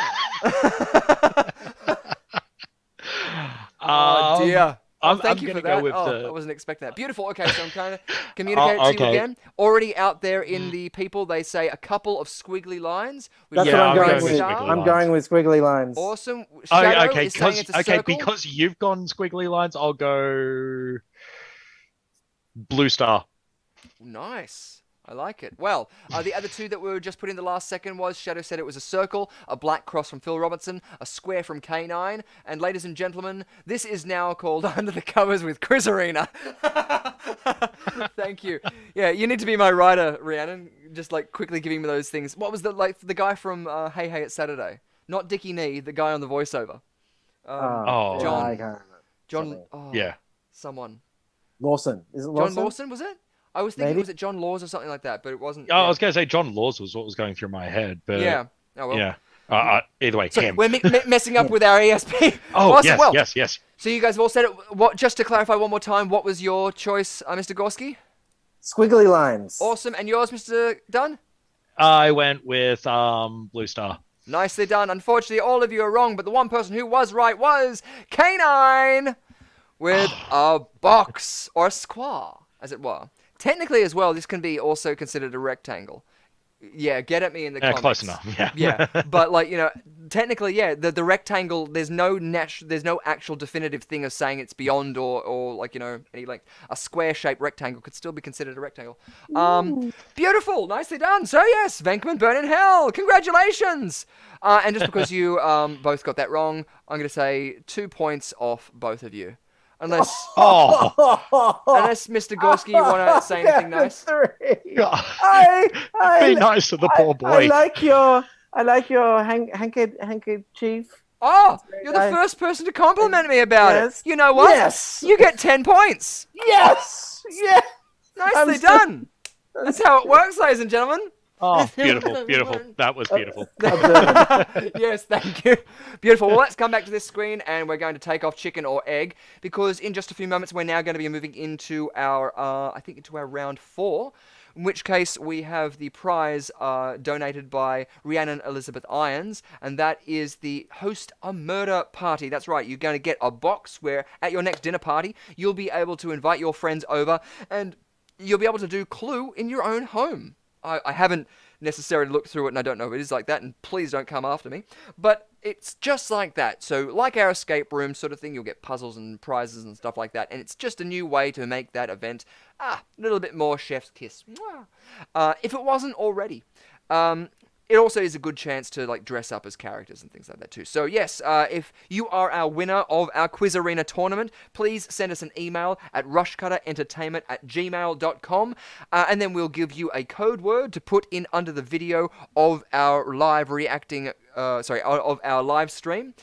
Oh dear. Thank you for that. I wasn't expecting that. Beautiful. Okay, so I'm trying to communicate it to you again. Already out there in the people, they say a couple of squiggly lines. That's what I'm going with. I'm going with squiggly lines. Awesome. Shadow is saying it's a circle. Because you've gone squiggly lines, I'll go blue star. Nice. I like it. Well, the other two that were just put in the last second was Shadow said it was a circle, a black cross from Phil Robertson, a square from K9, and ladies and gentlemen, this is now called Under the Covers with Quiz Arena. Thank you. Yeah, you need to be my writer, Rhiannon. Just like quickly giving me those things. What was the guy from Hey Hey It's Saturday? Not Dickie Nee, the guy on the voiceover. John. Oh, yeah. Someone. Lawson. Is it Lawson? John Lawson, was it? I was thinking, was it John Laws or something like that, but it wasn't. I was going to say John Laws was what was going through my head, but yeah. Oh, well. Yeah. Either way, so him. We're messing up with our ESP. Oh, awesome. yes. So you guys have all said it. What? Just to clarify one more time, what was your choice, Mr. Gorski? Squiggly lines. Awesome. And yours, Mr. Dunn? I went with blue star. Nicely done. Unfortunately, all of you are wrong, but the one person who was right was K9 with a box or a square, as it were. Technically as well, this can be also considered a rectangle. Yeah, get at me in the comments. Close enough. Yeah, but like, technically, yeah, the rectangle. There's no actual definitive thing of saying it's beyond or like any length. A square-shaped rectangle could still be considered a rectangle. Beautiful, nicely done. So yes, Venkman Burn in Hell. Congratulations. And just because you both got that wrong, I'm going to say 2 points off both of you. Unless Mr. Gorski, you want to say anything nice? Be nice to the poor boy. I like your handkerchief. Oh, you're the first person to compliment me about it. You know what? Yes. You get 10 points. Yes. Yeah. Nicely done. That's how it works, ladies and gentlemen. Oh, beautiful. That was beautiful. Yes, thank you. Beautiful. Well, let's come back to this screen, and we're going to take off chicken or egg, because in just a few moments, we're now going to be moving into our, into our round 4, in which case we have the prize donated by Rhiannon Elizabeth Irons, and that is the Host a Murder Party. That's right, you're going to get a box where, at your next dinner party, you'll be able to invite your friends over, and you'll be able to do Clue in your own home. I haven't necessarily looked through it, and I don't know if it is like that, and please don't come after me. But it's just like that. So like our escape room sort of thing, you'll get puzzles and prizes and stuff like that, and it's just a new way to make that event a little bit more chef's kiss. If it wasn't already. It also is a good chance to like dress up as characters and things like that too. So yes, if you are our winner of our Quiz Arena tournament, please send us an email at rushcutterentertainment@gmail.com, and then we'll give you a code word to put in under the video of our live reacting. Of our live stream,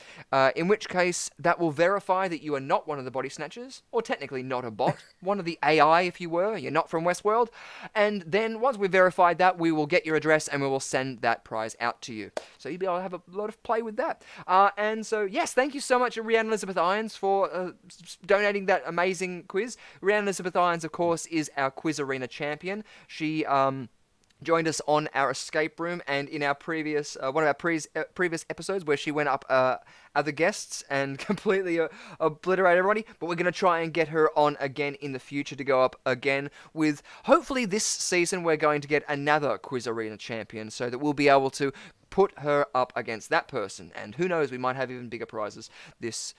in which case that will verify that you are not one of the body snatchers, or technically not a bot, one of the AI if you were, you're not from Westworld, and then once we've verified that, we will get your address and we will send that prize out to you. So you'll be able to have a lot of play with that. And so, yes, thank you so much, Rhiannon Elizabeth Irons, for donating that amazing quiz. Rhiannon Elizabeth Irons, of course, is our Quiz Arena champion. She, joined us on our escape room and in our previous one of our previous episodes where she went up other guests and completely obliterated everybody. But we're going to try and get her on again in the future to go up again with, hopefully this season we're going to get another Quiz Arena champion so that we'll be able to put her up against that person. And who knows, we might have even bigger prizes this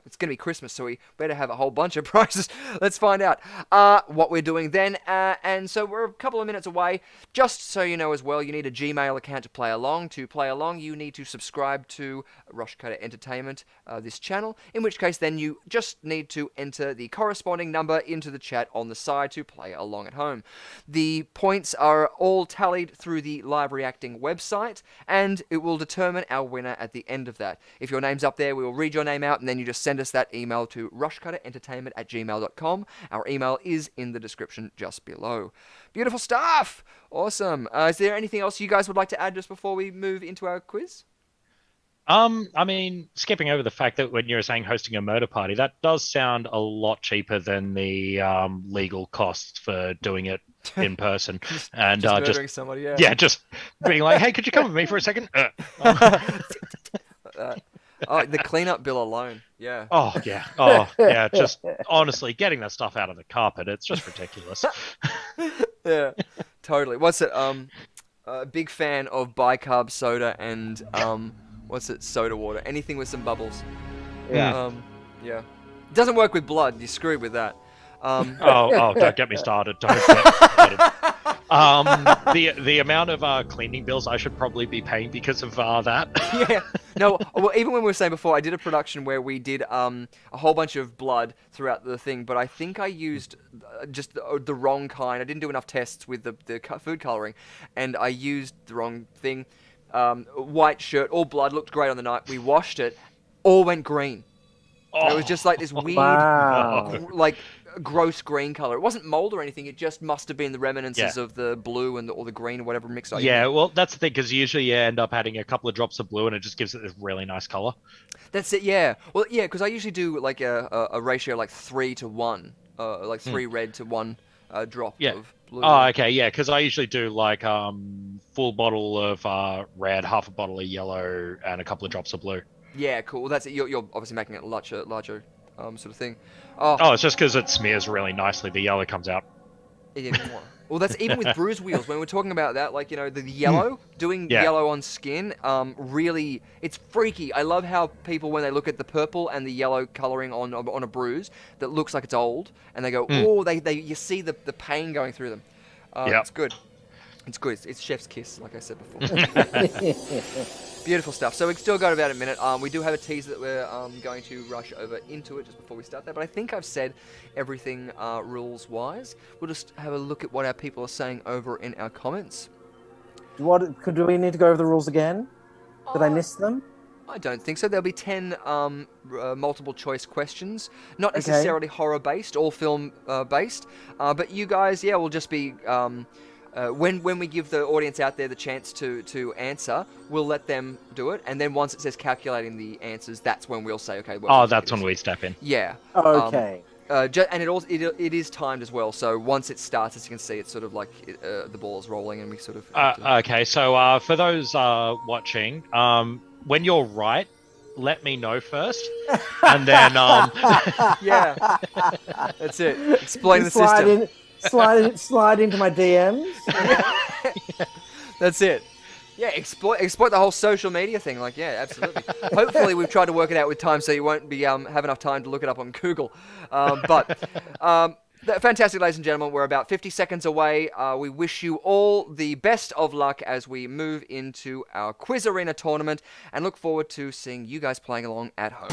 It's going to be Christmas, so we better have a whole bunch of prizes. Let's find out what we're doing then. And so we're a couple of minutes away. Just so you know as well, you need a Gmail account to play along. To play along, you need to subscribe to Rushcutter Entertainment, this channel, in which case then you just need to enter the corresponding number into the chat on the side to play along at home. The points are all tallied through the Live Reacting website, and it will determine our winner at the end of that. If your name's up there, we will read your name out, and then you just send us that email to rushcutterentertainment@gmail.com. Our email is in the description just below. Beautiful stuff! Awesome. Is there anything else you guys would like to add just before we move into our quiz? I mean, skipping over the fact that when you're saying hosting a murder party, that does sound a lot cheaper than the legal costs for doing it in person. And just murdering somebody, yeah. Yeah, just being like, hey, could you come with me for a second? The cleanup bill alone, yeah. Oh, yeah. Oh, yeah. Just honestly, getting that stuff out of the carpet, it's just ridiculous. Yeah, totally. What's it? Big fan of bicarb soda and soda water. Anything with some bubbles. Yeah. Yeah. Doesn't work with blood. You're screwed with that. Don't get me started. Don't get me started. The amount of cleaning bills I should probably be paying because of that. Yeah. No, well, even when we were saying before, I did a production where we did a whole bunch of blood throughout the thing, but I think I used just the wrong kind. I didn't do enough tests with the food coloring, and I used the wrong thing. White shirt, all blood, looked great on the night. We washed it, all went green. It was just like this weird, like gross green color. It wasn't mold or anything. It just must have been the reminiscences of the blue and or the green or whatever mixed up. Yeah, well, that's the thing, because usually you end up adding a couple of drops of blue and it just gives it this really nice color. That's it. Yeah. Well, yeah, because I usually do like a ratio like 3 to 1, like 3 red to 1 drop of blue. Oh, okay, yeah, because I usually do like full bottle of red, half a bottle of yellow, and a couple of drops of blue. Yeah, cool. Well, that's it. You're obviously making it larger sort of thing. Oh, it's just because it smears really nicely. The yellow comes out. Well, that's even with bruise wheels. When we're talking about that, like, you know, the yellow, doing yellow on skin, really, it's freaky. I love how people, when they look at the purple and the yellow coloring on a bruise that looks like it's old, and they go, oh, you see the pain going through them. It's good. It's good. It's chef's kiss, like I said before. Beautiful stuff. So we've still got about a minute. We do have a teaser that we're going to rush over into it just before we start that. But I think I've said everything rules-wise. We'll just have a look at what our people are saying over in our comments. Do we need to go over the rules again? Did I miss them? I don't think so. There'll be 10 multiple-choice questions. Not necessarily horror-based or film-based. But you guys, will just be... when we give the audience out there the chance to answer, we'll let them do it, and then once it says calculating the answers, that's when we'll say, okay. That's when we step in. Yeah. Okay. And it is timed as well. So once it starts, as you can see, it's sort of like the ball is rolling, and we sort of. Okay, so for those watching, when you're right, let me know first, and then yeah, that's it. Explain the system. Slide into my DMs. That's it. Yeah, exploit the whole social media thing. Like, yeah, absolutely. Hopefully, we've tried to work it out with time, so you won't be have enough time to look it up on Google. Fantastic, ladies and gentlemen. We're about 50 seconds away. We wish you all the best of luck as we move into our Quiz Arena tournament, and look forward to seeing you guys playing along at home.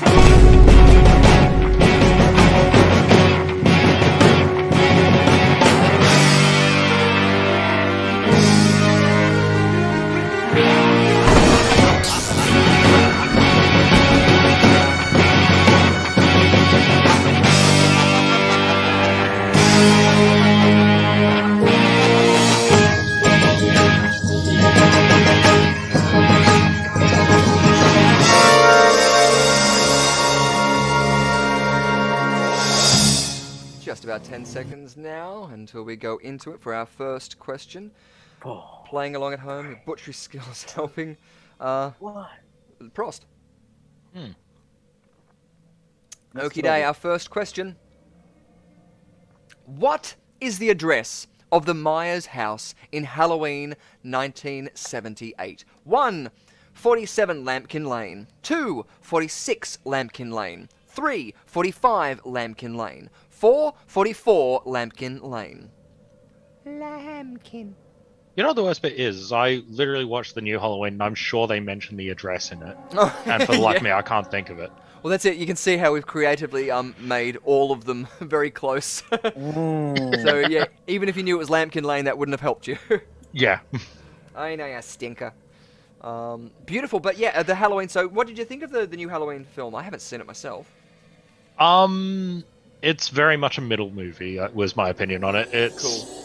Just about 10 seconds now until we go into it for our first question. Playing along at home, your butchery skills helping. What? Prost. Okie day, our first question. What is the address of the Myers house in Halloween 1978? 1. 47 Lampkin Lane. 2. 46 Lampkin Lane. 3, 45 Lambkin Lane. 4, 44 Lambkin Lane. Lambkin. You know what the worst bit is I literally watched the new Halloween and I'm sure they mentioned the address in it. And for the life of me, I can't think of it. Well, that's it. You can see how we've creatively made all of them very close. So, yeah, even if you knew it was Lambkin Lane, that wouldn't have helped you. Yeah. I know, you stinker. Beautiful, but yeah, the Halloween. So, what did you think of the new Halloween film? I haven't seen it myself. It's very much a middle movie, was my opinion on it. It's Cool.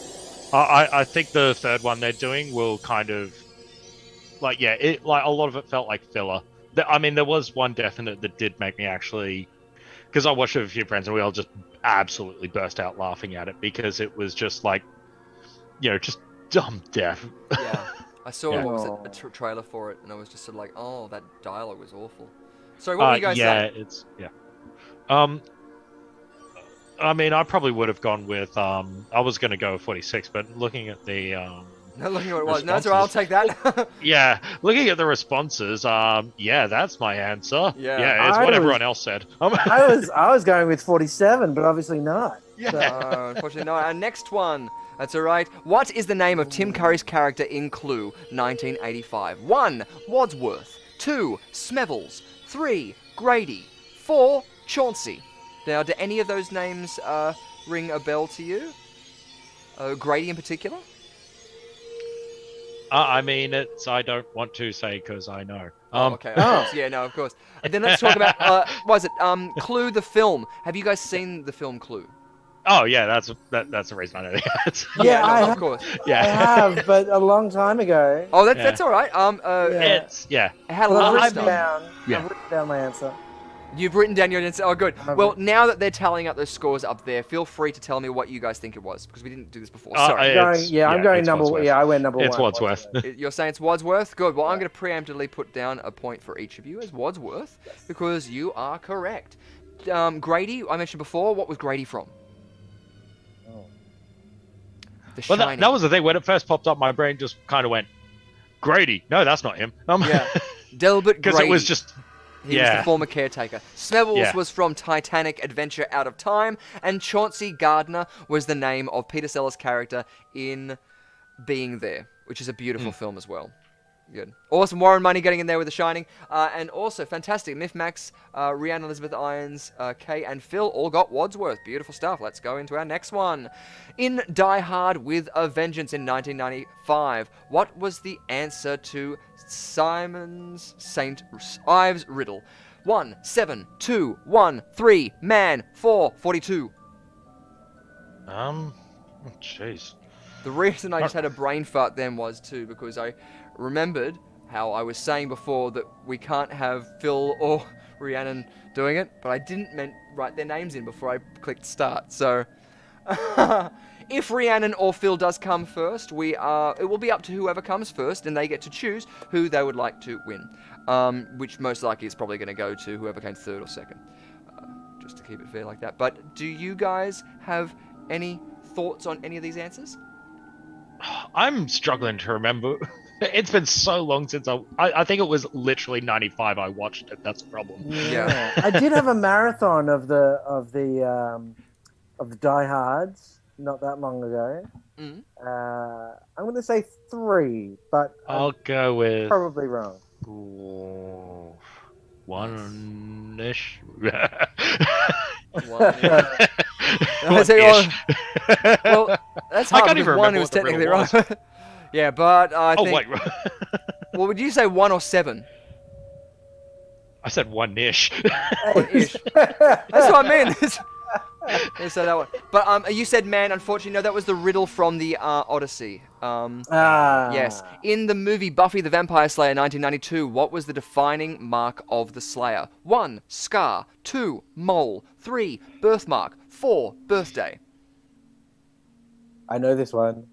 I think the third one they're doing will kind of like a lot of it felt like filler. I mean, there was one definite that did make me actually, because I watched it with a few friends and we all just absolutely burst out laughing at it because it was just like, just dumb death. Yeah, I saw Yeah. what was a trailer for it, and I was just sort of like, oh, that dialogue was awful. So, what were you guys saying? I mean, I probably would have gone with I was going to go with 46, but looking at the No, looking at what it was. No, that's all right, I'll take that. yeah, looking at the responses, yeah, that's my answer. Yeah. It's I what was- everyone else said. I was going with 47, but obviously not. No, unfortunately not. Our next one. That's all right. What is the name of Tim Curry's character in Clue, 1985? 1, Wadsworth. 2, Smevels. 3, Grady. 4, Chauncey. Now, do any of those names ring a bell to you? Grady in particular? I mean, I don't want to say because I know. Okay. Of course. Yeah, no, of course. And then let's talk about, what is it? Clue the film. Have you guys seen the film Clue? Oh yeah, that's the reason I know the answer. Yeah, no, of course. I have, but a long time ago. Oh, that's all right. It's How Well, long I've is written it? down. Yeah. I've written down my answer. You've written down your answer. Oh, good. Well, now that they're tallying up those scores up there, feel free to tell me what you guys think it was, because we didn't do this before. Sorry. I'm going it's number. Wadsworth. Yeah, I went number It's one. Wadsworth. You're saying it's Wadsworth? Good. Well, I'm going to preemptively put down a point for each of you as Wadsworth, because you are correct. Grady, I mentioned before, what was Grady from? The Well, Shining. that was the thing. When it first popped up, my brain just kind of went, Grady. No, that's not him. Yeah. Delbert Grady. Because it was just... He was the former caretaker. Smevels was from Titanic Adventure Out of Time, and Chauncey Gardner was the name of Peter Sellers' character in Being There, which is a beautiful film as well. Good. Awesome. Warren Money getting in there with The Shining. And also, fantastic. Miff Max, Rhiannon Elizabeth Irons, Kay and Phil all got Wadsworth. Beautiful stuff. Let's go into our next one. In Die Hard with a Vengeance in 1995, what was the answer to Simon's St. Ives riddle? 1, 7, 2, 1, 3, man, 4, 42. Jeez. The reason I just had a brain fart then was too because I remembered how I was saying before that we can't have Phil or Rhiannon doing it, but I didn't write their names in before I clicked start. So if Rhiannon or Phil does come first, it will be up to whoever comes first, and they get to choose who they would like to win, which most likely is probably going to go to whoever came third or second, just to keep it fair like that. But do you guys have any thoughts on any of these answers? I'm struggling to remember. It's been so long since I think it was literally 95 I watched it. That's a problem. Yeah. I did have a marathon of the Die Hards not that long ago. Mm. I'm going to say 3, but I'll go with probably wrong. one-ish. Well, that's hard because one who was technically right. Yeah, but I think... Oh, wait. Well, would you say 1 or 7? I said one-ish. One-ish. That's what I mean. So that one. But you said man. Unfortunately, no, that was the riddle from the Odyssey. Yes. In the movie Buffy the Vampire Slayer 1992, what was the defining mark of the Slayer? 1, scar. 2, mole. 3, birthmark. 4, birthday. I know this one.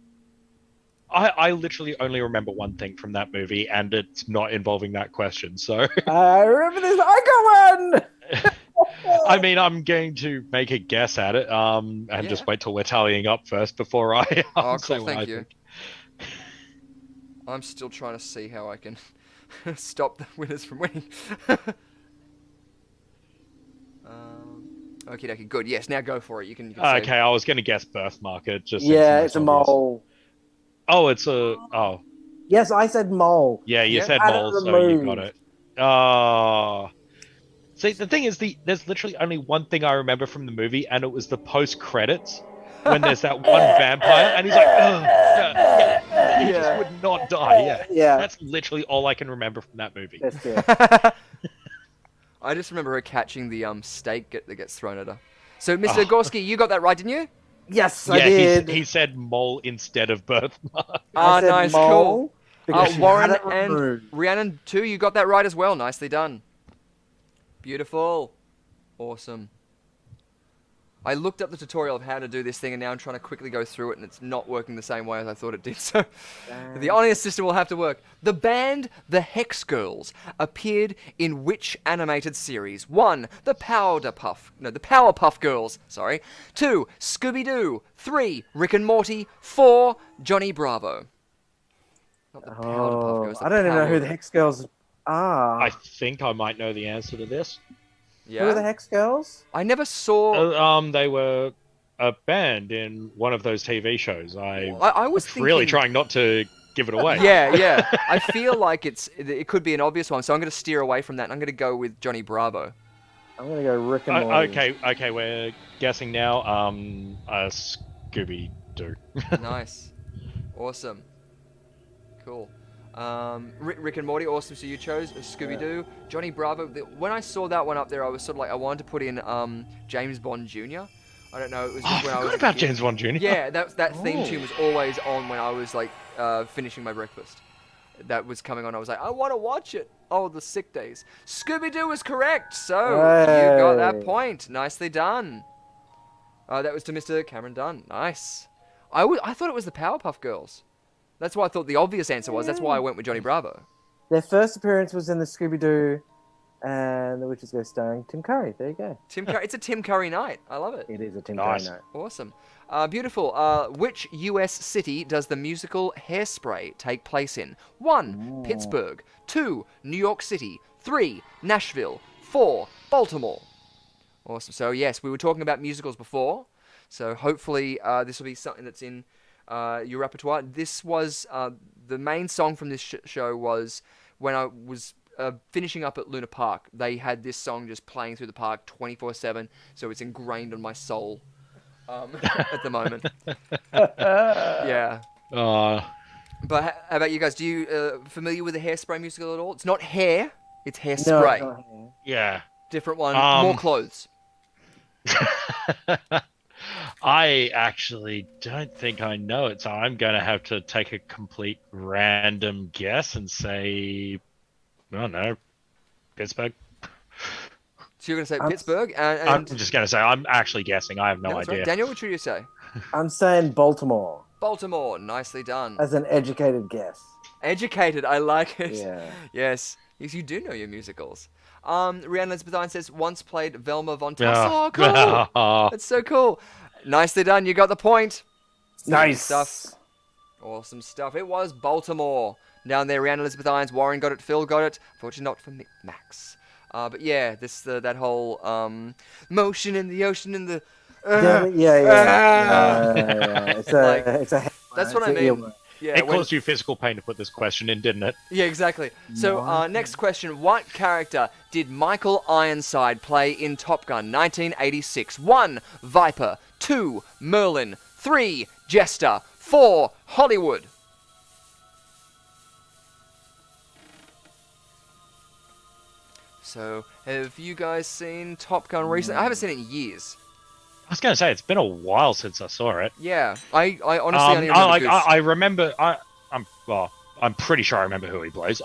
I literally only remember one thing from that movie, and it's not involving that question, so... I remember this. I got one! I mean, I'm going to make a guess at it, and just wait till we're tallying up first before I say Cool, what I thank you. think. I'm still trying to see how I can stop the winners from winning. Okie dokie. Good. Yes. Now go for it. You can say- Okay, I was going to guess birthmark. It just Yeah, seems it's a the most obvious. mole. Oh, it's a. Oh, Yes, I said mole. yeah, you Yeah. said Had it mole, so you got removed. it. Oh. See, the thing is, there's literally only one thing I remember from the movie, and it was the post credits when there's that one vampire, and he's like, ugh, yeah, he just would not die. Yeah, Yeah. that's literally all I can remember from that movie. That's it. I just remember her catching the steak that gets thrown at her. So, Mr. Gorski, you got that right, didn't you? Yes, I Yeah, did. he said mole instead of birthmark. Ah, I said nice, mole cool. because she Warren had it and removed. Rhiannon too, you got that right as well. Nicely done. Beautiful. Awesome. I looked up the tutorial of how to do this thing, and now I'm trying to quickly go through it, and it's not working the same way as I thought it did. So the honest system will have to work. The band The Hex Girls appeared in which animated series? 1. The Powerpuff Girls. Sorry. 2. Scooby-Doo. 3. Rick and Morty. 4. Johnny Bravo. Not the Powerpuff Girls. I don't even know who the Power- Hex Girls are. I think I might know the answer to this. Yeah. Who are the Hex Girls? I never saw. They were a band in one of those TV shows. I was thinking, really trying not to give it away. Yeah. I feel like it could be an obvious one, so I'm going to steer away from that. And I'm going to go with Johnny Bravo. I'm gonna go Rick and Morty. Okay, we're guessing now. Scooby Doo. Nice, awesome, cool. Rick and Morty, awesome. So you chose Scooby Doo, Johnny Bravo. When I saw that one up there, I was sort of like, I wanted to put in James Bond Jr. I don't know. It was Oh, just I when I forgot was a about kid. James Bond Jr. Yeah, that theme tune was always on when I was like finishing my breakfast. That was coming on. I was like, I want to watch it. Oh, the sick days. Scooby Doo is correct. So you got that Hey. point. Nicely done. That was to Mr. Cameron Dunn. Nice. I thought it was the Powerpuff Girls. That's what I thought the obvious answer was. That's why I went with Johnny Bravo. Their first appearance was in the Scooby Doo and the Witches Go starring Tim Curry. There you go. Tim Curry. It's a Tim Curry night. I love it. It is a Tim Nice. Curry night. Awesome. Beautiful. Which U.S. city does the musical Hairspray take place in? 1. Pittsburgh. 2. New York City. 3. Nashville. 4. Baltimore. Awesome. So, yes, we were talking about musicals before. So, hopefully, this will be something that's in your repertoire. This was the main song from this show was when I was finishing up at Luna Park. They had this song just playing through the park 24/7. So, it's ingrained on my soul. At the moment. Yeah. But how about you guys? Do you familiar with the Hairspray musical at all? It's not hair, it's Hairspray. No, no. Yeah. Different one, Um, more clothes. I actually don't think I know it, so I'm going to have to take a complete random guess and say, I don't know, Pittsburgh. So you're going to say I'm- Pittsburgh? I'm just going to say, I'm actually guessing. I have no Yeah, that's right. idea. Daniel, what should you say? I'm saying Baltimore Baltimore. Nicely done. as an educated guess. Educated. I like it. Yeah. Yes. Yes, you do know your musicals. Rhiannon Elizabeth says, once played Velma Von Tussle. Oh, cool. That's so cool. Nicely done. You got the point. Nice stuff. Awesome stuff. It was Baltimore. Down there, Rhiannon Elizabeth Irons. Warren got it. Phil got it. Fortunately, not for Max. But yeah, that whole motion in the ocean in the. Yeah. It's a. Like, it's a. That's what I it's a mean. earworm. Yeah, It when- caused you physical pain to put this question in, didn't it? Yeah, exactly. So, next question. What character did Michael Ironside play in Top Gun 1986? 1. Viper. 2. Merlin. 3. Jester. 4. Hollywood. So, have you guys seen Top Gun recently? I haven't seen it in years. I was going to say, it's been a while since I saw it. Yeah, I honestly only remember Goose. I remember. I'm pretty sure I remember who he plays.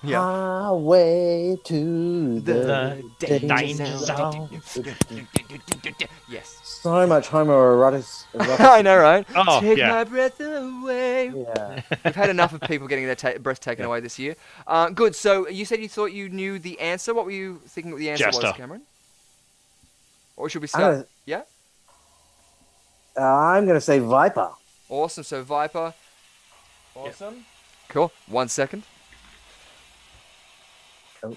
Yeah. Highway to the danger zone. Yes. So much homoerotic. I know, right? Oh, Take yeah. my breath away. Yeah. We've had enough of people getting their breath taken away this year. Good. So you said you thought you knew the answer. What were you thinking the answer was, Jester. Cameron? Or should we I'm start? gonna- Yeah. I'm gonna say Viper. Awesome. So Viper. Awesome. Cool. 1 second. What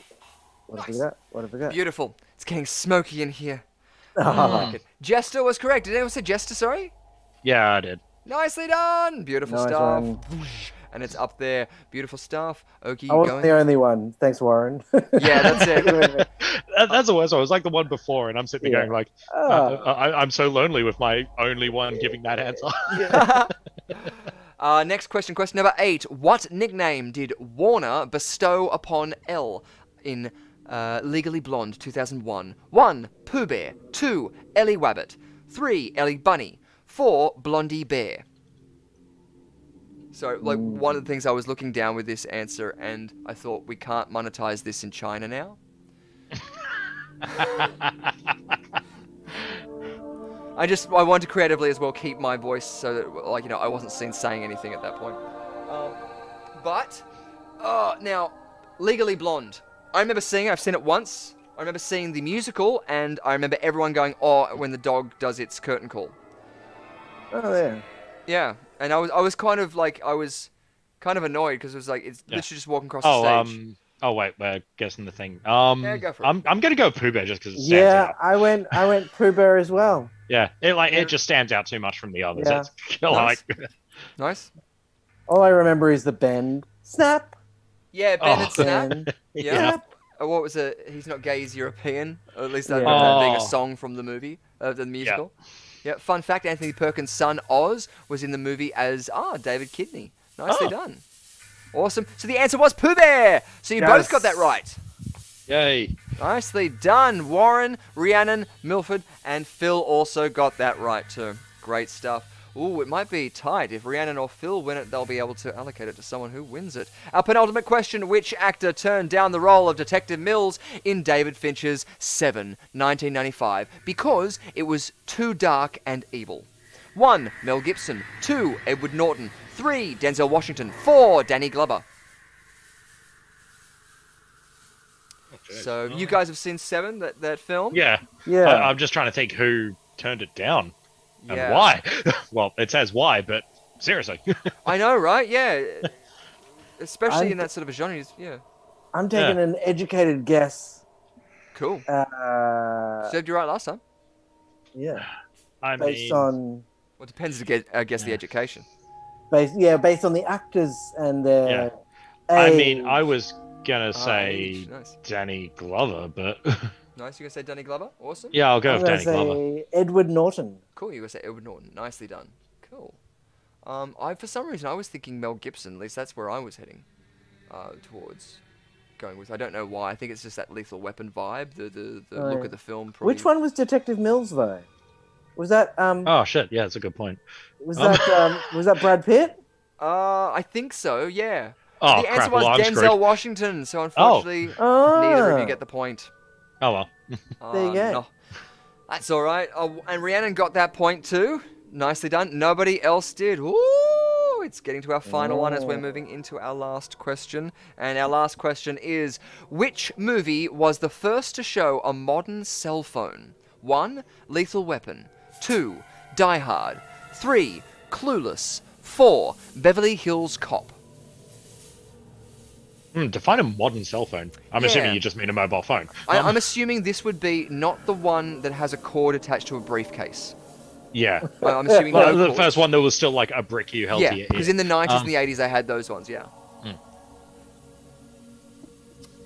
have we got? What have we got? Beautiful. It's getting smoky in here. Jester was correct. Did anyone say Jester? Sorry. Yeah, I did. Nicely done. Beautiful Nice stuff. one. And it's up there. Beautiful stuff. Okie, I wasn't going. the only one. Thanks, Warren. Yeah, that's it. That's the worst one. It was like the one before, and I'm sitting there Yeah. going like, Oh. I'm so lonely with my only one giving that answer. Next question. Question number 8. What nickname did Warner bestow upon Elle in Legally Blonde 2001? 1. Pooh Bear. 2. Ellie Wabbit. 3. Ellie Bunny. 4. Blondie Bear. So, like, one of the things I was looking down with this answer, and I thought, we can't monetize this in China now. I want to creatively as well keep my voice so that, like, you know, I wasn't seen saying anything at that point. Now, Legally Blonde. I remember seeing it, I've seen it once. I remember seeing the musical, and I remember everyone going, oh, when the dog does its curtain call. Oh, yeah. Yeah, and I was kind of annoyed because it was like, it's literally just walking across the stage. Oh wait, we're guessing the thing. Yeah, go for it. I'm gonna go Pooh Bear just because it stands Yeah, out. I went Pooh Bear as well. Yeah, it just stands out too much from the others. Yeah. It's like, Nice. All I remember is the bend. Snap. Yeah, Bennett Snap. Bend. Yeah. Snap. What was it? He's not gay, he's European. Or at least I Yeah. remember that being a Oh. song from the movie, the musical. Yeah. Fun fact: Anthony Perkins' son Oz was in the movie as David Kidney. Nicely done. Awesome. So the answer was Pooh Bear. So you both got that right. yay! Nicely done. Warren, Rhiannon, Milford, and Phil also got that right too. Great stuff. Ooh, it might be tight. If Rhiannon or Phil win it, they'll be able to allocate it to someone who wins it. Our penultimate question: which actor turned down the role of Detective Mills in David Fincher's Seven, 1995, because it was too dark and evil? 1. Mel Gibson. 2. Edward Norton. 3. Denzel Washington. 4. Danny Glover. So you guys have seen Seven, that film? Yeah, Yeah. I'm just trying to think who turned it down and Yeah. why. Well, it says why, but seriously. I know, right? Yeah. Especially I'm- in that sort of a genre. Yeah. I'm taking an educated guess. Cool. Served you right last time. Yeah. I Based mean, on Well, it depends, I guess, the education. based on the actors and their I age. mean, I was gonna say Nice. Danny Glover, but Nice. You gonna say Danny Glover? Awesome. yeah, I'll go I'm with gonna Danny Glover. say Edward Norton. Cool. You gonna say Edward Norton? Nicely done. Cool. I for some reason I was thinking Mel Gibson. At least that's where I was heading towards going with. I don't know why. I think it's just that Lethal Weapon vibe. The look yeah. of the film. Probably... Which one was Detective Mills though? Was that Oh shit, yeah, that's a good point. was that Brad Pitt? I think so. Yeah. Oh The answer crap! was Well, I'm Denzel screwed. Washington. So unfortunately, Oh. neither of you get the point. Oh well. There you go. No. That's all right. And Rhiannon got that point too. Nicely done. Nobody else did. Ooh, it's getting to our final one as we're moving into our last question. And our last question is, which movie was the first to show a modern cell phone? 1. Lethal Weapon. 2. Die Hard. 3. Clueless. 4. Beverly Hills Cop. Define a modern cell phone. I'm Yeah. assuming you just mean a mobile phone. I'm assuming this would be not the one that has a cord attached to a briefcase. Yeah. I'm assuming Well, no the cords. first one there was still like a brick you held Yeah, to your ear. because in the 90s and the 80s they had those ones, yeah.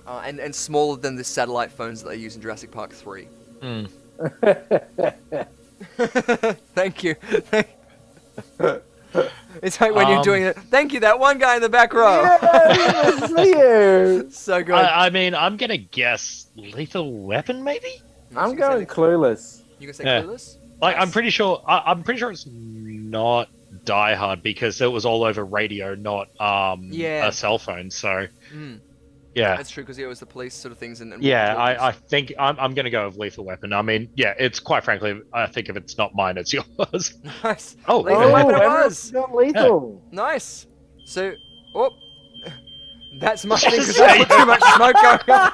And smaller than the satellite phones that they use in Jurassic Park 3. Thank you. It's like when you're doing it. Thank you, that one guy in the back row. Yes, for you. So good. I mean, I'm gonna guess Lethal Weapon, maybe. I'm going Clueless. You can say Yeah. Clueless? Like, Nice. I'm pretty sure. I'm pretty sure it's not Die Hard because it was all over radio, not Yeah. a cell phone. So, Mm. yeah, That's true, because it was the police sort of things. And yeah. walkie-talkies. I think I'm gonna go with Lethal Weapon. I mean, yeah, it's quite frankly, I think if it's not mine, it's yours. Nice. Oh, Lethal okay. Weapon it everyone's was. got Lethal. Nice. So, that's my thing, because I put too much smoke going on.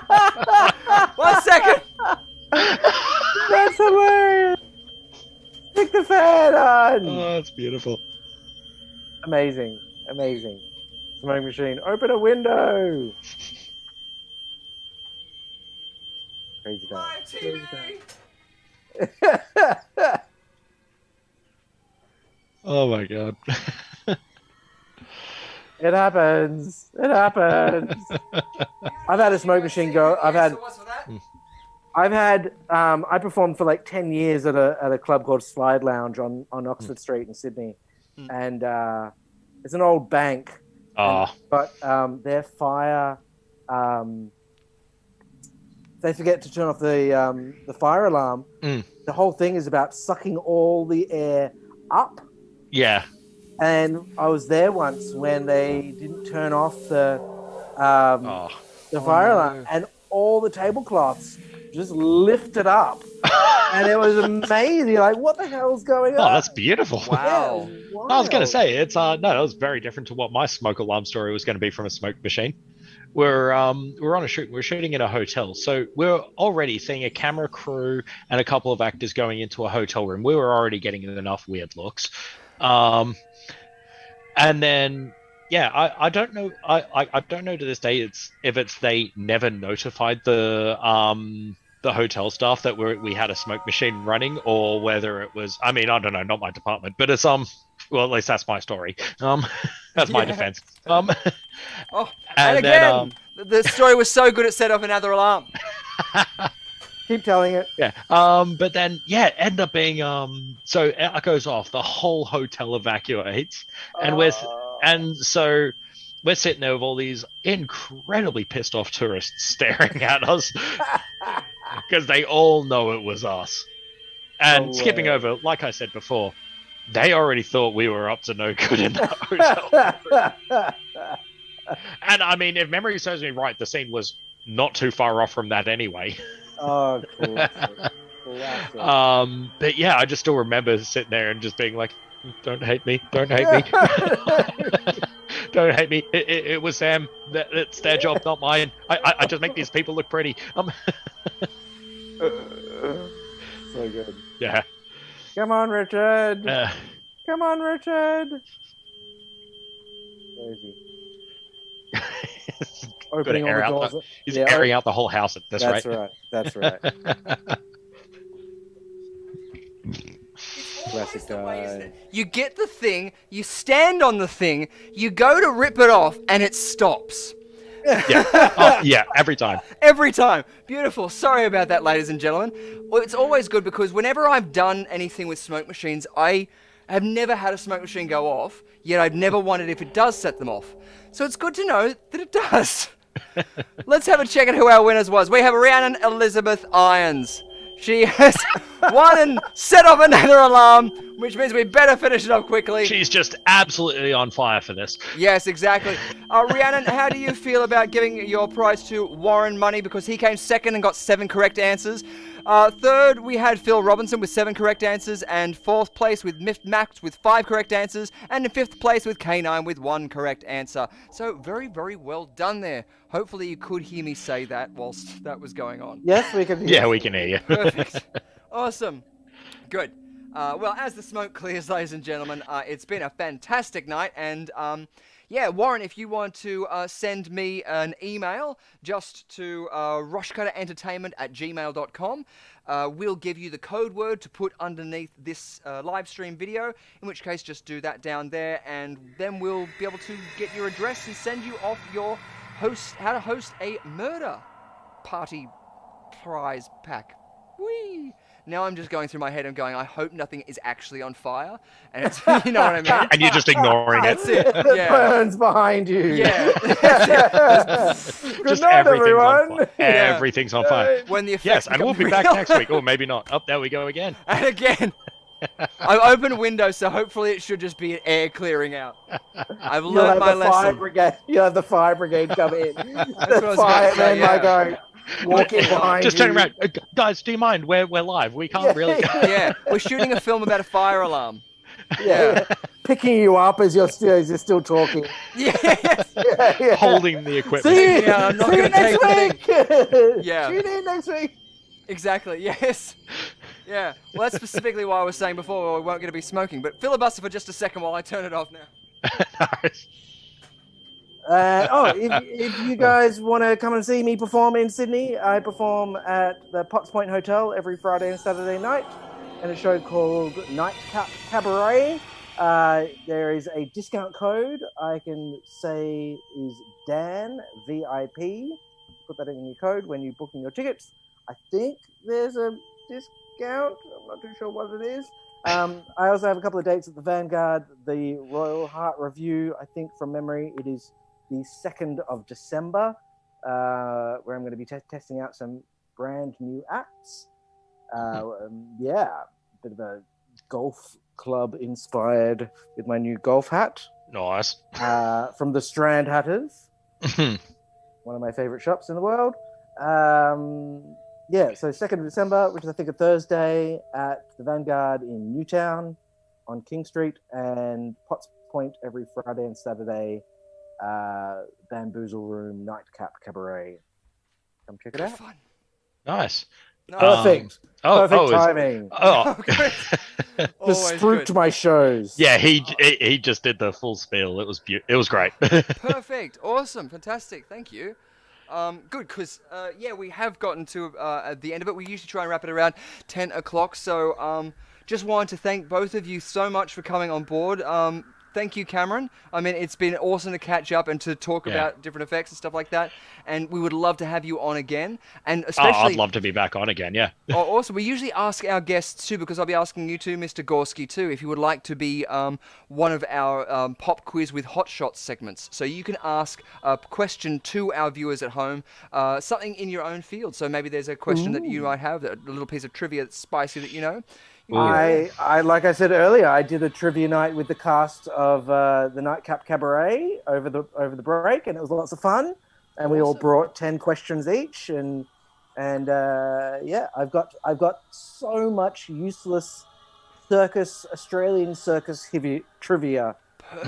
1 second. That's hilarious. Stick the fan on. Oh, that's beautiful. Amazing. Amazing. Smoke machine. Open a window. Crazy time. Crazy time. Oh my god. It happens. It happens. I've had a smoke machine go. I performed for like 10 years at a club called Slide Lounge on Oxford Street in Sydney. And it's an old bank. But their fire, they forget to turn off the fire alarm. The whole thing is about sucking all the air up. Yeah. And I was there once when they didn't turn off the fire alarm, and all the tablecloths just lifted up, and it was amazing. Like, what the hell's going on? Oh, that's beautiful. Wow. Yeah, I was going to say it's no, that was very different to what my smoke alarm story was going to be from a smoke machine. We're on a shoot. We're shooting in a hotel, so we're already seeing a camera crew and a couple of actors going into a hotel room. We were already getting enough weird looks. And then, yeah, I don't know. I don't know to this day if they never notified the hotel staff that we had a smoke machine running, or whether it was. I mean, I don't know, not my department, but it's well, at least that's my story. That's my defense. And again, the story was so good it set off another alarm. Keep telling it. Yeah. But then, yeah, it ended up being so it goes off. The whole hotel evacuates, and so we're sitting there with all these incredibly pissed off tourists staring at us because they all know it was us. And skipping over, like I said before, they already thought we were up to no good in the hotel. And I mean, if memory serves me right, the scene was not too far off from that anyway. Oh, cool. But yeah, I just still remember sitting there and just being like, "Don't hate me! Don't hate me! Don't hate me! It was Sam. It's their job, not mine. I just make these people look pretty." So good. Yeah. Come on, Richard. Come on, Richard. Where is he? Gotta air out he's airing out the whole house at this rate. That's right. Classic guy. You get the thing, you stand on the thing, you go to rip it off, and it stops. Yeah. Oh, yeah, every time. Every time. Beautiful. Sorry about that, ladies and gentlemen. Well, it's always good because whenever I've done anything with smoke machines, I have never had a smoke machine go off, yet I've never wondered if it does set them off. So it's good to know that it does. Let's have a check at who our winners was. We have Rhiannon Elizabeth Irons. She has won and set off another alarm, which means we better finish it off quickly. She's just absolutely on fire for this. Yes, exactly. Rhiannon, how do you feel about giving your prize to Warren Money because he came second and got 7 correct answers? Third, we had Phil Robinson with 7 correct answers, and fourth place with Max with 5 correct answers, and in fifth place with K9 with 1 correct answer. So very, very well done there. Hopefully you could hear me say that whilst that was going on. Yes, we can hear Yeah, we can hear you. Perfect. Awesome. Good. Well, as the smoke clears, ladies and gentlemen, it's been a fantastic night, and yeah, Warren, if you want to send me an email just to rushcutterentertainment@gmail.com, we'll give you the code word to put underneath this live stream video, in which case just do that down there, and then we'll be able to get your address and send you off your how to host a murder party prize pack. Whee! Now I'm just going through my head and going, I hope nothing is actually on fire. And it's, you know what I mean? And you're just ignoring it. That's it. Yeah. Burns behind you. Yeah. Good Just night, everything's everyone. on fire. Everything's on fire. When the effects Yes, and we'll be become back real. next week. Or maybe not. Oh, there we go again. And again, I've opened windows, so hopefully it should just be air clearing out. I've You'll learned have my the fire lesson. brigade. You'll have the fire brigade come in. what I was The about to say, firemen might go walking behind Just you. turn around. Guys, do you mind? We're live. We can't really. Yeah, we're shooting a film about a fire alarm. Yeah. Picking you up as you're still talking. Yeah. Yeah. Holding the equipment. See you, Yeah, I'm not see you gonna next take week. Yeah. Tune in next week. Exactly, yes. Yeah, well, that's specifically why I was saying before we weren't going to be smoking. But filibuster for just a second while I turn it off now. If you guys want to come and see me perform in Sydney, I perform at the Potts Point Hotel every Friday and Saturday night in a show called Nightcap Cabaret. There is a discount code I can say is Dan VIP. Put that in your code when you're booking your tickets. I think there's a discount. I'm not too sure what it is. I also have a couple of dates at the Vanguard, the Royal Heart Review. I think from memory it is the 2nd of December, where I'm going to be testing out some brand new acts. Yeah, a bit of a golf club inspired with my new golf hat. Nice. From the Strand Hatters, one of my favorite shops in the world. Yeah, so 2nd of December, which is I think a Thursday, at the Vanguard in Newtown on King Street, and Potts Point every Friday and Saturday, Bamboozle Room, Nightcap Cabaret. Come check it out. Fun. Nice. Perfect. Perfect timing. Always Just fruit good. my shows. Yeah, he just did the full spiel. It was great. Perfect. Awesome. Fantastic. Thank you. Good, because yeah, we have gotten to at the end of it. We usually try and wrap it around 10 o'clock. So just wanted to thank both of you so much for coming on board. Thank you, Cameron. I mean, it's been awesome to catch up and to talk about different effects and stuff like that. And we would love to have you on again. And especially, I'd love to be back on again. Yeah. Oh, awesome. We usually ask our guests too, because I'll be asking you too, Mr. Gorski, too, if you would like to be one of our pop quiz with hot shots segments. So you can ask a question to our viewers at home, something in your own field. So maybe there's a question that you might have, a little piece of trivia that's spicy that you know. I like I said earlier, I did a trivia night with the cast of the Nightcap Cabaret over the break, and it was lots of fun. And we all brought 10 questions each, and yeah, I've got so much useless Australian circus trivia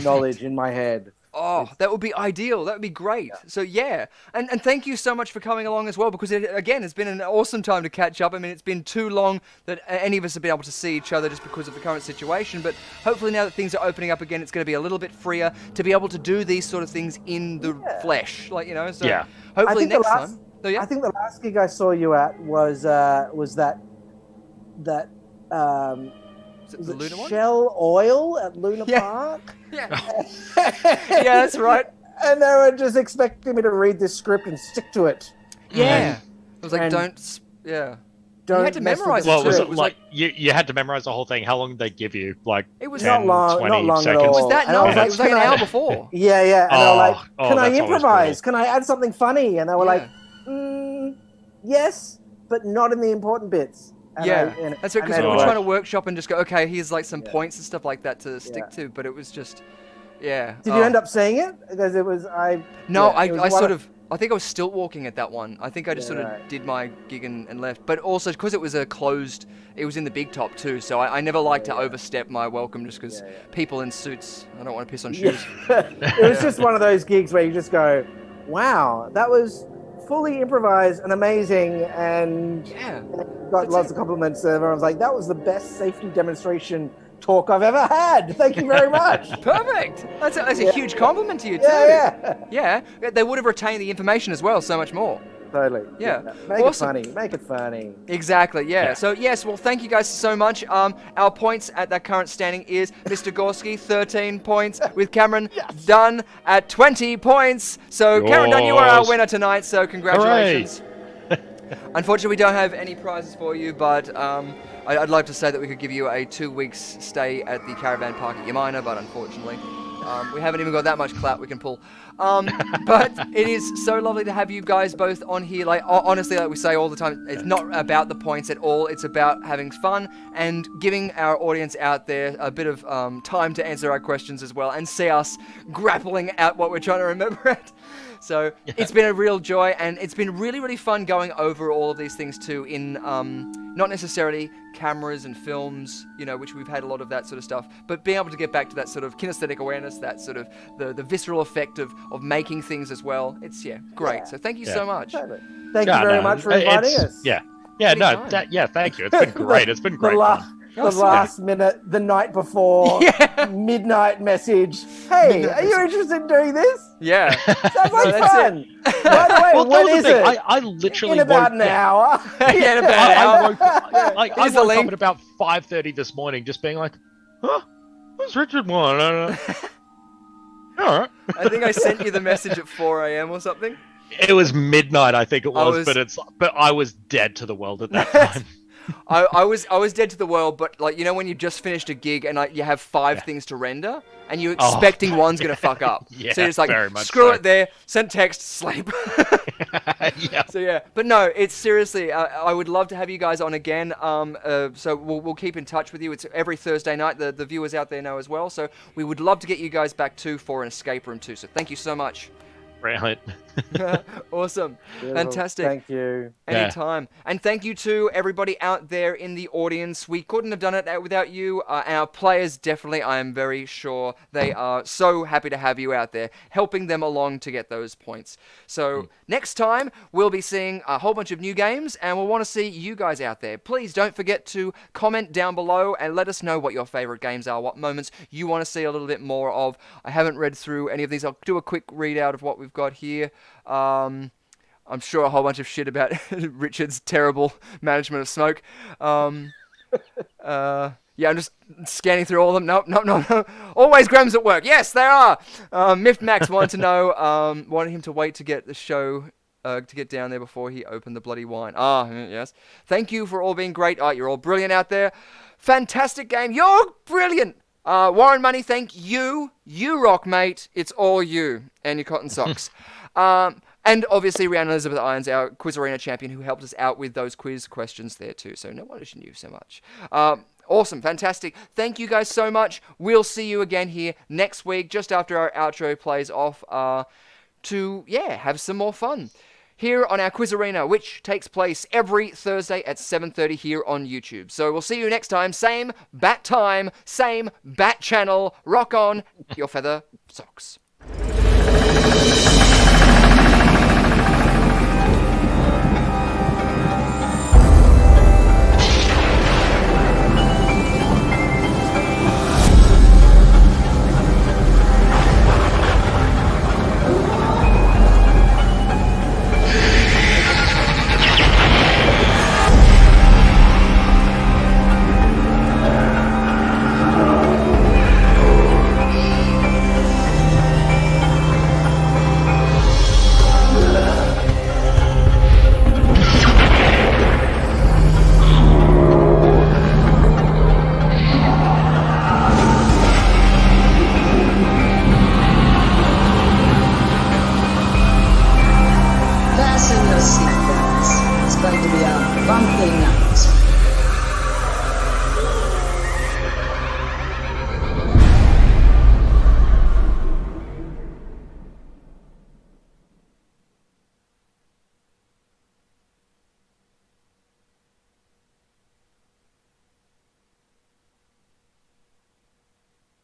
knowledge in my head. Oh, that would be ideal. That would be great. Yeah. So, yeah. And thank you so much for coming along as well, because, again, it's been an awesome time to catch up. I mean, it's been too long that any of us have been able to see each other just because of the current situation. But hopefully now that things are opening up again, it's going to be a little bit freer to be able to do these sort of things in the flesh. Like, you know, so hopefully next time. So, yeah. I think the last gig I saw you at was that the Luna one? Shell Oil at Luna Park. Yeah. Yeah, that's right. And they were just expecting me to read this script and stick to it. Yeah. It was like, don't. You had to memorize it. Well, was too. it like you had to memorize the whole thing? How long did they give you? Like it was 10, not 20 long seconds? at all. It was that long. It was like an hour before. Yeah. And they were like, can I that's always improvise? brutal. Can I add something funny? And they were like, yes, but not in the important bits. And that's right, because we were trying to workshop and just go, okay, here's like some points and stuff like that to stick to, but it was just, Did you end up seeing it? Because it was, No, I think I was still walking at that one. I think I just sort of did my gig and left. But also, because it was it was in the Big Top too, so I never like to overstep my welcome just because people in suits, I don't want to piss on shoes. It was just one of those gigs where you just go, wow, that was fully improvised and amazing, and got lots of compliments. Everyone's like, that was the best safety demonstration talk I've ever had. Thank you very much. Perfect. That's a huge compliment to you too. Yeah. They would have retained the information as well, so much more. Totally. Yeah. Make it funny. Make it funny. Exactly. Yeah. So yes. Well, thank you guys so much. Our points at that current standing is Mr. Gorski 13 points with Cameron Dunn at 20 points. So Cameron Dunn, you are our winner tonight. So congratulations. Unfortunately, we don't have any prizes for you, but I'd like to say that we could give you a 2 weeks stay at the caravan park at Yamina, but unfortunately, we haven't even got that much clout we can pull. But it is so lovely to have you guys both on here. Like, honestly, like we say all the time, it's not about the points at all. It's about having fun and giving our audience out there a bit of time to answer our questions as well and see us grappling at what we're trying to remember at. So it's been a real joy, and it's been really, really fun going over all of these things too in not necessarily cameras and films, you know, which we've had a lot of that sort of stuff, but being able to get back to that sort of kinesthetic awareness, that sort of the visceral effect of making things as well. It's great. So thank you so much. Thank you very much for inviting us. Thank you. It's been great. It's been great. the last minute, the night before, midnight message. Hey, are you interested in doing this? Yeah. Sounds like that's fun. By the way, Well, that when was the is thing. it? I literally In about woke an hour. Yeah, in about an hour. I Here's the woke link. up at about 5:30 this morning, just being like, "Huh? What's Richard want?" All right. I think I sent you the message at 4 a.m. or something. It was midnight, I think it was, was- but I was dead to the world at that time. I was dead to the world, but like, you know, when you just finished a gig and like you have 5 things to render and you're expecting one's gonna fuck up. Yeah, So you're just like, very much screw so. it there, send text, sleep. Yeah. So yeah, but no, it's seriously, I would love to have you guys on again. So we'll keep in touch with you. It's every Thursday night. The viewers out there know as well. So we would love to get you guys back too for an escape room too. So thank you so much. Right. Awesome. Fantastic. Thank you. Anytime. And thank you to everybody out there in the audience. We couldn't have done it without you. Our players, definitely, I am very sure they are so happy to have you out there, helping them along to get those points. So next time, we'll be seeing a whole bunch of new games, and we'll want to see you guys out there. Please don't forget to comment down below and let us know what your favorite games are, what moments you want to see a little bit more of. I haven't read through any of these. I'll do a quick readout of what we've got here. I'm sure a whole bunch of shit about Richard's terrible management of smoke. Yeah, I'm just scanning through all of them. No. Always Grams at work. Yes, there are. Miffed Max wanted to know, wanted him to wait to get the show, to get down there before he opened the bloody wine. Yes. Thank you for all being great. You're all brilliant out there. Fantastic game. You're brilliant. Warren Money, thank you. You rock, mate. It's all you and your cotton socks. And obviously, Rhiannon Elizabeth Irons, our Quiz Arena champion, who helped us out with those quiz questions there too. So no wonder she knew so much. Awesome, fantastic. Thank you guys so much. We'll see you again here next week, just after our outro plays off, to have some more fun here on our Quiz Arena, which takes place every Thursday at 7:30 here on YouTube. So we'll see you next time. Same bat time, same bat channel. Rock on your feather socks. Fasten your seatbelts. It's going to be a bumpy night.